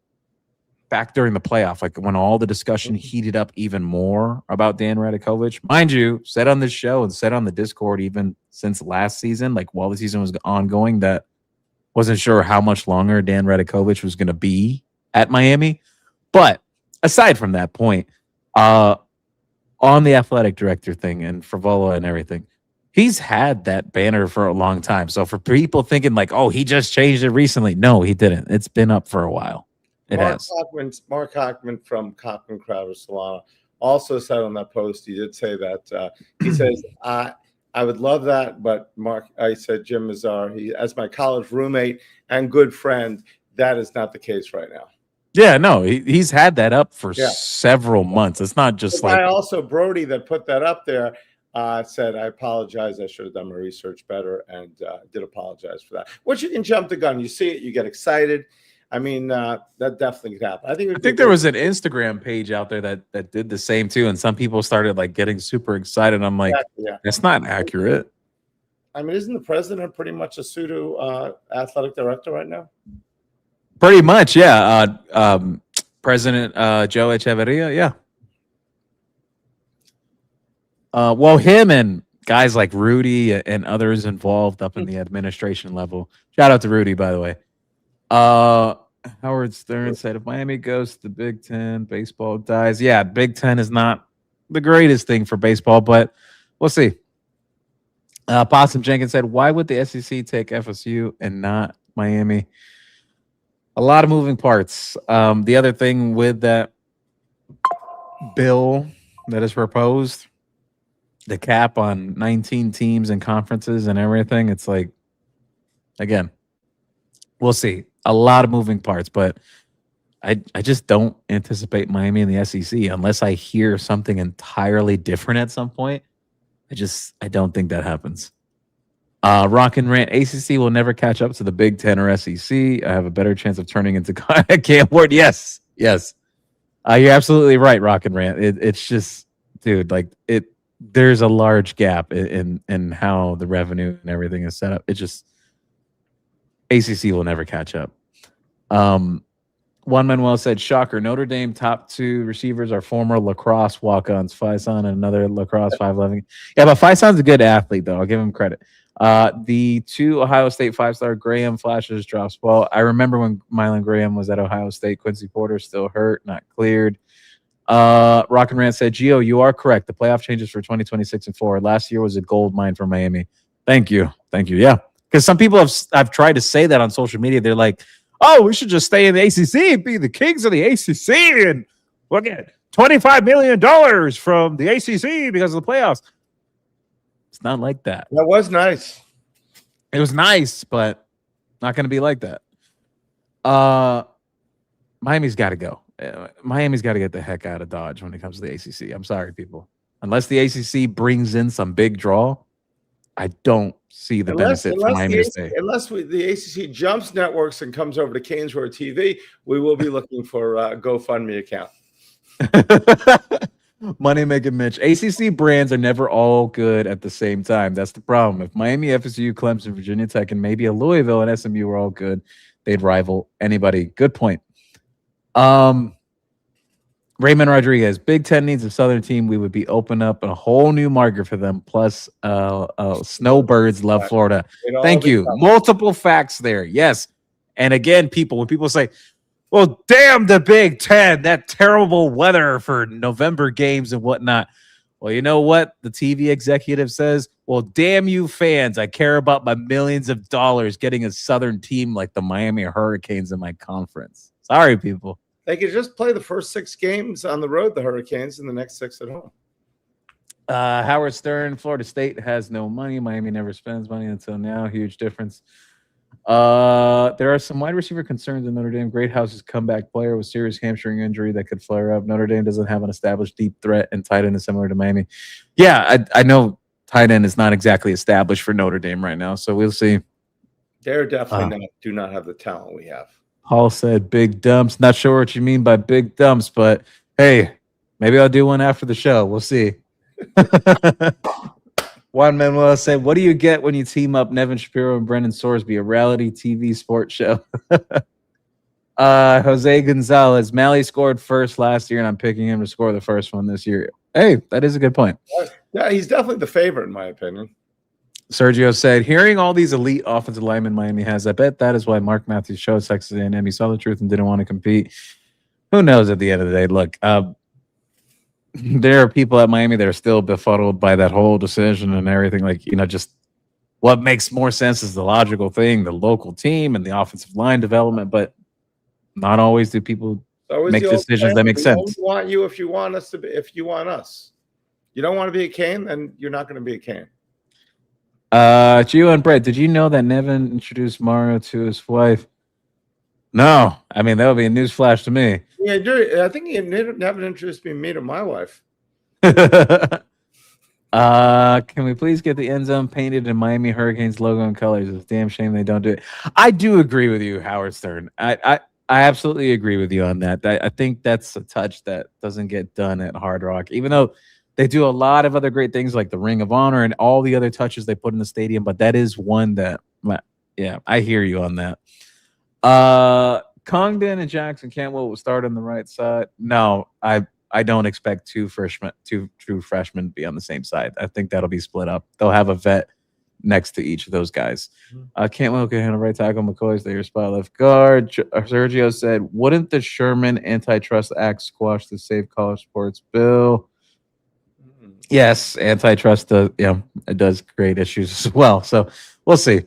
back during the playoff, like when all the discussion heated up even more about Dan Radakovich. Mind you, said on this show and said on the Discord even since last season, like while the season was ongoing, that wasn't sure how much longer Dan Radakovich was going to be at Miami. But aside from that point, on the athletic director thing and Frivola and everything, he's had that banner for a long time. So for people thinking like, "Oh, he just changed it recently," no, he didn't. It's been up for a while. Mark Hockman from Cochran Crowder Solana also said on that post, he did say that he says, I would love that, but I said, Jim Mazar, as my college roommate and good friend, that is not the case right now. Yeah, no, he's had that up for several months. It's not just like. Also, Brody that put that up there said, "I apologize. I should have done my research better," and did apologize for that. Which you can jump the gun. You see it, you get excited. I mean, that definitely could happen. I think there was an Instagram page out there that did the same too, and some people started like getting super excited. I'm like, that's not accurate. I mean, isn't the president pretty much a pseudo athletic director right now? Pretty much, yeah. President Joe Echeverria, yeah. Well, him and guys like Rudy and others involved up in the administration level. Shout out to Rudy, by the way. Howard Stern said, "If Miami goes to the Big Ten, baseball dies." Yeah, Big Ten is not the greatest thing for baseball, but we'll see. Possum Jenkins said, "Why would the SEC take FSU and not Miami?" A lot of moving parts. The other thing with that bill that is proposed, the cap on 19 teams and conferences and everything, it's like, again, we'll see. A lot of moving parts, but I just don't anticipate Miami in the SEC unless I hear something entirely different at some point. I don't think that happens. Rock and Rant, ACC will never catch up to the Big Ten or SEC. I have a better chance of turning into Cam Ward. Yes. You're absolutely right, Rock and Rant. It's just, dude, like there's a large gap in how the revenue and everything is set up. It just, ACC will never catch up. Juan Manuel said, "Shocker, Notre Dame top 2 receivers are former lacrosse walk-ons, Faison and another lacrosse 5'11". Yeah, but Faison's a good athlete, though. I'll give him credit. The 2 Ohio State 5-star Graham flashes drops ball. I remember when Mylan Graham was at Ohio State. Quincy Porter still hurt, not cleared. Rock and Rant said, "Gio, you are correct. The playoff changes for 2026 and forward. Last year was a gold mine for Miami." Thank you. Yeah. Because some people I've tried to say that on social media. They're like, "Oh, we should just stay in the ACC and be the kings of the ACC and look at $25 million from the ACC because of the playoffs." It's not like that. That was nice. It was nice, but not going to be like that. Miami's got to go. Miami's got to get the heck out of Dodge when it comes to the ACC. I'm sorry, people. Unless the ACC brings in some big draw, I don't see the benefit for Miami to stay. Unless the ACC jumps networks and comes over to Canesware TV, we will be looking for a GoFundMe account. Money making Mitch. ACC brands are never all good at the same time. That's the problem. If Miami, FSU, Clemson, Virginia Tech, and maybe a Louisville and SMU were all good, they'd rival anybody. Good point. Raymond Rodriguez, Big Ten needs a Southern team. We would be open up a whole new market for them. Plus, snowbirds love Florida. Thank you. Multiple facts there. Yes. And again, when people say, well, damn the Big Ten, that terrible weather for November games and whatnot. Well, you know what? The TV executive says, well, damn you fans. I care about my millions of dollars getting a Southern team like the Miami Hurricanes in my conference. Sorry, people. They could just play the first 6 games on the road, the Hurricanes, and the next 6 at home. Howard Stern, Florida State has no money. Miami never spends money until now. Huge difference. There are some wide receiver concerns in Notre Dame. Greathouse's comeback player with serious hamstring injury that could flare up. Notre Dame doesn't have an established deep threat, and tight end is similar to Miami. Yeah, I know tight end is not exactly established for Notre Dame right now, so we'll see. They're definitely do not have the talent we have. Paul said big dumps. Not sure what you mean by big dumps, but hey, maybe I'll do one after the show. We'll see. Juan Manuel said, what do you get when you team up Nevin Shapiro and Brendan Sorsby, a reality TV sports show? Jose Gonzalez, Mally scored first last year, and I'm picking him to score the first one this year. Hey, that is a good point. Yeah, he's definitely the favorite, in my opinion. Sergio said, hearing all these elite offensive linemen Miami has, I bet that is why Mark Matthews chose Texas A&M. He saw the truth and didn't want to compete. Who knows at the end of the day? Look, there are people at Miami that are still befuddled by that whole decision and everything. Like, just what makes more sense is the logical thing, the local team and the offensive line development. But not always do people make decisions that make sense. We want you if you want us to be. If you want us, you don't want to be a Cane, then you're not going to be a Cane. Gio and Brett, did you know that Nevin introduced Mario to his wife? No, I mean that would be a news flash to me. Yeah, I think he never introduced me to my wife. Can we please get the end zone painted in Miami Hurricanes logo and colors? It's a damn shame they don't do it. I do agree with you, Howard Stern. I absolutely agree with you on that. I think that's a touch that doesn't get done at Hard Rock, even though they do a lot of other great things like the Ring of Honor and all the other touches they put in the stadium. But that is one that, yeah, I hear you on that. Congdon and Jackson Cantwell will start on the right side. No, I don't expect two true freshmen to be on the same side. I think that'll be split up. They'll have a vet next to each of those guys. Cantwell can handle right tackle. McCoy's there, spot left guard. Sergio said, wouldn't the Sherman Antitrust Act squash the Save College Sports bill? Yes, antitrust it does create issues as well. So we'll see.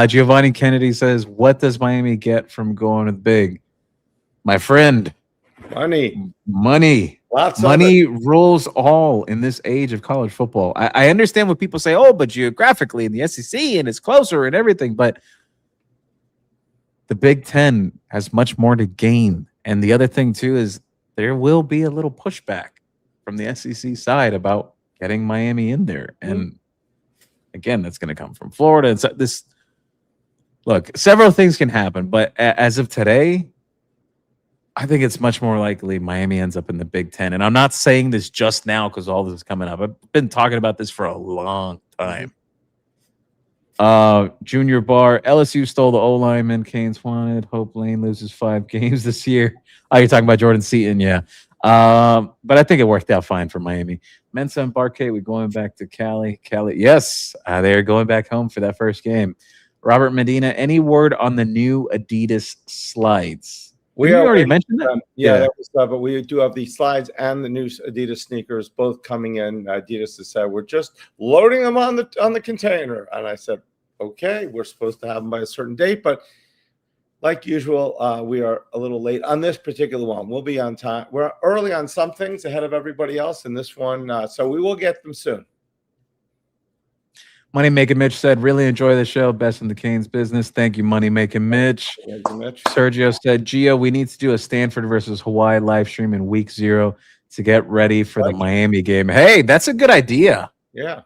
Giovanni Kennedy says, what does Miami get from going to the big? My friend, money. Lots money rules all in this age of college football. I understand what people say, but geographically in the SEC and it's closer and everything, but the Big Ten has much more to gain. And the other thing too is there will be a little pushback from the SEC side about getting Miami in there. And again, that's going to come from Florida. And so look, several things can happen, but as of today, I think it's much more likely Miami ends up in the Big Ten. And I'm not saying this just now because all this is coming up. I've been talking about this for a long time. Junior Bar, LSU stole the O-lineman Canes wanted. Hope Lane loses 5 games this year. Oh, you're talking about Jordan Seaton, yeah. But I think it worked out fine for Miami. Mensa and Barquet, we're going back to Cali. Yes, they're going back home for that first game. Robert Medina, any word on the new Adidas slides? We already mentioned that. Yeah, that was but we do have the slides and the new Adidas sneakers both coming in. Adidas has said we're just loading them on the container, and I said, okay, we're supposed to have them by a certain date, but like usual, we are a little late on this particular one. We'll be on time. We're early on some things ahead of everybody else in this one, so we will get them soon. Money Making Mitch said, really enjoy the show. Best in the Canes business. Thank you, Money Making Mitch. Sergio said, Gio, we need to do a Stanford versus Hawaii live stream in week 0 to get ready for the Miami game. Hey, that's a good idea. Yeah.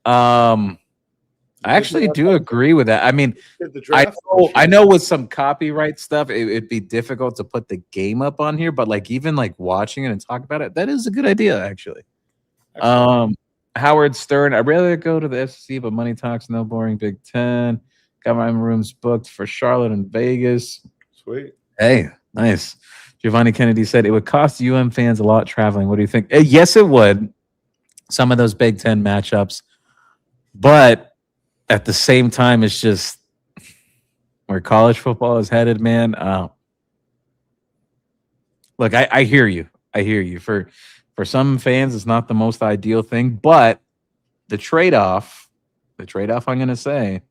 I actually do agree with that. I mean, I know with some copyright stuff, it'd be difficult to put the game up on here, but even watching it and talk about it, that is a good idea, actually. Howard Stern, I'd rather go to the SEC, but money talks, no boring Big Ten. Got my rooms booked for Charlotte and Vegas. Sweet. Hey, nice. Giovanni Kennedy said it would cost UM fans a lot traveling. What do you think? Yes, it would. Some of those Big Ten matchups. But at the same time, it's just where college football is headed, man. Look, I hear you. I hear you. For some fans, it's not the most ideal thing, but the trade-off I'm going to say,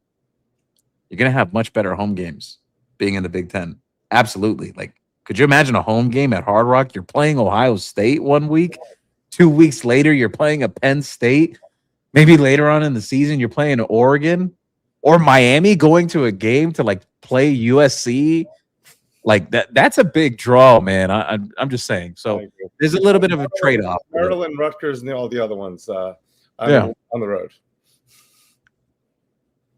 you're going to have much better home games being in the Big Ten. Absolutely. Like, could you imagine a home game at Hard Rock? You're playing Ohio State 1 week. 2 weeks later, you're playing a Penn State. Maybe later on in the season, you're playing Oregon or Miami, going to a game to like play USC. Like that's a big draw, man. I'm just saying. So there's a little bit of a trade-off. Maryland, Rutgers, and all the other ones on the road.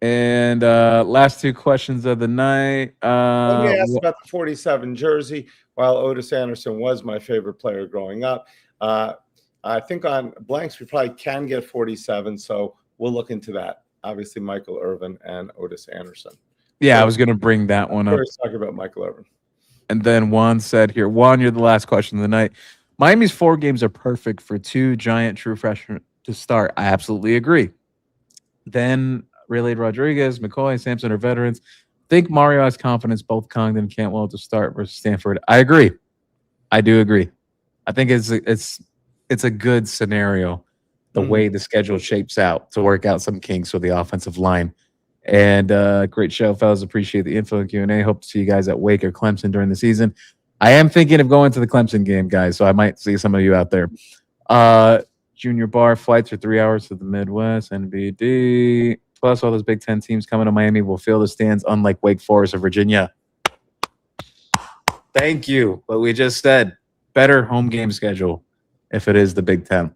And last two questions of the night. Let me ask about the 47 jersey. While Otis Anderson was my favorite player growing up, I think on blanks we probably can get 47, so we'll look into that. Obviously, Michael Irvin and Otis Anderson. Yeah, I was going to bring that one up. First, talk about Michael Irvin. And then Juan said here, Juan, you're the last question of the night. Miami's 4 games are perfect for 2 giant true freshmen to start. I absolutely agree. Then relayed Rodriguez, McCoy, Sampson are veterans. Think Mario has confidence both Congdon and Cantwell to start versus Stanford. I agree. I do agree. I think it's a good scenario the way the schedule shapes out to work out some kinks with the offensive line. And great show, fellas. Appreciate the info and Q&A. Hope to see you guys at Wake or Clemson during the season. I am thinking of going to the Clemson game, guys, so I might see some of you out there. Junior Bar flights are 3 hours to the Midwest, NBD. Plus, all those Big Ten teams coming to Miami will fill the stands, unlike Wake Forest or Virginia. Thank you. What we just said, better home game schedule if it is the Big Ten.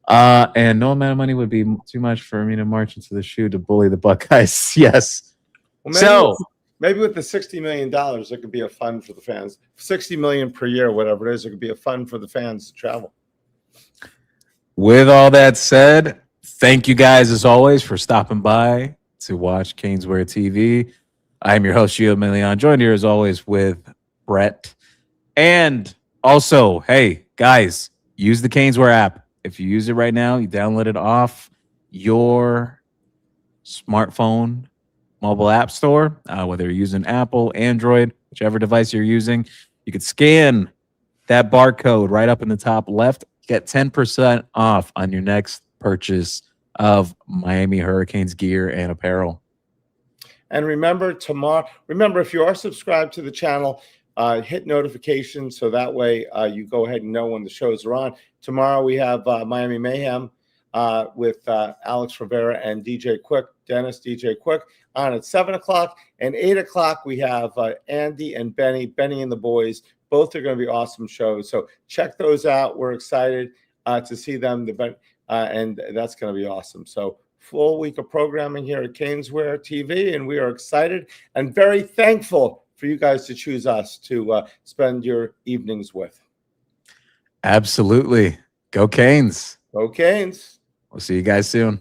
And no amount of money would be too much for me to march into the shoe to bully the Buckeyes. Yes. Well, maybe with the $60 million, it could be a fund for the fans. $60 million per year, whatever it is, it could be a fund for the fans to travel. With all that said, thank you guys as always for stopping by to watch Caneswear TV. I'm your host, Gio Milian, joined here as always with Brett. And also, hey, guys, use the Caneswear app. If you use it right now, you download it off your smartphone mobile app store, whether you're using Apple, Android, whichever device you're using. You could scan that barcode right up in the top left, get 10% off on your next purchase of Miami Hurricanes gear and apparel. And remember, if you are subscribed to the channel, hit notifications so that way you go ahead and know when the shows are on. Tomorrow we have Miami Mayhem with Alex Rivera and DJ Quick, DJ Quick, on at 7 o'clock. And 8 o'clock we have Andy and Benny and the boys. Both are going to be awesome shows. So check those out. We're excited to see them. And that's going to be awesome. So full week of programming here at Caneswear TV, and we are excited and very thankful for you guys to choose us to spend your evenings with. Absolutely. Go Canes. Go Canes. We'll see you guys soon.